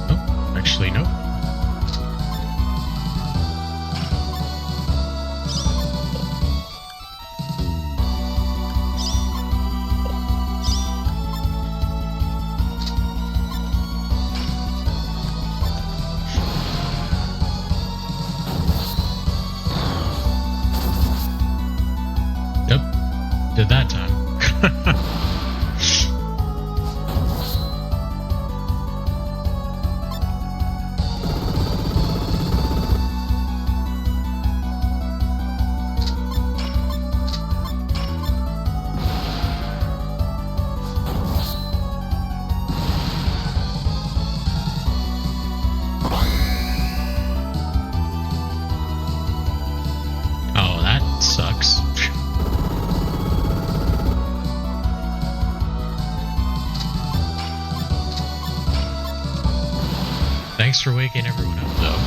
Oh, actually, no. Yep. Did that time. Oh, that sucks. Thanks for waking everyone up, though.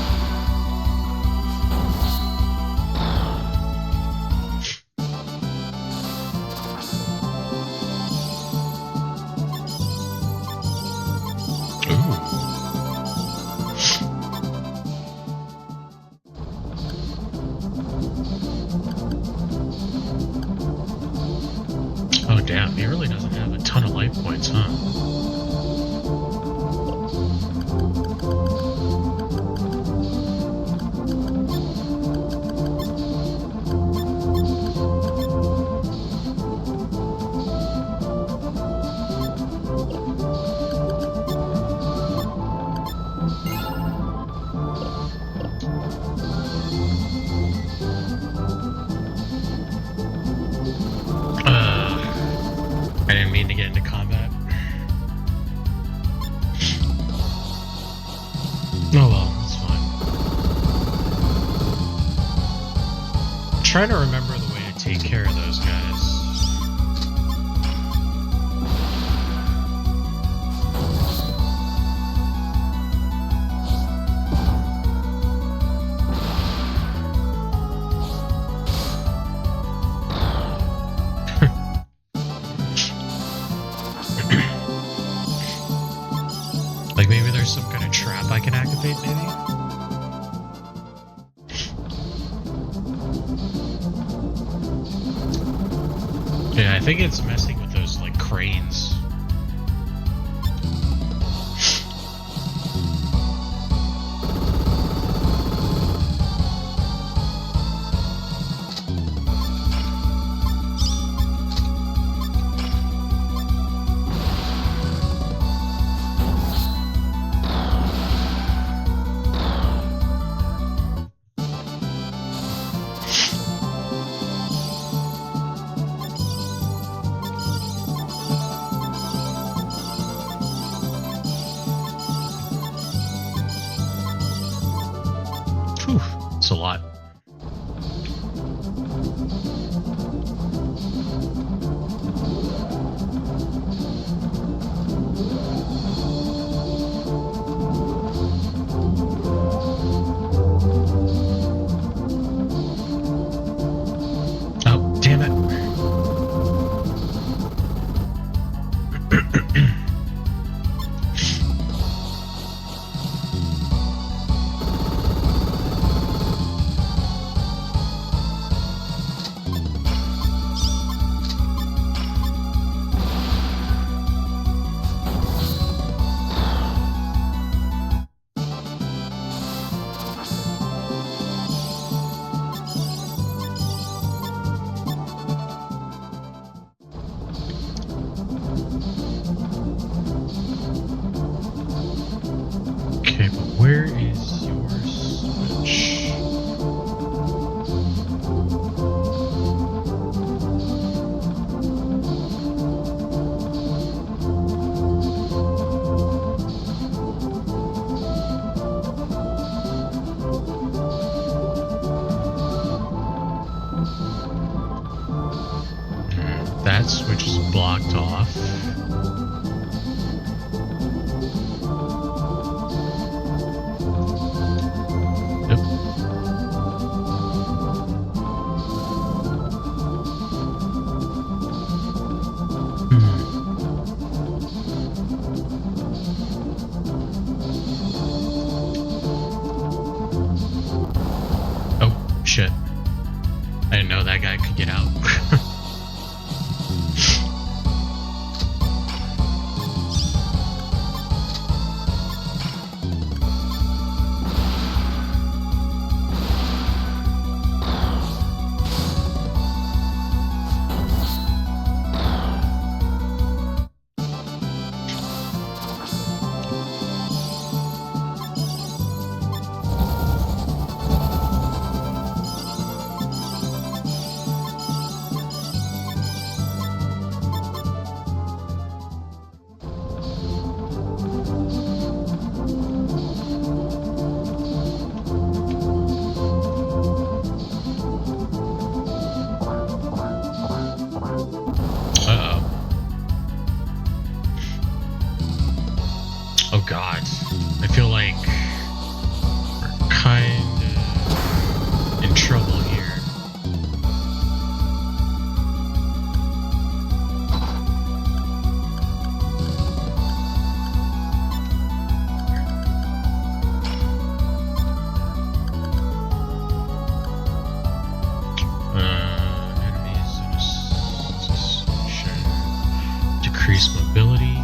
Oh, damn. He really doesn't have a ton of life points, huh? I didn't mean to get into combat. Oh well, that's fine. I'm trying to remember the way to take care of those guys. Like maybe there's some kind of trap I can activate, maybe? Yeah, I think it's messing with those, like, cranes. Whew, it's a lot. Oh, damn it. That switch is blocked off. Yep. Oh, shit. I didn't know that guy could get out. Oh god, I feel like we're kind of in trouble here. Enemies in a station. Decrease mobility.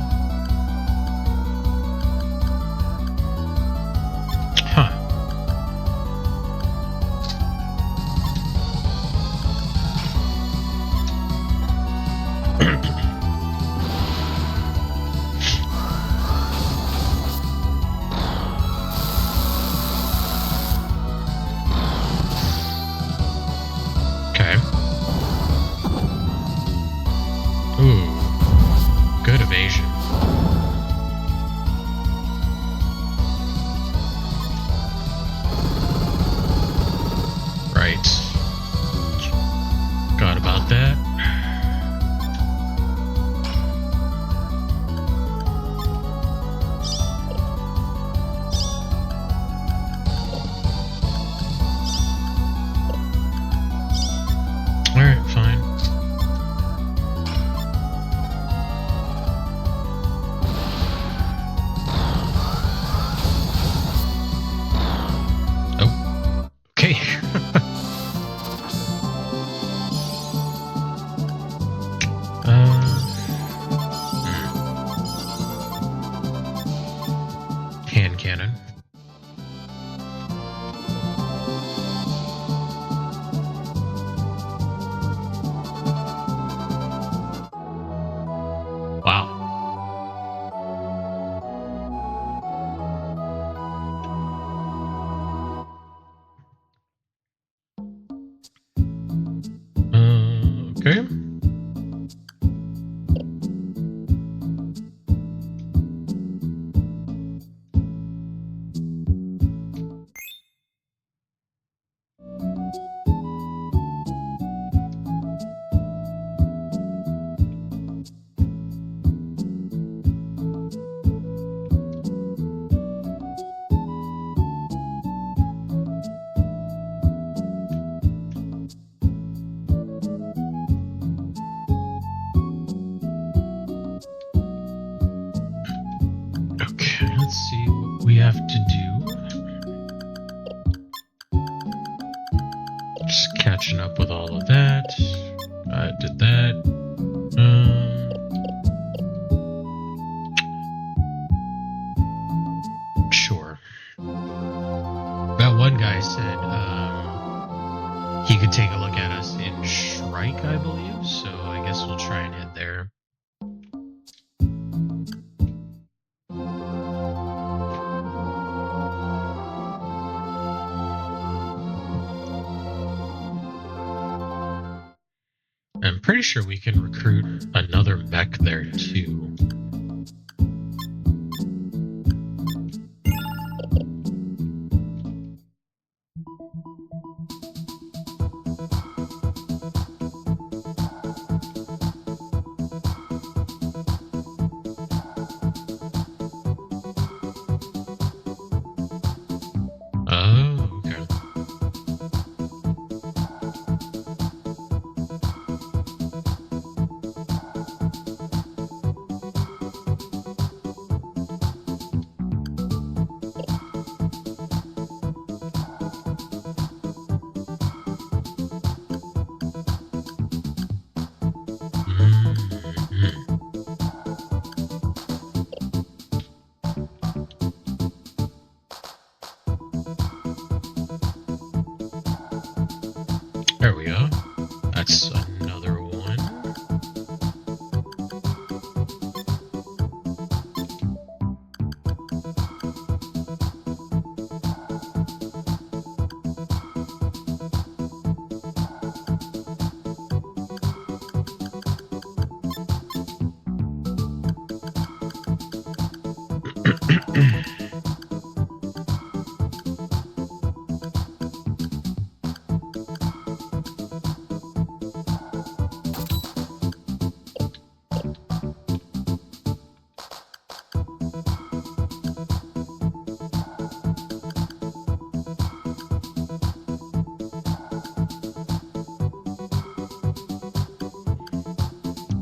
Ooh, good evasion. Right. Forgot about that. Alright, fine. Okay. Hand cannon. Wow. Okay. Okay, let's see what we have to do. Just catching up with all of that. I did that. Sure. That one guy said he could take a look at us in Shrike, I believe, so I guess we'll try and head there. I'm pretty sure we can recruit another mech there too.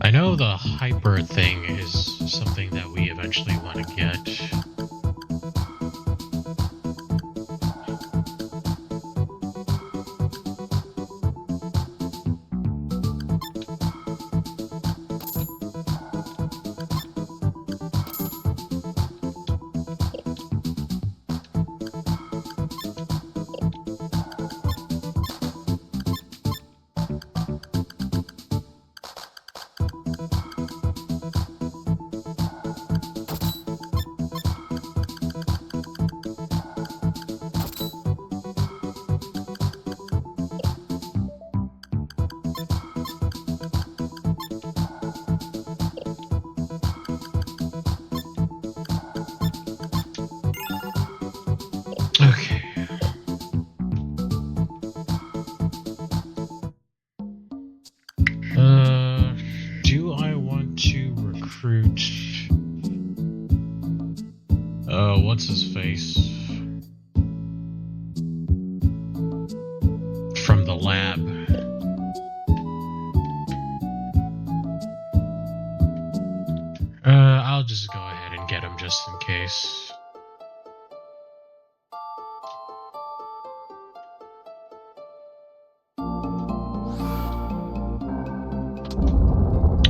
I know the hyper thing is something that we eventually want to get. Okay. Do I want to recruit what's his face from the lab? I'll just go ahead and get him just in case.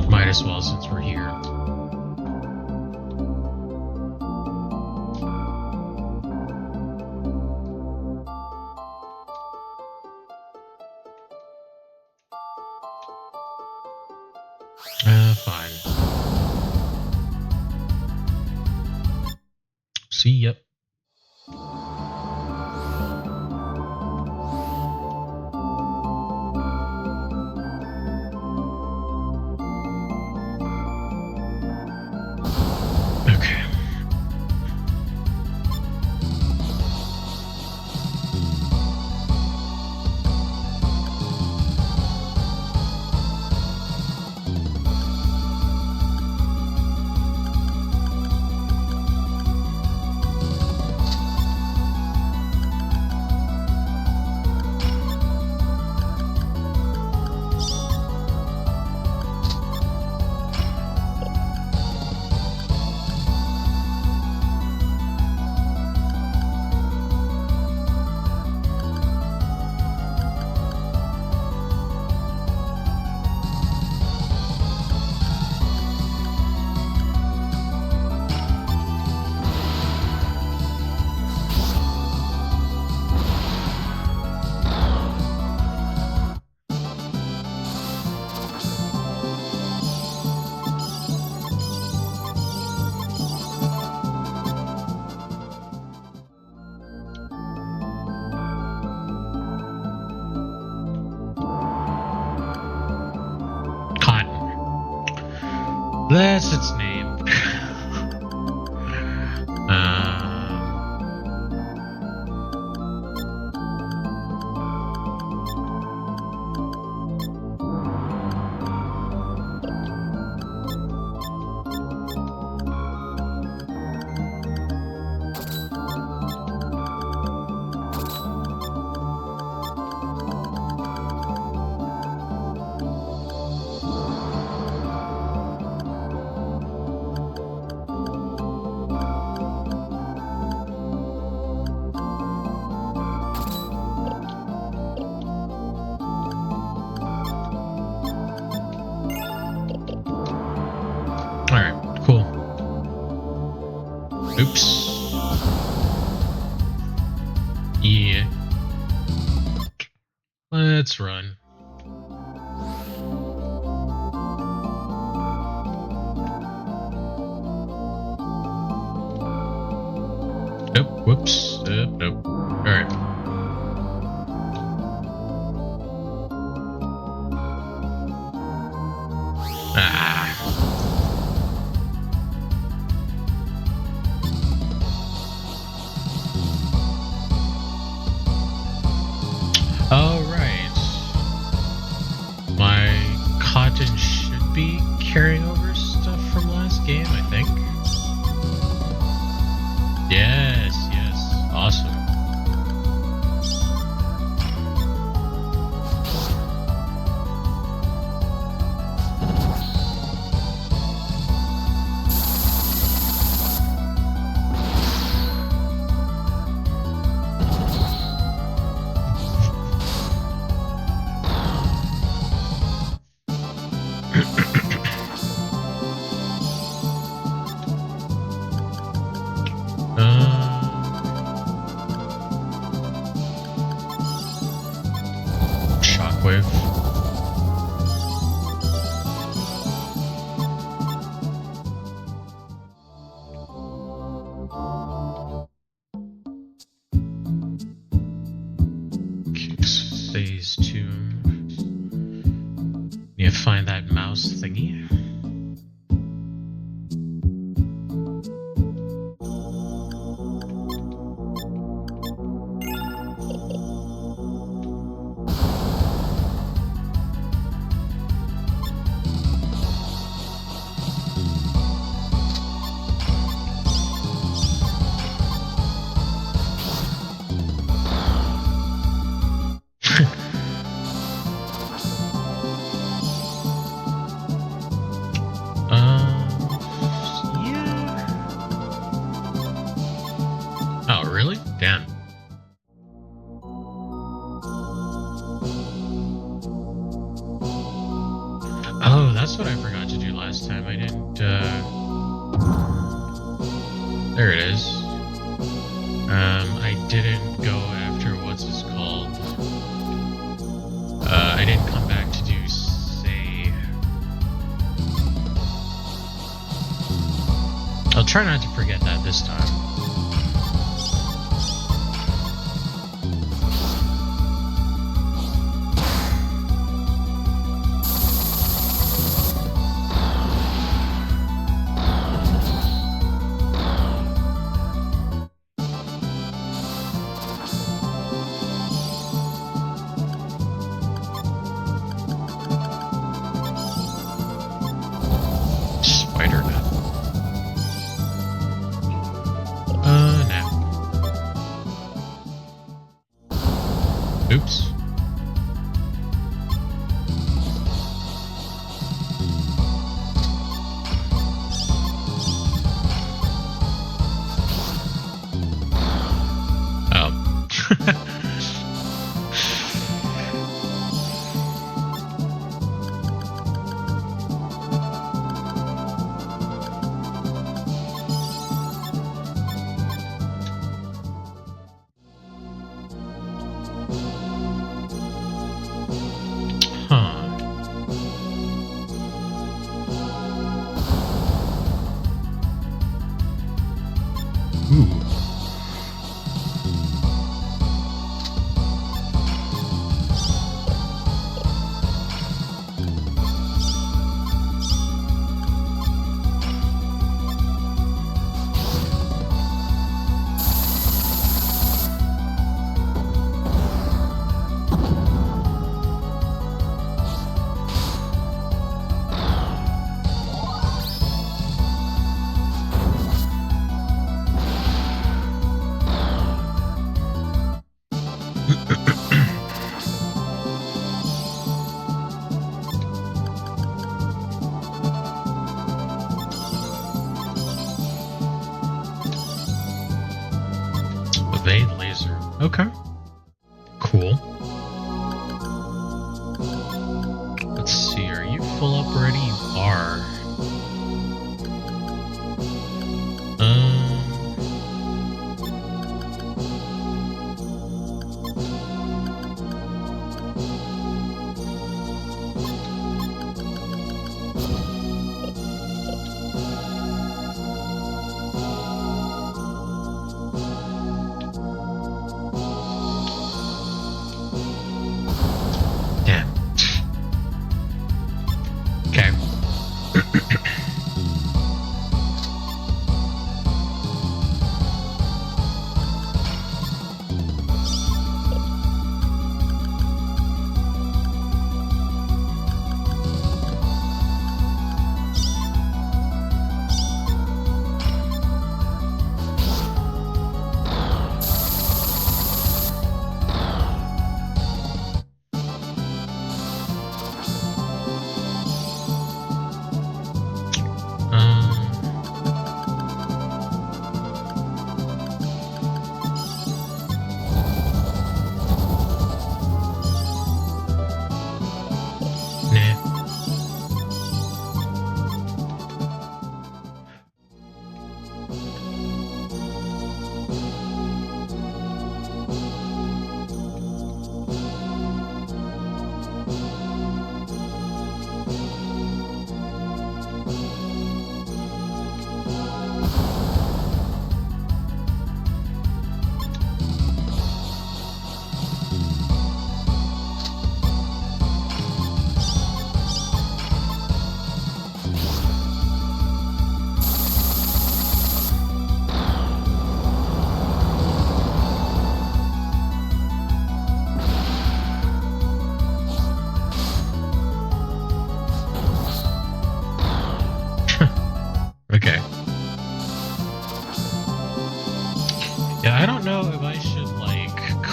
Might as well since we're here. Fine. See ya. Okay. That's its name. Alright, cool. Oops. Yeah. Let's run. Nope, whoops. Nope. Alright. carrying over stuff from last game, I think. Yes, yes. Awesome. Shockwave. Phase 2. You find that mouse thingy. Yeah. Oh, really? Damn. Oh, that's what I forgot to do last time. I didn't, there it is. I didn't go after what's this called. I didn't come back to do save. I'll try not to forget that this time. Spider-Man. Now. Oops. Oh. Huh. Ooh. Evade laser. Okay. Cool. Let's see, are you full up already? You are.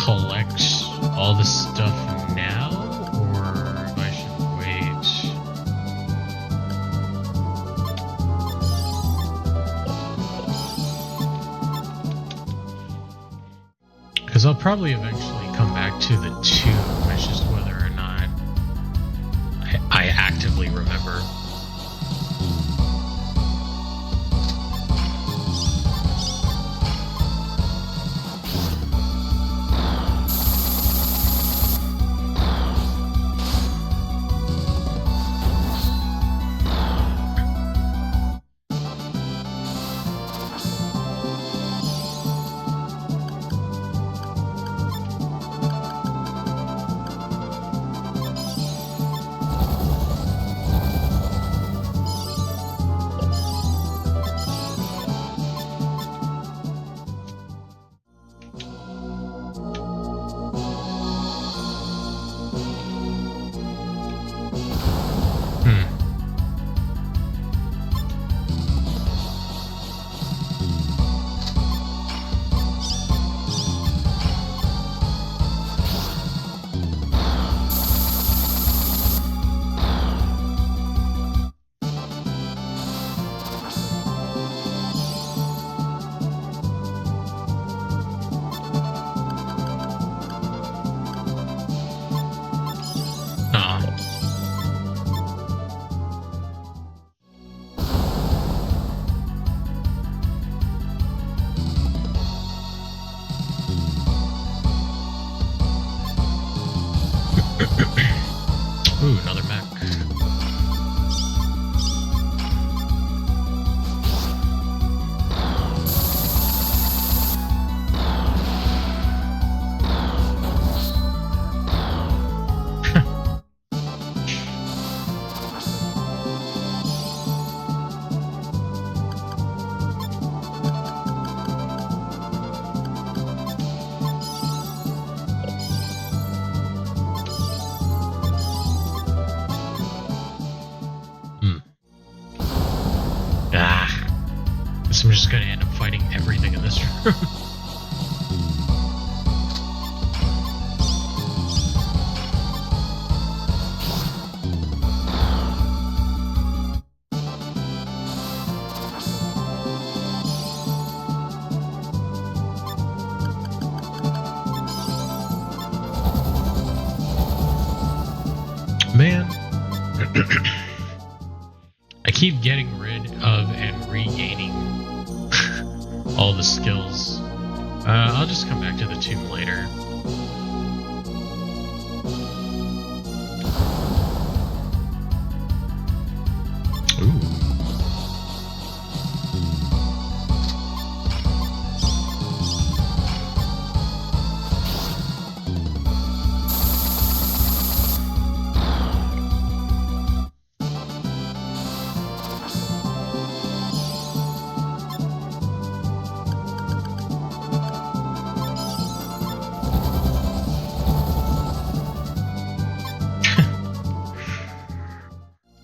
collect all the stuff now, or if I should wait? Because I'll probably eventually come back to the tomb. It's just whether or not I actively remember. Ooh, another mech. I'm just gonna end up fighting everything in this room. Man. I keep getting rid of and regaining all the skills. I'll just come back to the tomb later. Ooh.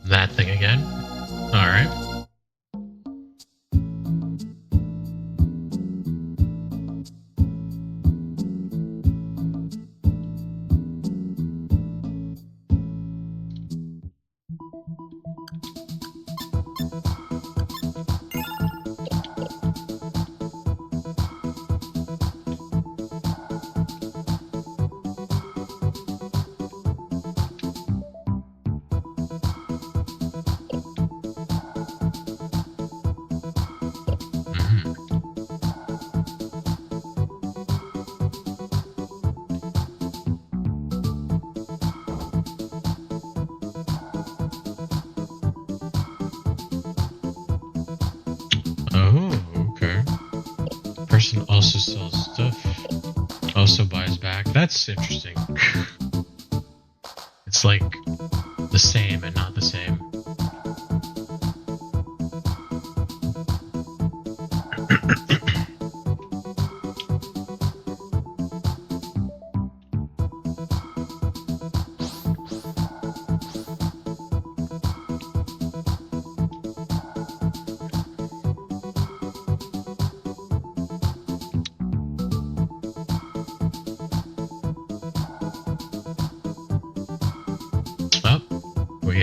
That thing again. All right. Oh, okay. Person also sells stuff, also buys back. That's interesting. It's like the same and not the same.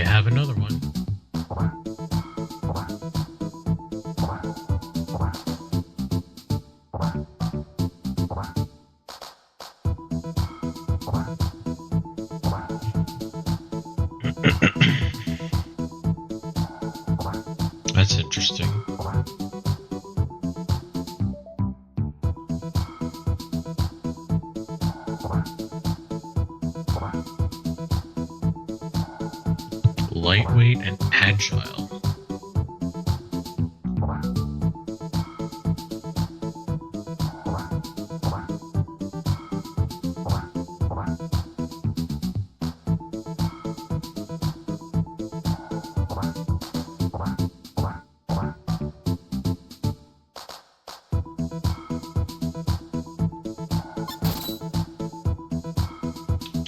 you have another one. That's interesting. Lightweight and agile.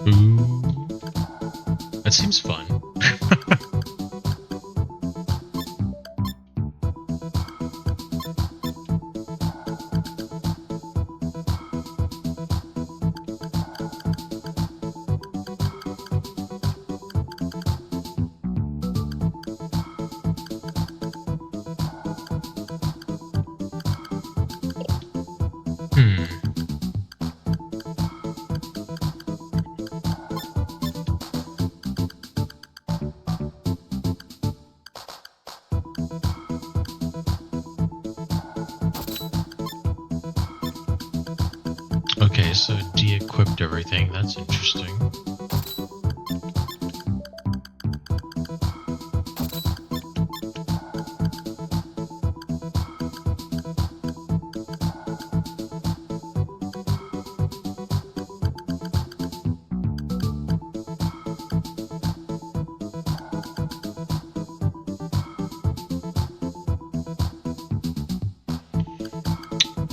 Ooh, that seems fun. Okay, so de-equipped everything. That's interesting.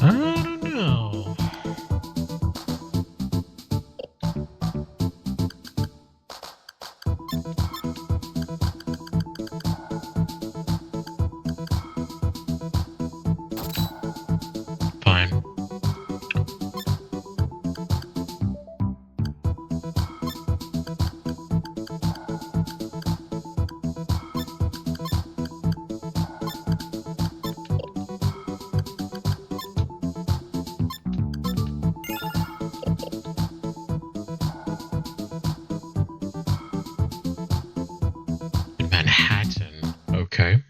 I don't know. Fine. In Manhattan. Okay.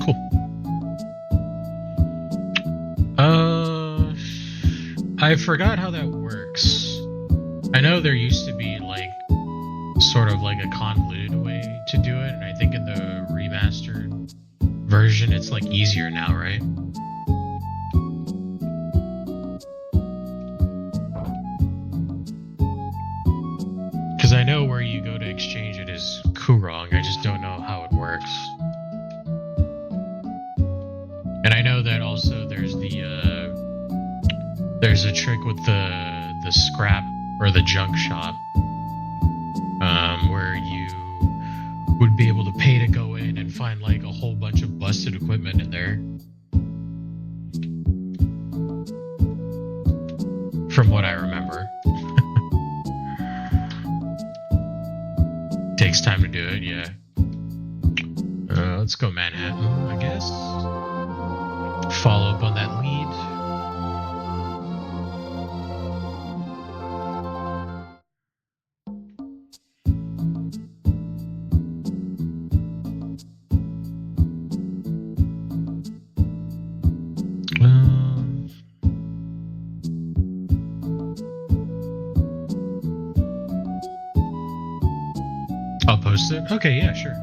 Cool. I forgot how that works. I know there used to be like sort of like a convoluted way to do it, and I think in the remastered version it's like easier now, right? Because I know where you go to exchange it is Kurong, I just don't know how it works. And I know that also there's a trick with the scrap or the junk shop, where you would be able to pay to go in and find like a whole bunch of busted equipment in there. From what I remember. Takes time to do it, yeah. Let's go Manhattan, I guess. Follow up on that lead. I'll post it? Okay, yeah, sure.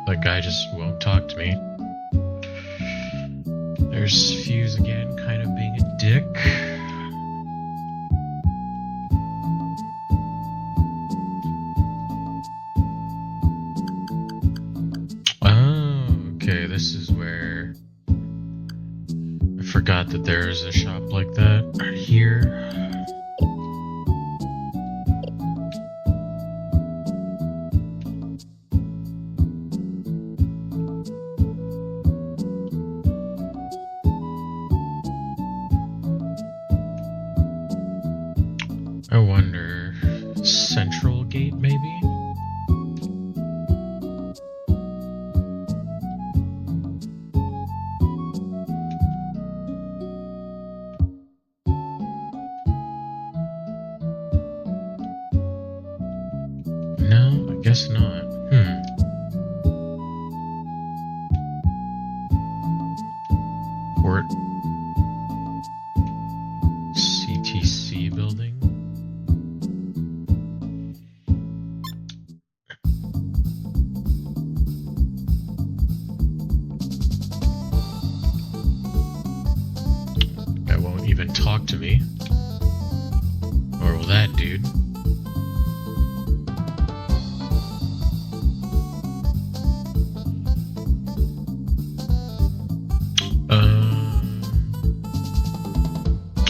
That guy just won't talk to me. There's Fuse again, kind of being a dick. Oh, okay, this is where... I forgot that there's a shop like that right here. I wonder, Central Gate maybe? No, I guess not. Port CTC building. That won't even talk to me. Or will that dude?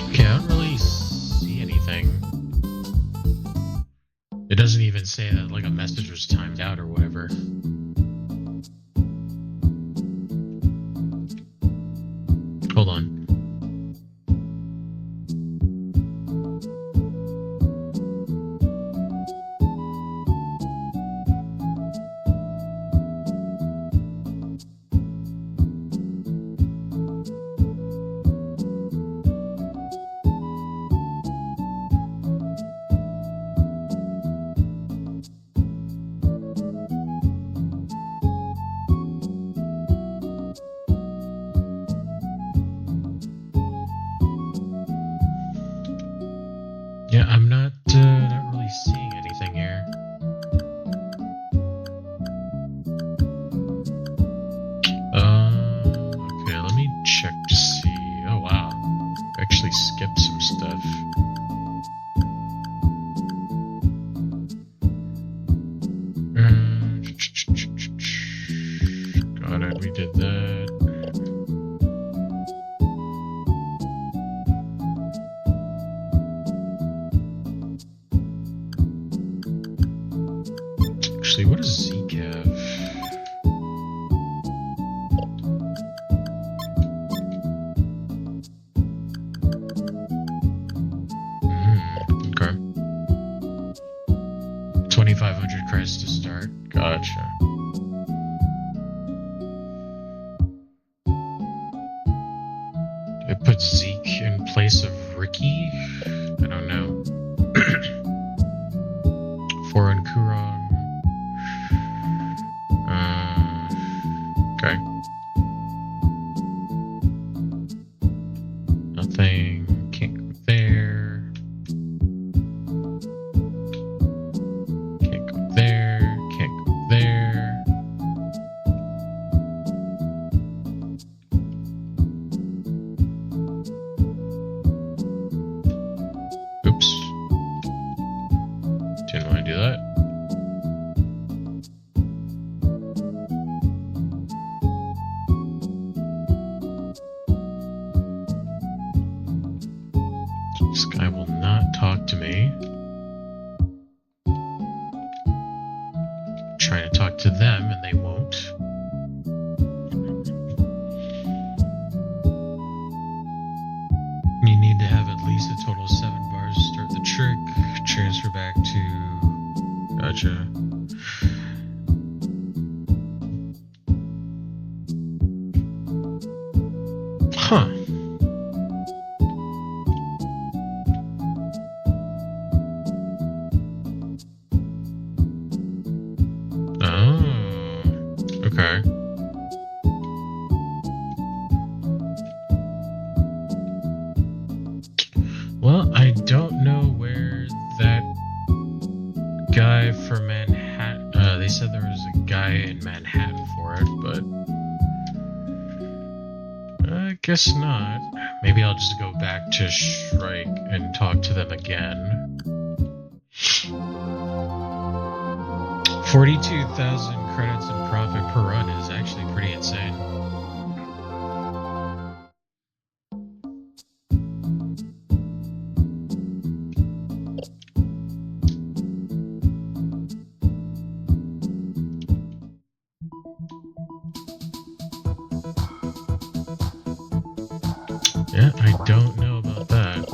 Okay, I don't really see anything. It doesn't even say that like a message was timed out or whatever. Hold on. Yeah, I'm not really seeing anything here. Okay, let me check to see. Oh wow, I actually skipped some stuff. Got it, we did that. Actually, what is Zcav? Okay. 2,500 credits to start. Gotcha. It put Zeke in place of Ricky? I don't know. Foreign Kurong. Okay. Nothing. Can't go there. Can't go there. Can't go there. Oops. Didn't want to do that. This guy will not talk to me. I'm trying to talk to them and they won't. You need to have at least a total of 7 bars to start the trick. Transfer back to... Gotcha. Huh. Okay. Well, I don't know where that guy for Manhattan... they said there was a guy in Manhattan for it, but... I guess not. Maybe I'll just go back to Shrike and talk to them again. 42,000 credits in profit per run is actually pretty insane. Yeah, I don't know about that.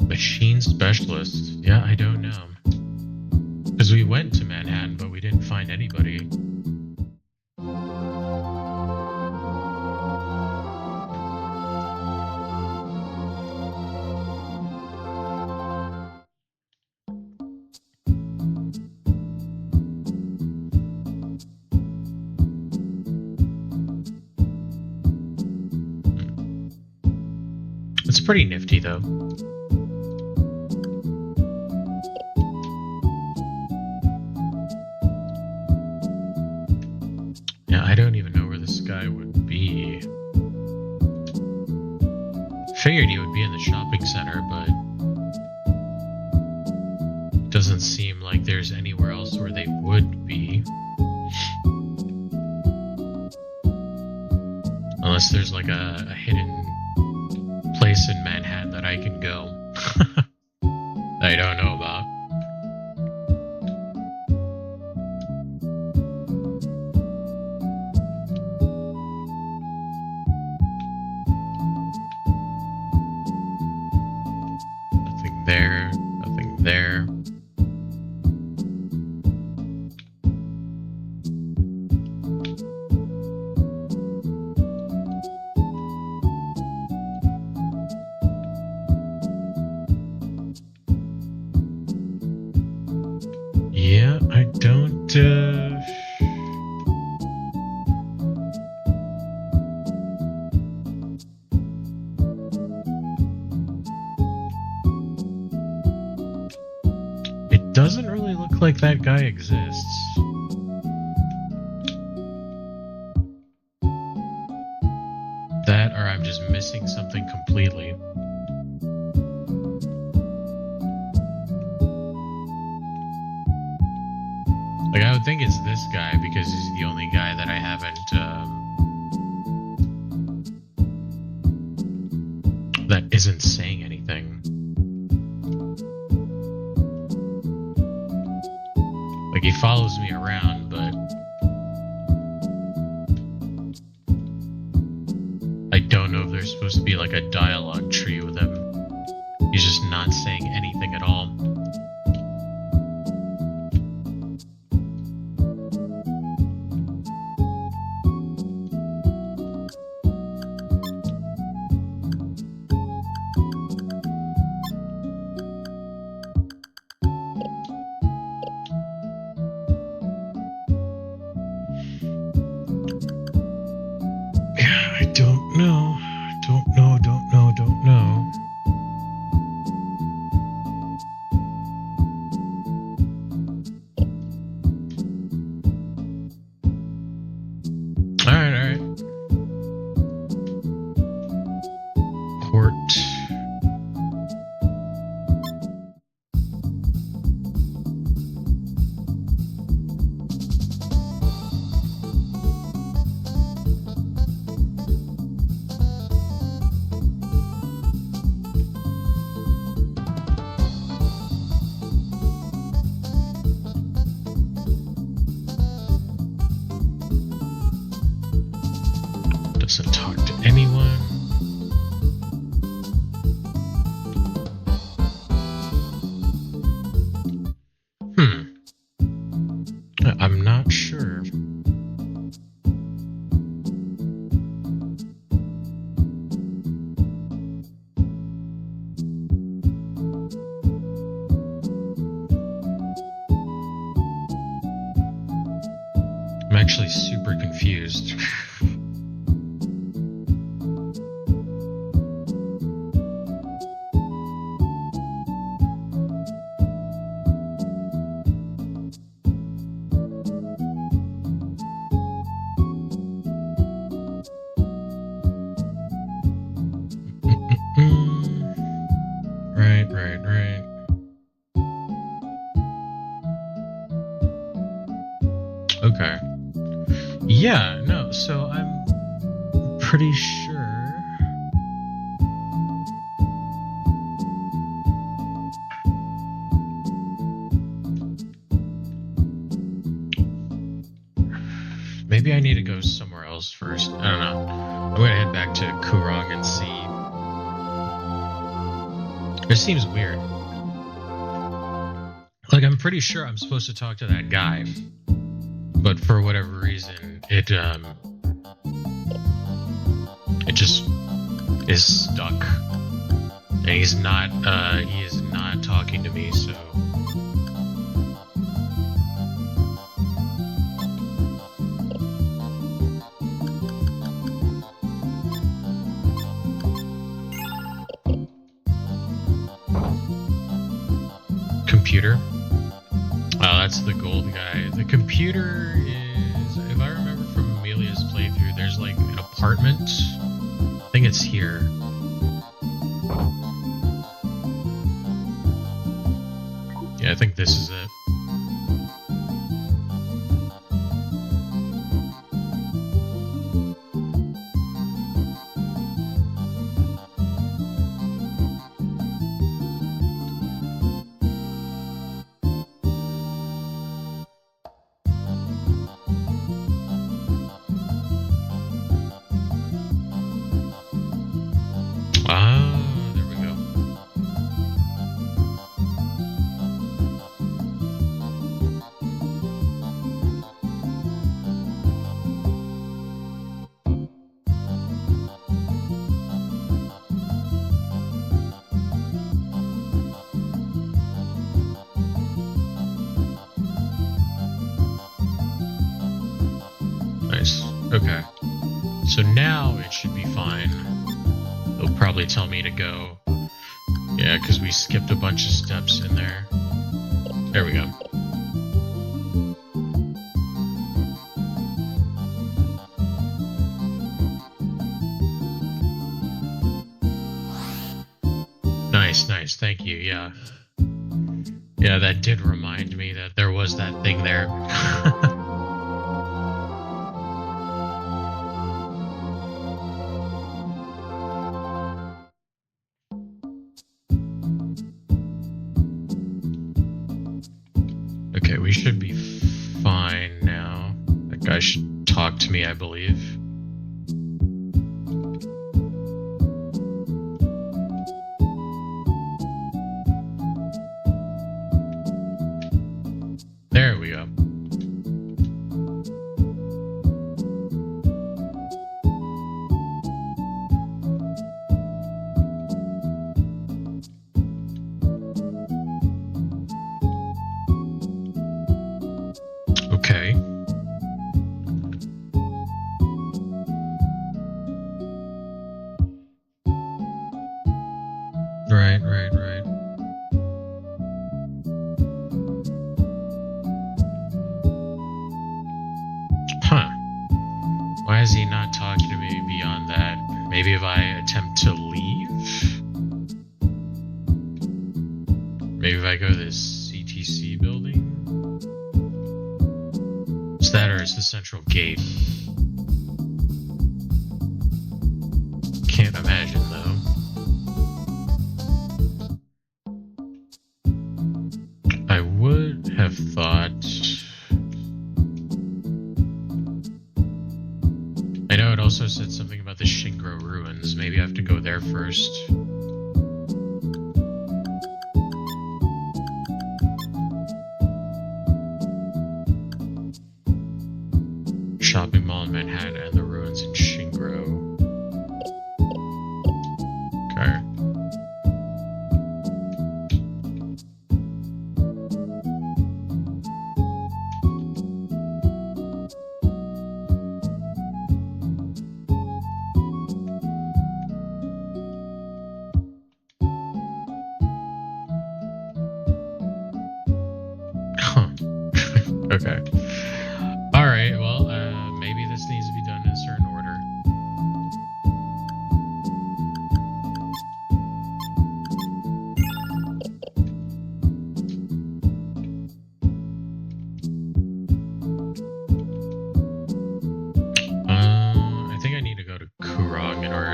Machine specialist. Yeah, I don't know. Because we went to Manhattan, but we didn't find anybody. It's pretty nifty, though. Yeah, I don't even know where this guy would be. Figured he would be in the shopping center, but doesn't seem like there's anywhere else where they would be. Unless there's like a hidden place in Manhattan that I can go. I don't know about. Nothing there, nothing there. Yeah, I don't, It doesn't really look like that guy exists. That, or I'm just missing something completely. Like, I would think it's this guy because he's the only guy that I haven't, that isn't saying anything. Like, he follows me around, but I don't know if there's supposed to be like a dialogue tree with him. He's just not saying anything at all. Don't know. Alright. Court. Doesn't talk to anyone. I'm not sure. I'm actually super confused. Yeah, no, so I'm pretty sure. Maybe I need to go somewhere else first. I don't know. I'm gonna head back to Kurong and see. It seems weird. Like, I'm pretty sure I'm supposed to talk to that guy, but for whatever reason, it just is stuck, and he is not talking to me. So. Computer. Oh, that's the gold guy. The computer is, if I remember from Amelia's playthrough, there's like an apartment. I think it's here. Yeah, I think this is it. There we go. Nice. Okay. So now it should be fine. They'll probably tell me to go. Yeah, because we skipped a bunch of steps in there. There we go. Nice, nice. Thank you. Yeah. Yeah, that did remind me that there was that thing there. Okay, we should be fine now. That guy should talk to me, I believe. There we go. Okay. Right. Huh. Why is he not talking to me beyond that? Maybe if I attempt to leave? Maybe if I go to this CTC building? It's that or it's the central gate. Can't imagine though. I would have thought... I know it also said something about the Shingro ruins. Maybe I have to go there first. Shopping mall in Manhattan and the ruins in Shingro. Okay. Huh. Okay. Alright, well, maybe this needs to be done in a certain order.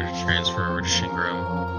to transfer over to Shingram.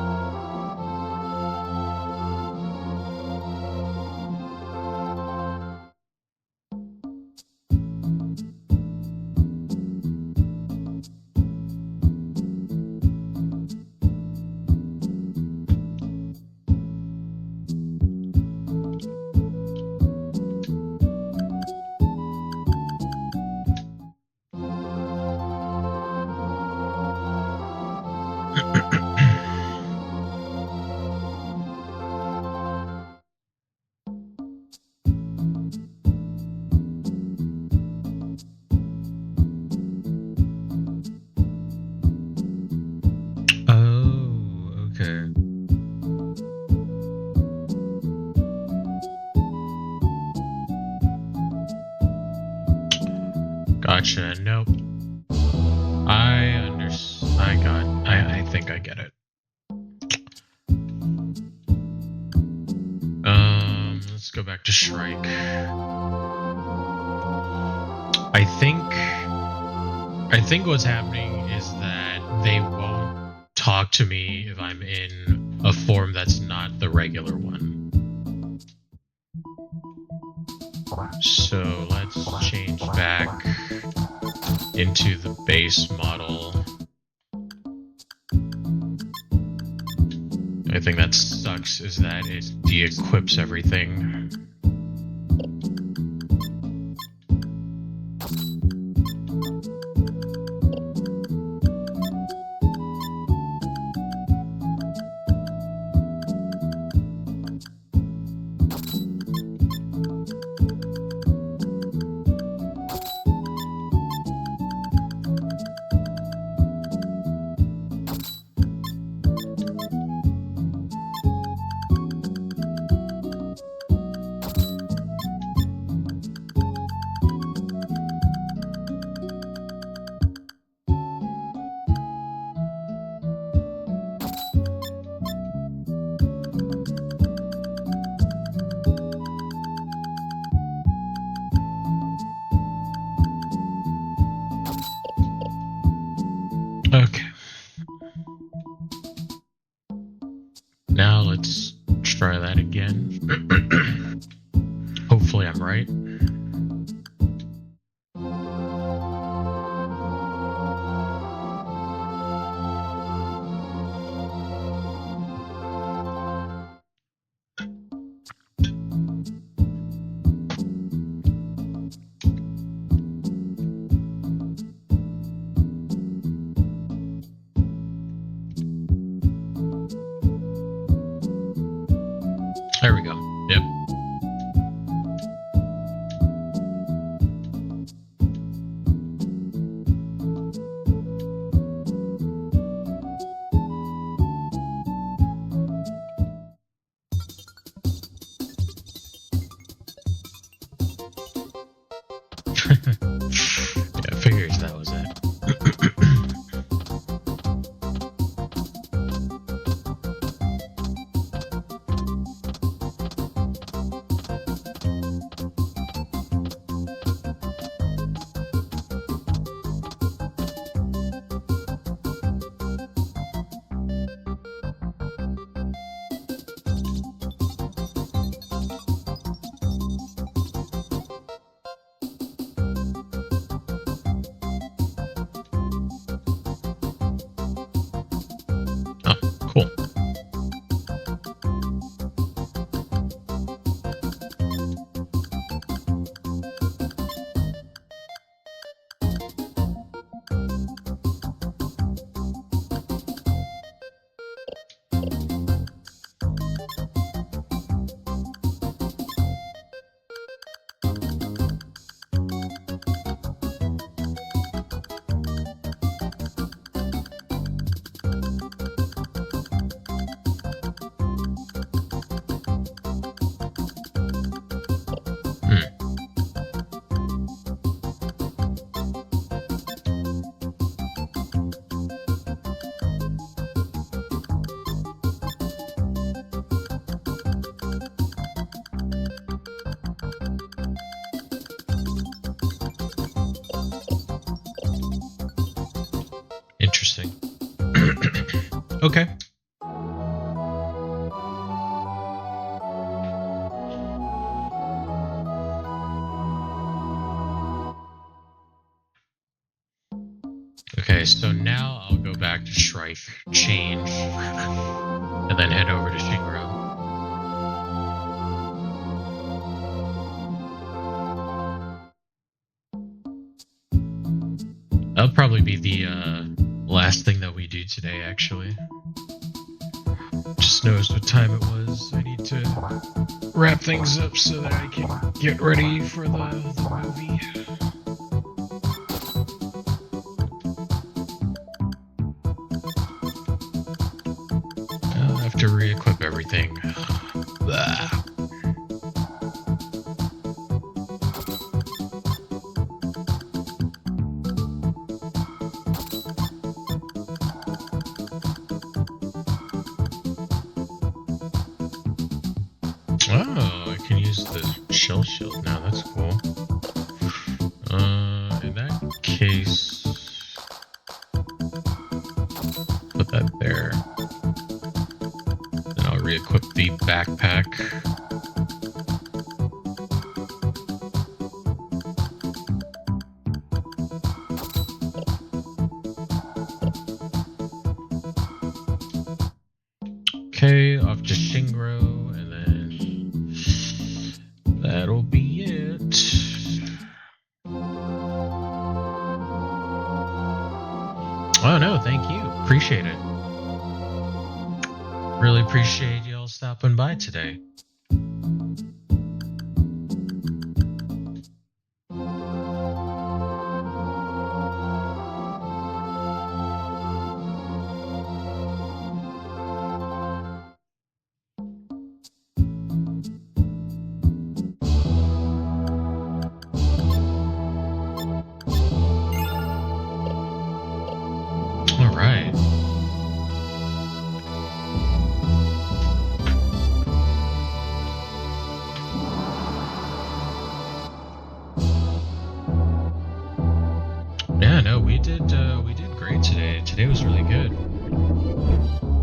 Gotcha. Nope. I think I get it. Let's go back to Shrike. I think what's happening is that they won't talk to me if I'm in a form that's not the regular one. So let's change back into the base model. The thing that sucks is that it de-equips everything. Okay. Now let's try that again. Hopefully I'm right. There we go. Okay. Okay, so now I'll go back to Shrife, change, and then head over to Shingro. That'll probably be the last thing that we do today, actually. Just noticed what time it was. I need to wrap things up so that I can get ready for the movie. I'll have to re-equip everything. Blah. Oh, I can use the shell shield now. That's cool. In that case, put that there. Then I'll re-equip the backpack. Okay, off to Shingro, and then that'll be it. Oh no, thank you. Appreciate it. Really appreciate y'all stopping by today. All right. Yeah, no, we did great today. Today was really good.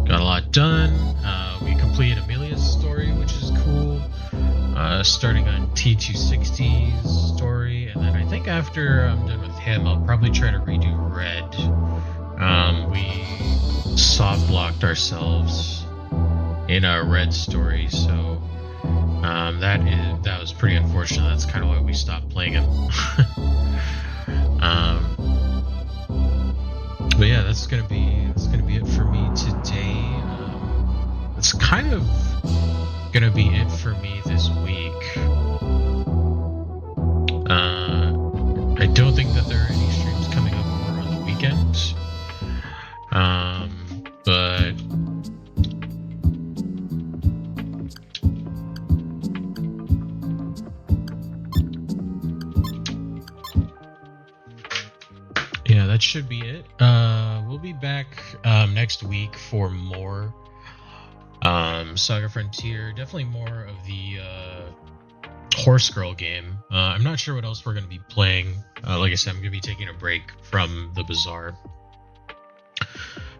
Got a lot done. We completed Amelia's story, which is cool. Starting on T260's story, and then I think after I'm done with him, I'll probably try to redo Red. We soft locked ourselves in our Red story, so that was pretty unfortunate. That's kind of why we stopped playing him. But yeah, that's gonna be it for me today. It's kind of gonna be it for me this week. I don't think that there are any streams coming up more on the weekend. But yeah, that should be it. We'll be back next week for more Saga Frontier. Definitely more of the Horse Girl game. I'm not sure what else we're going to be playing. Like I said, I'm going to be taking a break from the Bazaar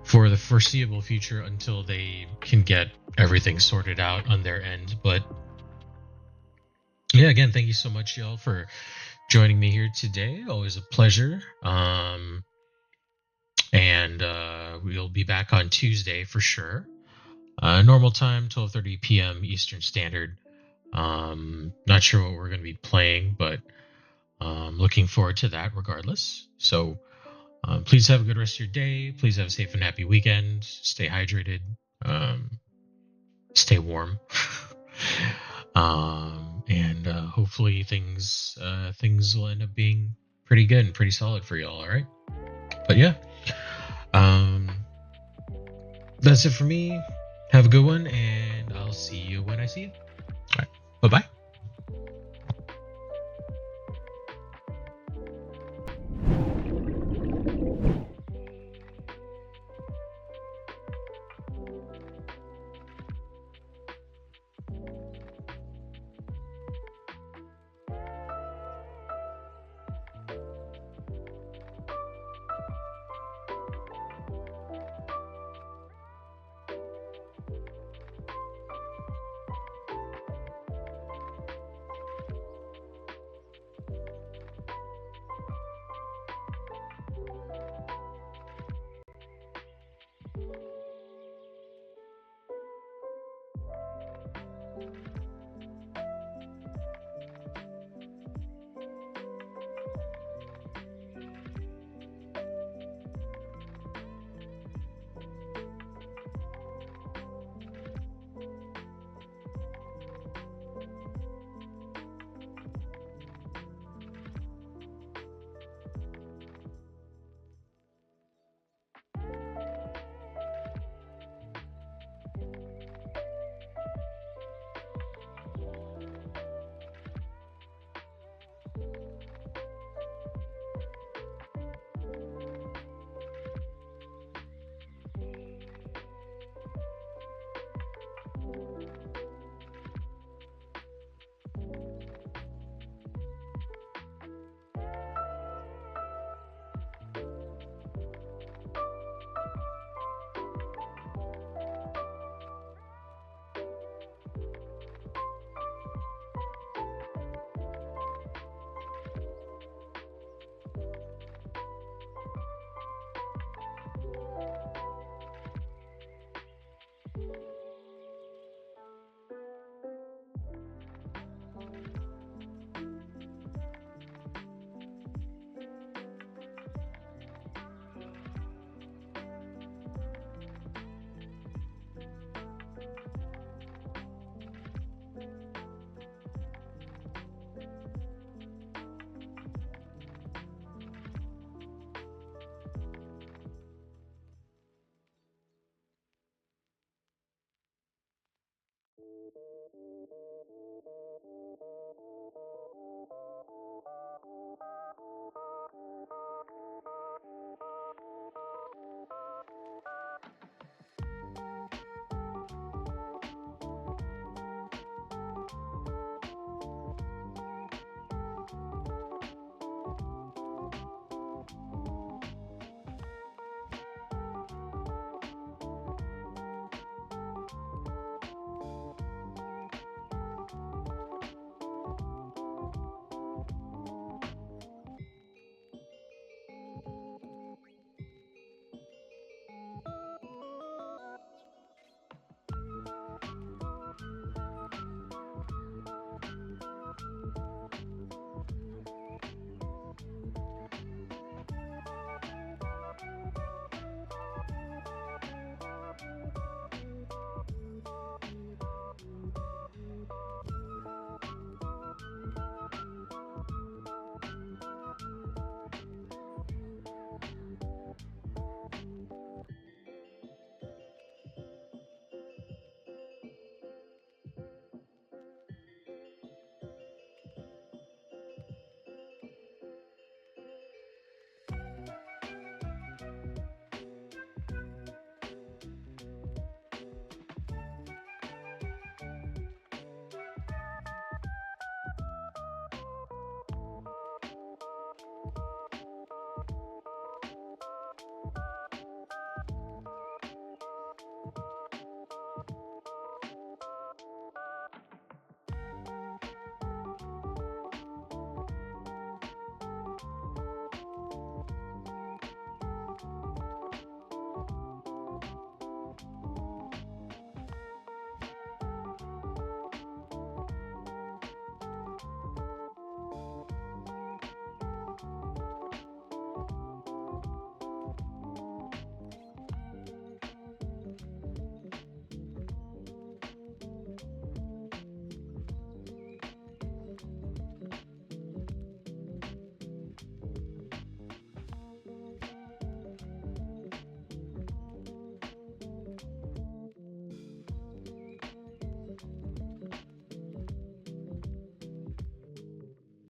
for the foreseeable future until they can get everything sorted out on their end. But yeah, again, thank you so much, y'all, for joining me here today. Always a pleasure. And we'll be back on Tuesday for sure. Normal time, 12:30 p.m. Eastern Standard. Not sure what we're going to be playing, but looking forward to that regardless. So please have a good rest of your day. Please have a safe and happy weekend. Stay hydrated. Stay warm. And hopefully things will end up being pretty good and pretty solid for y'all. All right. But yeah, that's it for me. Have a good one, and I'll see you when I see you. All right. Bye-bye.